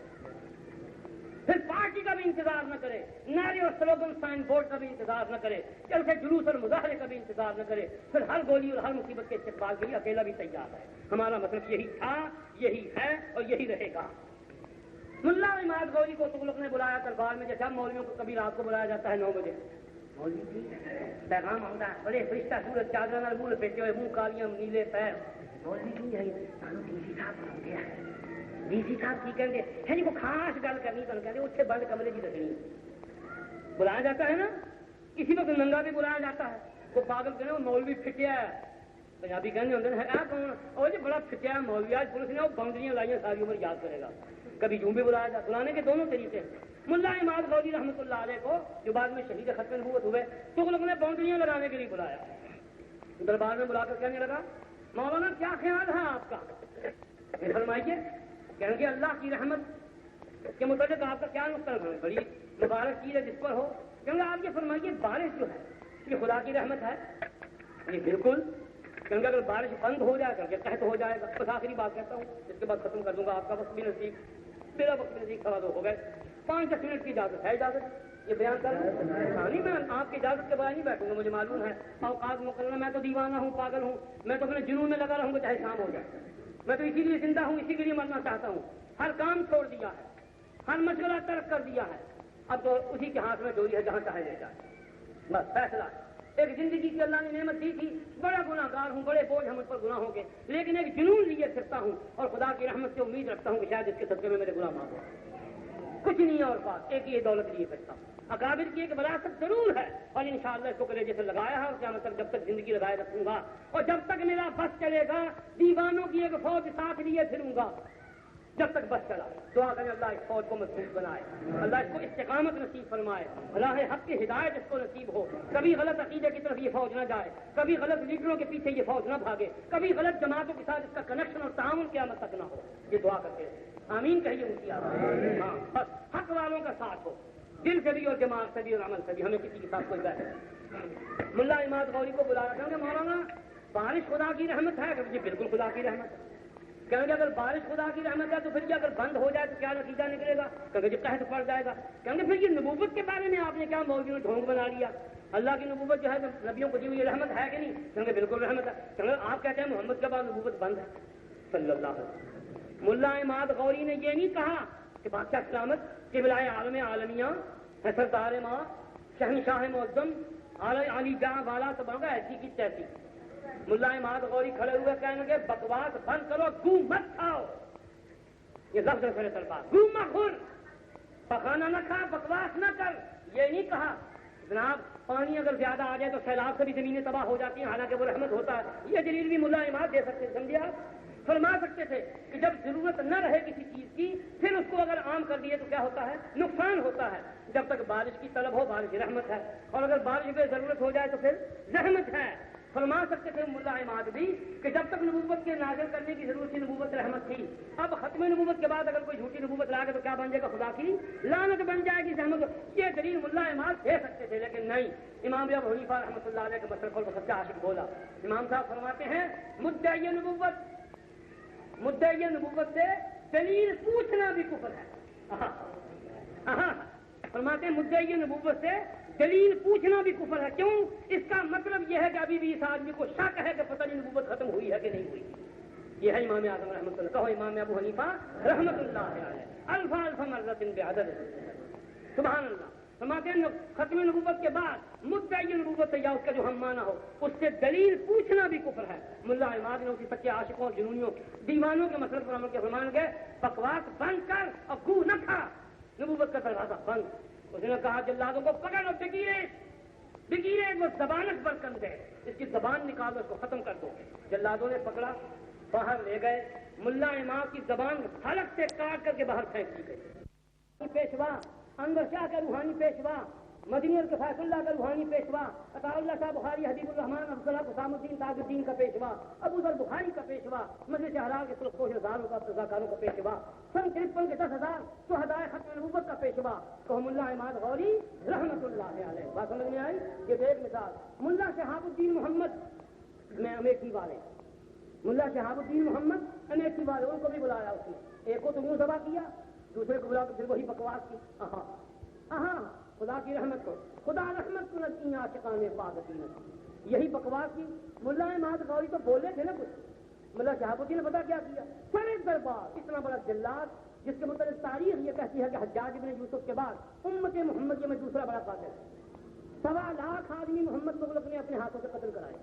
Speaker 2: پھر پارٹی کا بھی انتظار نہ کرے, نعرے اور سلوگن سائن بورڈ کا بھی انتظار نہ کرے, چل کے جلوس اور مظاہرے کا بھی انتظار نہ کرے. پھر ہر گولی اور ہر مصیبت کے استقبال کے لیے اکیلا بھی تیار ہے. ہمارا مطلب یہی تھا, یہی ہے اور یہی رہے گا. ملا اماد غوری کو تغلق نے بلایا دربار میں, جیسے ہم مولویوں کو کبھی رات کو بلایا جاتا ہے 9 بجے. مولوی جی پیغام آتا ہے, بڑے فرشتہ صورت چادر منہ لپیٹے ہوئے, منہ کالیاں نیلے پیر. مولوی جی ہے ڈی سی صاحب ہو گیا, ڈی سی صاحب کی کہیں گے وہ خاص گل کرنی تو کہتے اتنے بند کمرے کی رکھنی. بلایا جاتا ہے نا, کسی وقت ننگا بھی بلایا جاتا ہے. وہ پاگل کہنے وہ مولوی پھٹیا ہے, پنجابی کہنے ہوتے ہیں کون اور یہ بڑا پھٹیا مولوی آج پولیس نے وہ باؤنڈریاں لائیں ساری عمر یاد کرے گا. کبھی یوں بھی بلایا جا بلانے کے دونوں طریقے ہیں. ملا اماد غوری رحمۃ اللہ علیہ کو جو بعد میں شہید ختم نبوت ہوئے تغلق نے باؤنڈریاں لگانے کے لیے بلایا. دربار میں بلا کر کہنے لگا مولانا کیا خیال ہے آپ کا؟ فرمائیے. کہیں گے اللہ کی رحمت کے متعلق آپ کا کیا نقطہ ہے؟ بڑی مبارک چیز ہے جس پر ہو. کہیں گے آپ یہ فرمائیے بارش جو ہے یہ خدا کی رحمت ہے؟ یہ بالکل. کہیں گے اگر بارش بند ہو جائے کر کے قحط ہو جائے گا. بس آخری بات کہتا ہوں اس کے بعد ختم کر دوں گا. آپ کا وقت بھی نزدیک, میرا وقت بھی نزدیک, 2:15 ہو گئے. 5-10 منٹ کی اجازت ہے. اجازت یہ بیان کر نہیں, میں آپ کی اجازت کے بعد نہیں بیٹھوں گا. مجھے معلوم ہے اوقات مقررہ. میں تو دیوانہ ہوں, پاگل ہوں. میں تو اپنے جنون میں لگا رہوں گا چاہے شام ہو جائے. میں تو اسی لیے زندہ ہوں, اسی کے لیے مرنا چاہتا ہوں. ہر کام چھوڑ دیا ہے, ہر مشغلہ ترک کر دیا ہے. اب تو اسی کے ہاتھ میں ڈوری ہے, جہاں چاہے لے جائے. بس فیصلہ. ایک زندگی کی اللہ نے نعمت دی تھی, بڑا گناہ گار ہوں, بڑے بوجھ ہم پر گناہوں کے, لیکن ایک جنون لیے پھرتا ہوں اور خدا کی رحمت سے امید رکھتا ہوں کہ شاید اس کے صدقے میں میرے گناہ معاف ہو. کچھ نہیں ہے اور بات, ایک یہ دولت لیے پھرتا ہوں. اکابر کی ایک وراثت ضرور ہے اور انشاءاللہ اس کو کلیجے سے لگایا ہے اور قیامت تک جب تک زندگی لگائے رکھوں گا اور جب تک میرا بس چلے گا دیوانوں کی ایک فوج ساتھ لیے پھروں گا. جب تک بس چلا دعا کریں اللہ اس فوج کو مضبوط بنائے, اللہ اس کو استقامت نصیب فرمائے, راہ حق کی ہدایت اس کو نصیب ہو. کبھی غلط عقیدے کی طرف یہ فوج نہ جائے, کبھی غلط لیڈروں کے پیچھے یہ فوج نہ بھاگے, کبھی غلط جماعتوں کے ساتھ اس کا کنیکشن اور تعاون قیامت تک نہ ہو. یہ دعا کرتے ہیں. آمین کہیے مجھے. ہاں بس حق والوں کا ساتھ ہو, دل سے بھی اور دماغ سے بھی اور عمل سے بھی. ہمیں کسی کے ساتھ کوئی بحث نہیں. ملا اماد غوری کو بلا رہا کہ مولانا بارش خدا کی رحمت ہے؟ کہ بالکل خدا کی رحمت ہے. کہیں گے اگر بارش خدا کی رحمت ہے تو پھر یہ اگر بند ہو جائے تو کیا نتیجہ نکلے گا؟ کہیں گے قحط پڑ جائے گا. کہیں گے پھر یہ نبوت کے بارے میں آپ نے کیا مولویوں نے ڈھونگ بنا لیا؟ اللہ کی نبوت جو ہے نبیوں کو دی ہوئی رحمت ہے کہ نہیں؟ کہیں گے بالکل رحمت ہے. کہیں گے آپ کہتے ہیں محمد کے بعد نبوت بند ہے صلی اللہ علیہ وسلم. ملا اماد غوری نے یہ نہیں کہا کہ بادشاہ سلامت قبلہ عالم عالمیہ سردار ماں شہنشاہ معظم علی جہاں والا تو بن گا ایسی کی تیسی. ملا اماد غوری کھڑے ہوئے کہنے لگے بکواس بند کرو, گو مت کھاؤ. یہ لفظ ہے میرے دربار, گو مت خور, پکانا نہ کھا, بکواس نہ کر. یہ نہیں کہا جناب پانی اگر زیادہ آ جائے تو سیلاب سے بھی زمینیں تباہ ہو جاتی ہیں, حالانکہ وہ رحمت ہوتا ہے. یہ دلیل بھی ملا اماد دے سکتے, سمجھے آپ, فرما سکتے تھے کہ جب ضرورت نہ رہے کسی چیز کی پھر اس کو اگر عام کر دیے تو کیا ہوتا ہے؟ نقصان ہوتا ہے. جب تک بارش کی طلب ہو بارش رحمت ہے, اور اگر بارش پہ ضرورت ہو جائے تو پھر رحمت ہے. فرما سکتے تھے ملا اماد بھی کہ جب تک نبوت کے نازل کرنے کی ضرورت تھی نبوت رحمت تھی. اب ختم نبوت کے بعد اگر کوئی جھوٹی نبوت لا گے تو کیا بن جائے گا؟ خدا کی لعنت بن جائے گی, رحمت. یہ دلیل ملا اماد دے سکتے تھے, لیکن نہیں. امام ابو حنیفہ رحمۃ اللہ علیہ کے مسلک اور سچا عاشق بولا. امام صاحب فرماتے ہیں مدعی نبوت سے دلیل پوچھنا بھی کفر ہے. فرماتے ہیں مدعی نبوت سے دلیل پوچھنا بھی کفر ہے. کیوں؟ اس کا مطلب یہ ہے کہ ابھی بھی اس آدمی کو شک ہے کہ پتہ نہیں نبوت ختم ہوئی ہے کہ نہیں ہوئی. یہ ہے امام اعظم رحمۃ اللہ. کہو امام ابو حنیفہ رحمۃ اللہ علیہ الف الف مرۃ بعدد. سبحان اللہ. فرماتے ہیں ختم نبوت کے بعد مدعی نبوت سے یا اس کا جو ہم مانا ہو اس سے دلیل پوچھنا بھی کفر ہے. ملا اماد نے اسی سچے عاشقوں جنونیوں دیوانوں کے مسئلے پر عمل کے فرمان گئے بکواس بند کر اور گو نہ کھا, نبوت کا دروازہ بند. اس نے کہا جلادوں کو پکڑ لو, بگیرے وہ زبانت برکن دے, اس کی زبان نکالو, اس کو ختم کر دو. جلادوں نے پکڑا, باہر لے گئے. ملا امام کی زبان حلق سے کاٹ کر کے باہر پھینک دی گئی. پیشوا انور شاہ کا روحانی پیشوا, مدنی الکفایت اللہ کا روحانی پیشوا, عطا اللہ شاہ بخاری, حبیب الرحمان افضل حسام الدین تاج الدین کا پیشوا, ابو ذر بخاری کا پیشوا, مجلس احرار کے سرخپوش ہزاروں کا رضاکاروں کا پیشوا, سن 53 کے 10,000 شہدائے ختم نبوت کا پیشوا. تو ملا اماد غوری رحمت اللہ علیہ. بات سمجھ میں آئی؟ یہ ایک مثال. ملا شہاب الدین محمد میں امیٹھی والے, ملا شہاب الدین محمد امیٹھی والے, ان کو بھی بلایا اس نے. ایک کو تو منہ ذبح کیا, دوسرے کو بلا کر پھر وہی بکواس کی. خدا کی رحمت کو, خدا رحمت کو نتی عاشقان پاک نتی, یہی بکواس کی. ملا اماد غوری تو بولے تھے نا کچھ. ملا شہاب الدین نے پتا کیا کیا؟ سارے دربار اتنا بڑا جلاد جس کے متعلق تاریخ یہ کہتی ہے کہ حجاج بن یوسف کے بعد امت محمدیہ میں دوسرا بڑا قاتل ہے. 1.25 لاکھ آدمی محمد تغلق نے اپنے ہاتھوں سے قتل کرائے.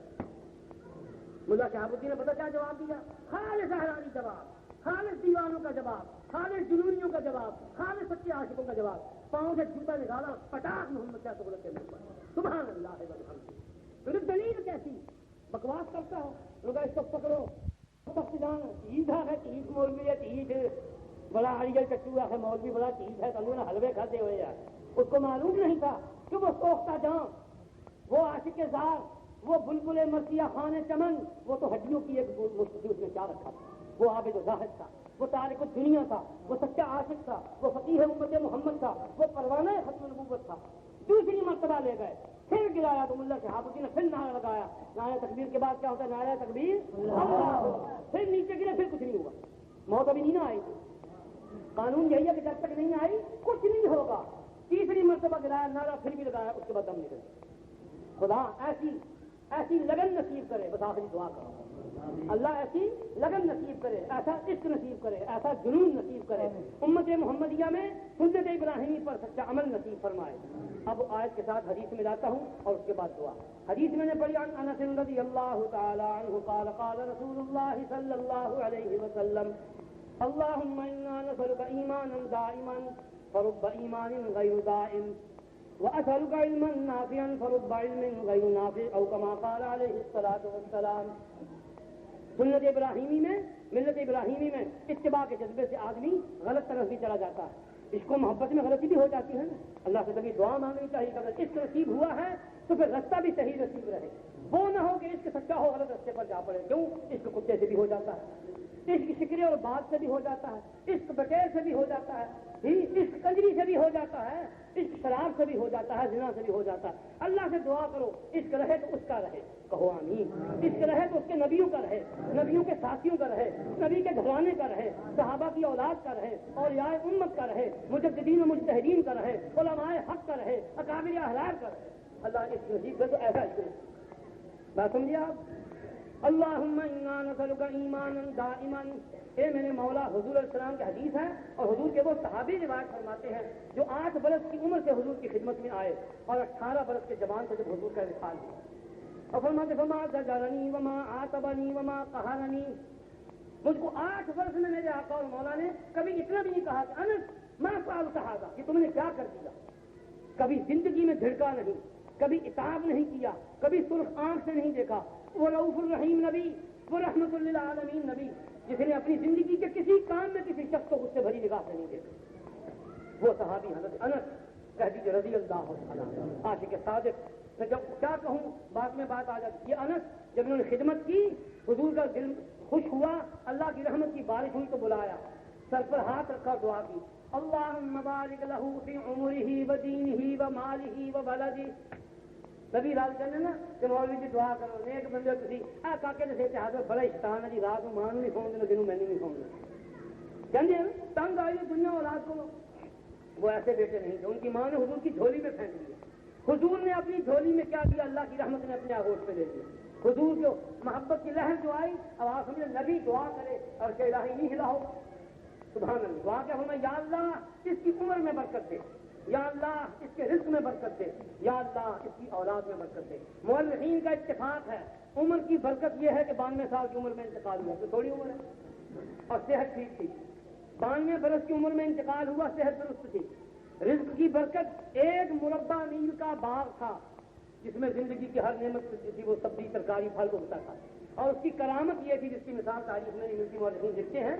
Speaker 2: ملا شہاب الدین نے پتا کیا جواب دیا؟ خالص احراری جواب, خالص دیوانوں کا جواب, خالص جنونیوں کا جواب, خالص سچے عاشقوں کا جواب. پاؤں سے جوتا نکالا, پٹاخ محمد شاہ تغلق کے منہ پر. سبحان اللہ والحمد. دلیل کیسی؟
Speaker 3: بکواس کرتا ہے. لوگ اس کو پکڑو سخت جان عید ہے, تیس مولوی ہے, تیس بڑا ہریل چٹو ہے مولوی, بڑا تیس ہے, کلو نے حلوے کھاتے ہوئے یار. اس کو معلوم نہیں تھا کہ وہ سوختہ جان, وہ عاشق زار, وہ بلبل مرثیہ خان چمن, وہ تو ہڈیوں کی ایک مستقی اس نے کیا رکھا تھا. وہ عابد و زاہد تھا, وہ تارک الدنیا تھا, وہ سچا عاشق تھا, وہ فقیہ امت محمد تھا, وہ پروانہ ختم نبوت تھا. دوسری مرتبہ لے گئے, پھر گرایا تو ملا شہاب الدین نے پھر نعرہ لگایا. نعرہ تکبیر کے بعد کیا ہوتا ہے؟ نعرہ تکبیر اللہ. پھر نیچے گرے, پھر کچھ نہیں ہوا. موت ابھی نہیں نہ آئی تھی. قانون یہی ہے کہ جب تک نہیں آئی کچھ نہیں ہوگا. تیسری مرتبہ گرایا نعرہ, پھر بھی لگایا, اس کے بعد دم نکل. خدا ایسی لگن نصیب کرے. بس آخری دعا کرو, اللہ ایسی لگن نصیب کرے, ایسا عشق نصیب کرے, ایسا جنون نصیب کرے, امت محمدیہ میں سنت ابراہیمی پر سچا عمل نصیب فرمائے. اب آیت کے ساتھ حدیث میں لاتا ہوں اور اس کے بعد دعا. حدیث میں نے پڑھی, عن انس رضی اللہ تعالی عنہ قال قال رسول اللہ صلی اللہ علیہ وسلم اللہم انا نسألک ایمانا دائما فرب ایمان غیر دائم وأسألك علما نافعا فرب علم غیر نافع او کما قال علیہ الصلاۃ والسلام. سنت ابراہیمی میں, ملت ابراہیمی میں اتباع کے جذبے سے آدمی غلط طرف بھی چلا جاتا ہے. اس کو محبت میں غلطی بھی ہو جاتی ہے نا. اللہ سے کبھی دعا مانگنی چاہیے کہ اگر عشق نصیب ہوا ہے تو پھر رستہ بھی صحیح نصیب رہے. وہ نہ ہو کہ عشق سچا ہو غلط رستے پر جا پڑے. کیوں؟ عشق کتے سے بھی ہو جاتا ہے, عشق شکرے اور بات سے بھی ہو جاتا ہے, عشق بٹیر سے بھی ہو جاتا ہے, عشق کنجری سے بھی ہو جاتا ہے, عشق شراب سے بھی ہو جاتا ہے, زنا سے بھی ہو جاتا ہے. اللہ سے دعا کرو عشق رہے تو اس کا رہے, کہو آمین. عشق رہے تو اس کے نبیوں کا رہے, نبیوں کے ساتھیوں کا رہے, نبی کے گھرانے کا رہے, صحابہ کی اولاد کا رہے, اولیاء امت کا رہے, مجددین و مجتہدین کا رہے, علماء حق کا رہے, اکابر احرار کا رہے. اللہ اس نصیب کر تو ایسا عشق. بات سمجھے آپ؟ اللہم انا نسألک ایمانا دائما. اے میرے مولا, حضور علیہ السلام کی حدیث ہے اور حضور کے وہ صحابی روایت فرماتے ہیں جو 8 برس کی عمر سے حضور کی خدمت میں آئے اور 18 برس کے جوان سے جب حضور کا وصال ہوا. اور فرماتے فما زجرنی وما عاتبنی وما قہرنی. مجھ کو 8 برس میں میرے آقا اور مولا نے کبھی اتنا بھی نہیں کہا کہ انس ما فعلت ھذا, کہ تم نے کیا کر دیا. کبھی زندگی میں دھڑکا نہیں, کبھی عتاب نہیں کیا, کبھی سرخ آنکھ سے نہیں دیکھا. وہ رؤوف الرحیم نبی, وہ رحمت للعالمین نبی, جس نے اپنی زندگی کے کسی کام میں کسی شخص کو غصے بھری نگاہ سے نہیں دیکھا. وہ صحابی حضرت انس کہہ دیجیے رضی اللہ عنہ, عاشق صادق. میں جب کیا کہوں, بات میں بات آ جاتی. یہ انس جب انہوں نے خدمت کی, حضور کا دل خوش ہوا, اللہ کی رحمت کی بارش ہوئی تو بلایا, سر پر ہاتھ رکھا, دعا کی, اللہم بارک لہ فی عمرہ و دینہ و مالہ و ولدہ. نبی رات کہنے نا کہ مولوی جی دعا کرو, نیک بندے تسی آ کاکے نے سے حاضر بڑا شیطان ہے جی, رات کو ماں نہیں سون دینا, دنوں میں نہیں سون دینا. کہندے ہیں تنگ آئی دنیا اور رات کو. وہ ایسے بیٹے نہیں تھے, ان کی ماں نے حضور کی جھولی میں پھینک دیا. حضور نے اپنی جھولی میں کیا کیا, اللہ کی رحمت نے اپنے آغوش پہ دے دیا. حضور جو محبت کی لہر جو آئی, اب آپ سمجھے نبی دعا کرے اور کہ الہی نہیں ہلاؤ. سبحان اللہ. دعا کیا فرمایا, یا اللہ اس کی عمر میں برکت دے, یا اللہ اس کے رزق میں برکت دے, یا اللہ اس کی اولاد میں برکت دے. مورخین کا اتفاق ہے عمر کی برکت یہ ہے کہ 92 سال کی عمر میں انتقال ہوا, تو تھوڑی عمر ہے, اور صحت ٹھیک تھی. 92 برس کی عمر میں انتقال ہوا, صحت درست تھی. رزق کی برکت, 1 مربع میل کا باغ تھا جس میں زندگی کی ہر نعمت تھی, وہ سبزی ترکاری پھل اگتا تھا. اور اس کی کرامت یہ تھی جس کی مثال تاریخ میں نہیں ملتی. مورخین لکھتے ہیں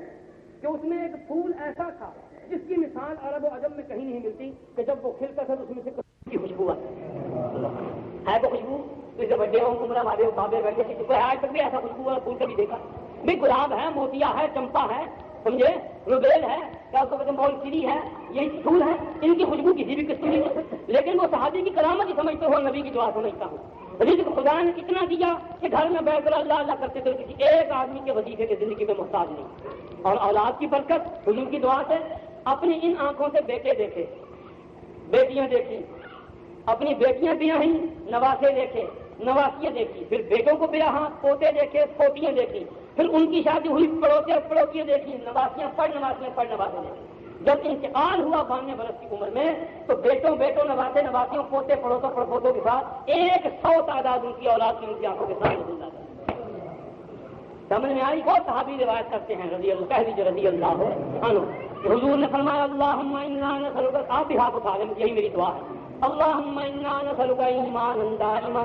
Speaker 3: کہ اس میں ایک پھول ایسا تھا جس کی مثال عرب و عجم میں کہیں نہیں ملتی, کہ جب وہ کھلتا تھا تو اس میں سے کی خوشبو ہے تو خوشبو. جیسے بڑے ہوں, عمرہ والے بابے بیٹھے, کوئی آج تک بھی ایسا خوشبو والا پھول کبھی دیکھا بھی؟ گلاب ہے, موتیا ہے, چمپا ہے, سمجھے, روبیل ہے, کیا اس کو کہتے ہیں مول چری ہے, یہی پھول ہے. ان کی خوشبو کسی بھی قسم کی ہے, لیکن وہ صحابی کی کرامت ہی سمجھتے ہو, نبی کی دعا سمجھتا ہوں. رزق خدا نے اتنا دیا کہ گھر میں بیٹھ کر اللہ اللہ کرتے تھے, کسی ایک آدمی کے وظیفے کی زندگی میں محتاج نہیں. اور اولاد کی برکت حضور کی دعا سے اپنی ان آنکھوں سے بیٹے دیکھے, بیٹیاں دیکھی, اپنی بیٹیاں بیاہیں, نواسے دیکھے, نواسیاں دیکھی, پھر بیٹوں کو بیاہاں, پوتے دیکھے, پوتیاں دیکھی, پھر ان کی شادی ہوئی, پڑوتے اور پڑوتیاں دیکھی, نواسیاں پڑھ نواسے دیکھی. جب انتقال ہوا 92 برس کی عمر میں, تو بیٹوں نواسے نواسیوں, پوتے پڑوتوں پڑپوتوں کے ساتھ 100 تعداد ان کی اولاد کی ان کی آنکھوں کے سامنے زندہ تھا. سمجھ میں آئی؟ بہت صحابی روایت کرتے ہیں رضی اللہ, کہہ دیجیے رضی اللہ عنہ. حضور نے فرمایا اللہم انا نسألک, آپ بھی ہاتھ اٹھا لیں, یہی میری دعا ہے, اللہم انا نسألک ایمانا دائما،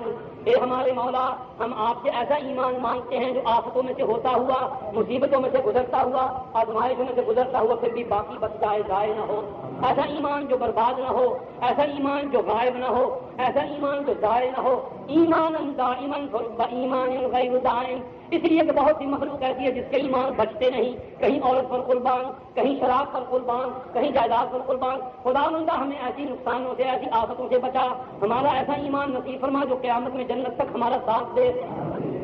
Speaker 3: اے ہمارے مولا ہم آپ سے ایسا ایمان مانگتے ہیں جو آفتوں میں سے ہوتا ہوا، مصیبتوں میں سے گزرتا ہوا، آزمائشوں میں سے گزرتا ہوا پھر بھی باقی بچ جائے، ضائع نہ ہو، ایسا ایمان جو برباد نہ ہو، ایسا ایمان جو غائب نہ ہو، ایسا ایمان جو ضائع نہ ہو، ایمانا دائما فرب ایمان غیر دائم، اس لیے کہ بہت سی مخلوق ایسی ہے جس کے ایمان بچتے نہیں، کہیں عورت پر قربان، کہیں شراب پر قربان، کہیں جائیداد پر قربان۔ خداوندہ ہمیں ایسی نقصانوں سے، ایسی آفتوں سے بچا، ہمارا ایسا ایمان نصیب فرما جو قیامت میں جنت تک ہمارا ساتھ دے۔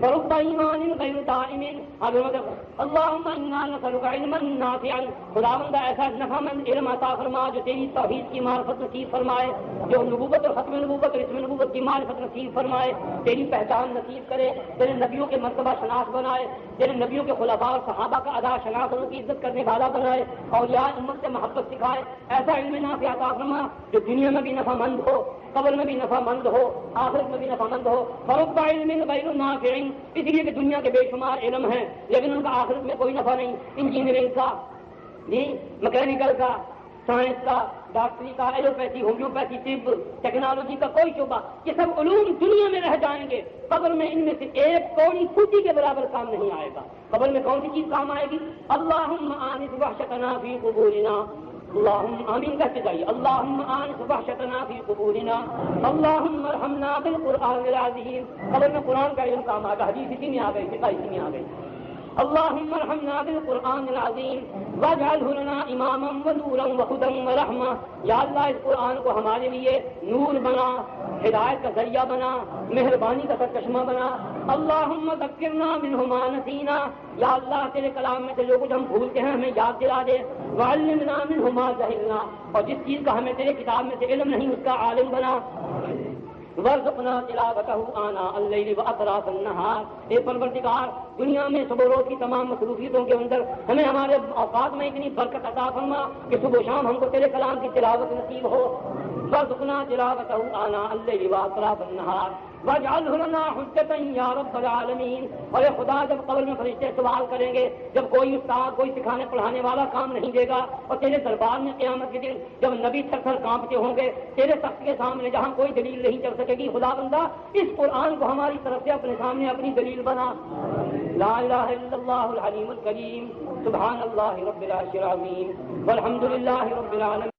Speaker 3: فرب ایمان غیر دائم، اللہم انا نسألک علما نافعا، خداوندہ ایسا نفع مند علم عطا فرما جو تیری توحید کی معرفت نصیب فرمائے، جو نبوت اور ختم نبوت اور اسم نبوت کی معرفت نصیب فرمائے، تیری پہچان نصیب کرے، تیرے نبیوں کے مرتبہ شناس بنائے، تیرے نبیوں کے خلفاء اور صحابہ کا ادا شناس، ان کی عزت کرنے والا بنائے، اور یا امت سے محبت سکھائے، ایسا علم نافع عطا فرما جو دنیا میں بھی نفع مند ہو، قبر میں بھی نفع مند ہو، آخرت میں بھی نفع مند ہو۔ فرب علم غیر نافع، اس لیے کہ دنیا کے بے شمار علم ہیں لیکن ان کا آخرت میں کوئی نفع نہیں، انجینئرنگ کا، مکینیکل کا، سائنس کا، ڈاکٹری کا، ایلوپیتھی، ہومیوپیتھی، طب، ٹیکنالوجی کا کوئی شعبہ، یہ سب علوم دنیا میں رہ جائیں گے، قبر میں ان میں سے ایک کوڑی پھوٹی کے برابر کام نہیں آئے گا۔ قبر میں کون سی چیز کام آئے گی؟ اللہم آنس وحشتنا فی قبورنا، اللہم آمین کہتے جائیے، اللہم آنس وحشتنا فی قبورنا، اللہم ارحمنا بالقرآن العظیم۔ قبر میں قرآن کا علم کام آئے گا، حدیث اسی میں آ گئی، فقہ اسی میں آ گئی۔ اللہم ارحمنا بالقرآن العظیم واجعلہ لنا اماما ونورا وہدی ورحمہ، یا اللہ اس قرآن کو ہمارے لیے نور بنا، ہدایت کا ذریعہ بنا، مہربانی کا سرچشمہ بنا۔ اللہم ذکرنا منہ ما نسینا، یا اللہ تیرے کلام میں سے جو کچھ ہم بھولتے ہیں ہمیں یاد دلا دے۔ وعلمنا منہ ما جہلنا، اور جس چیز کا ہمیں تیرے کتاب میں سے علم نہیں اس کا عالم بنا۔ وارزقنا تلاوتہ آناء اللیل واطراف النہار، اے پروردگار دنیا میں صبح و روز کی تمام مصروفیتوں کے اندر ہمیں ہمارے اوقات میں اتنی برکت عطا فرما کہ صبح و شام ہم کو تیرے کلام کی تلاوت نصیب ہو۔ وارزقنا تلاوتہ آناء اللیل واطراف النہار واجعلہ لنا حجتا یا رب العالمین۔ اور اے خدا جب قبر میں فرشتے سوال کریں گے، جب کوئی استاد کوئی سکھانے پڑھانے والا کام نہیں دے گا، اور تیرے دربار میں قیامت کے دن جب نبی تھر تھر کانپتے ہوں گے تیرے تخت کے سامنے جہاں کوئی دلیل نہیں چل سکے گی، خدا بندہ اس قرآن کو ہماری طرف سے اپنے سامنے اپنی دلیل بنا۔ لا الہ الا اللہ العلیم الکریم، سبحان اللہ رب العرش العظیم، والحمد للہ رب العالمین۔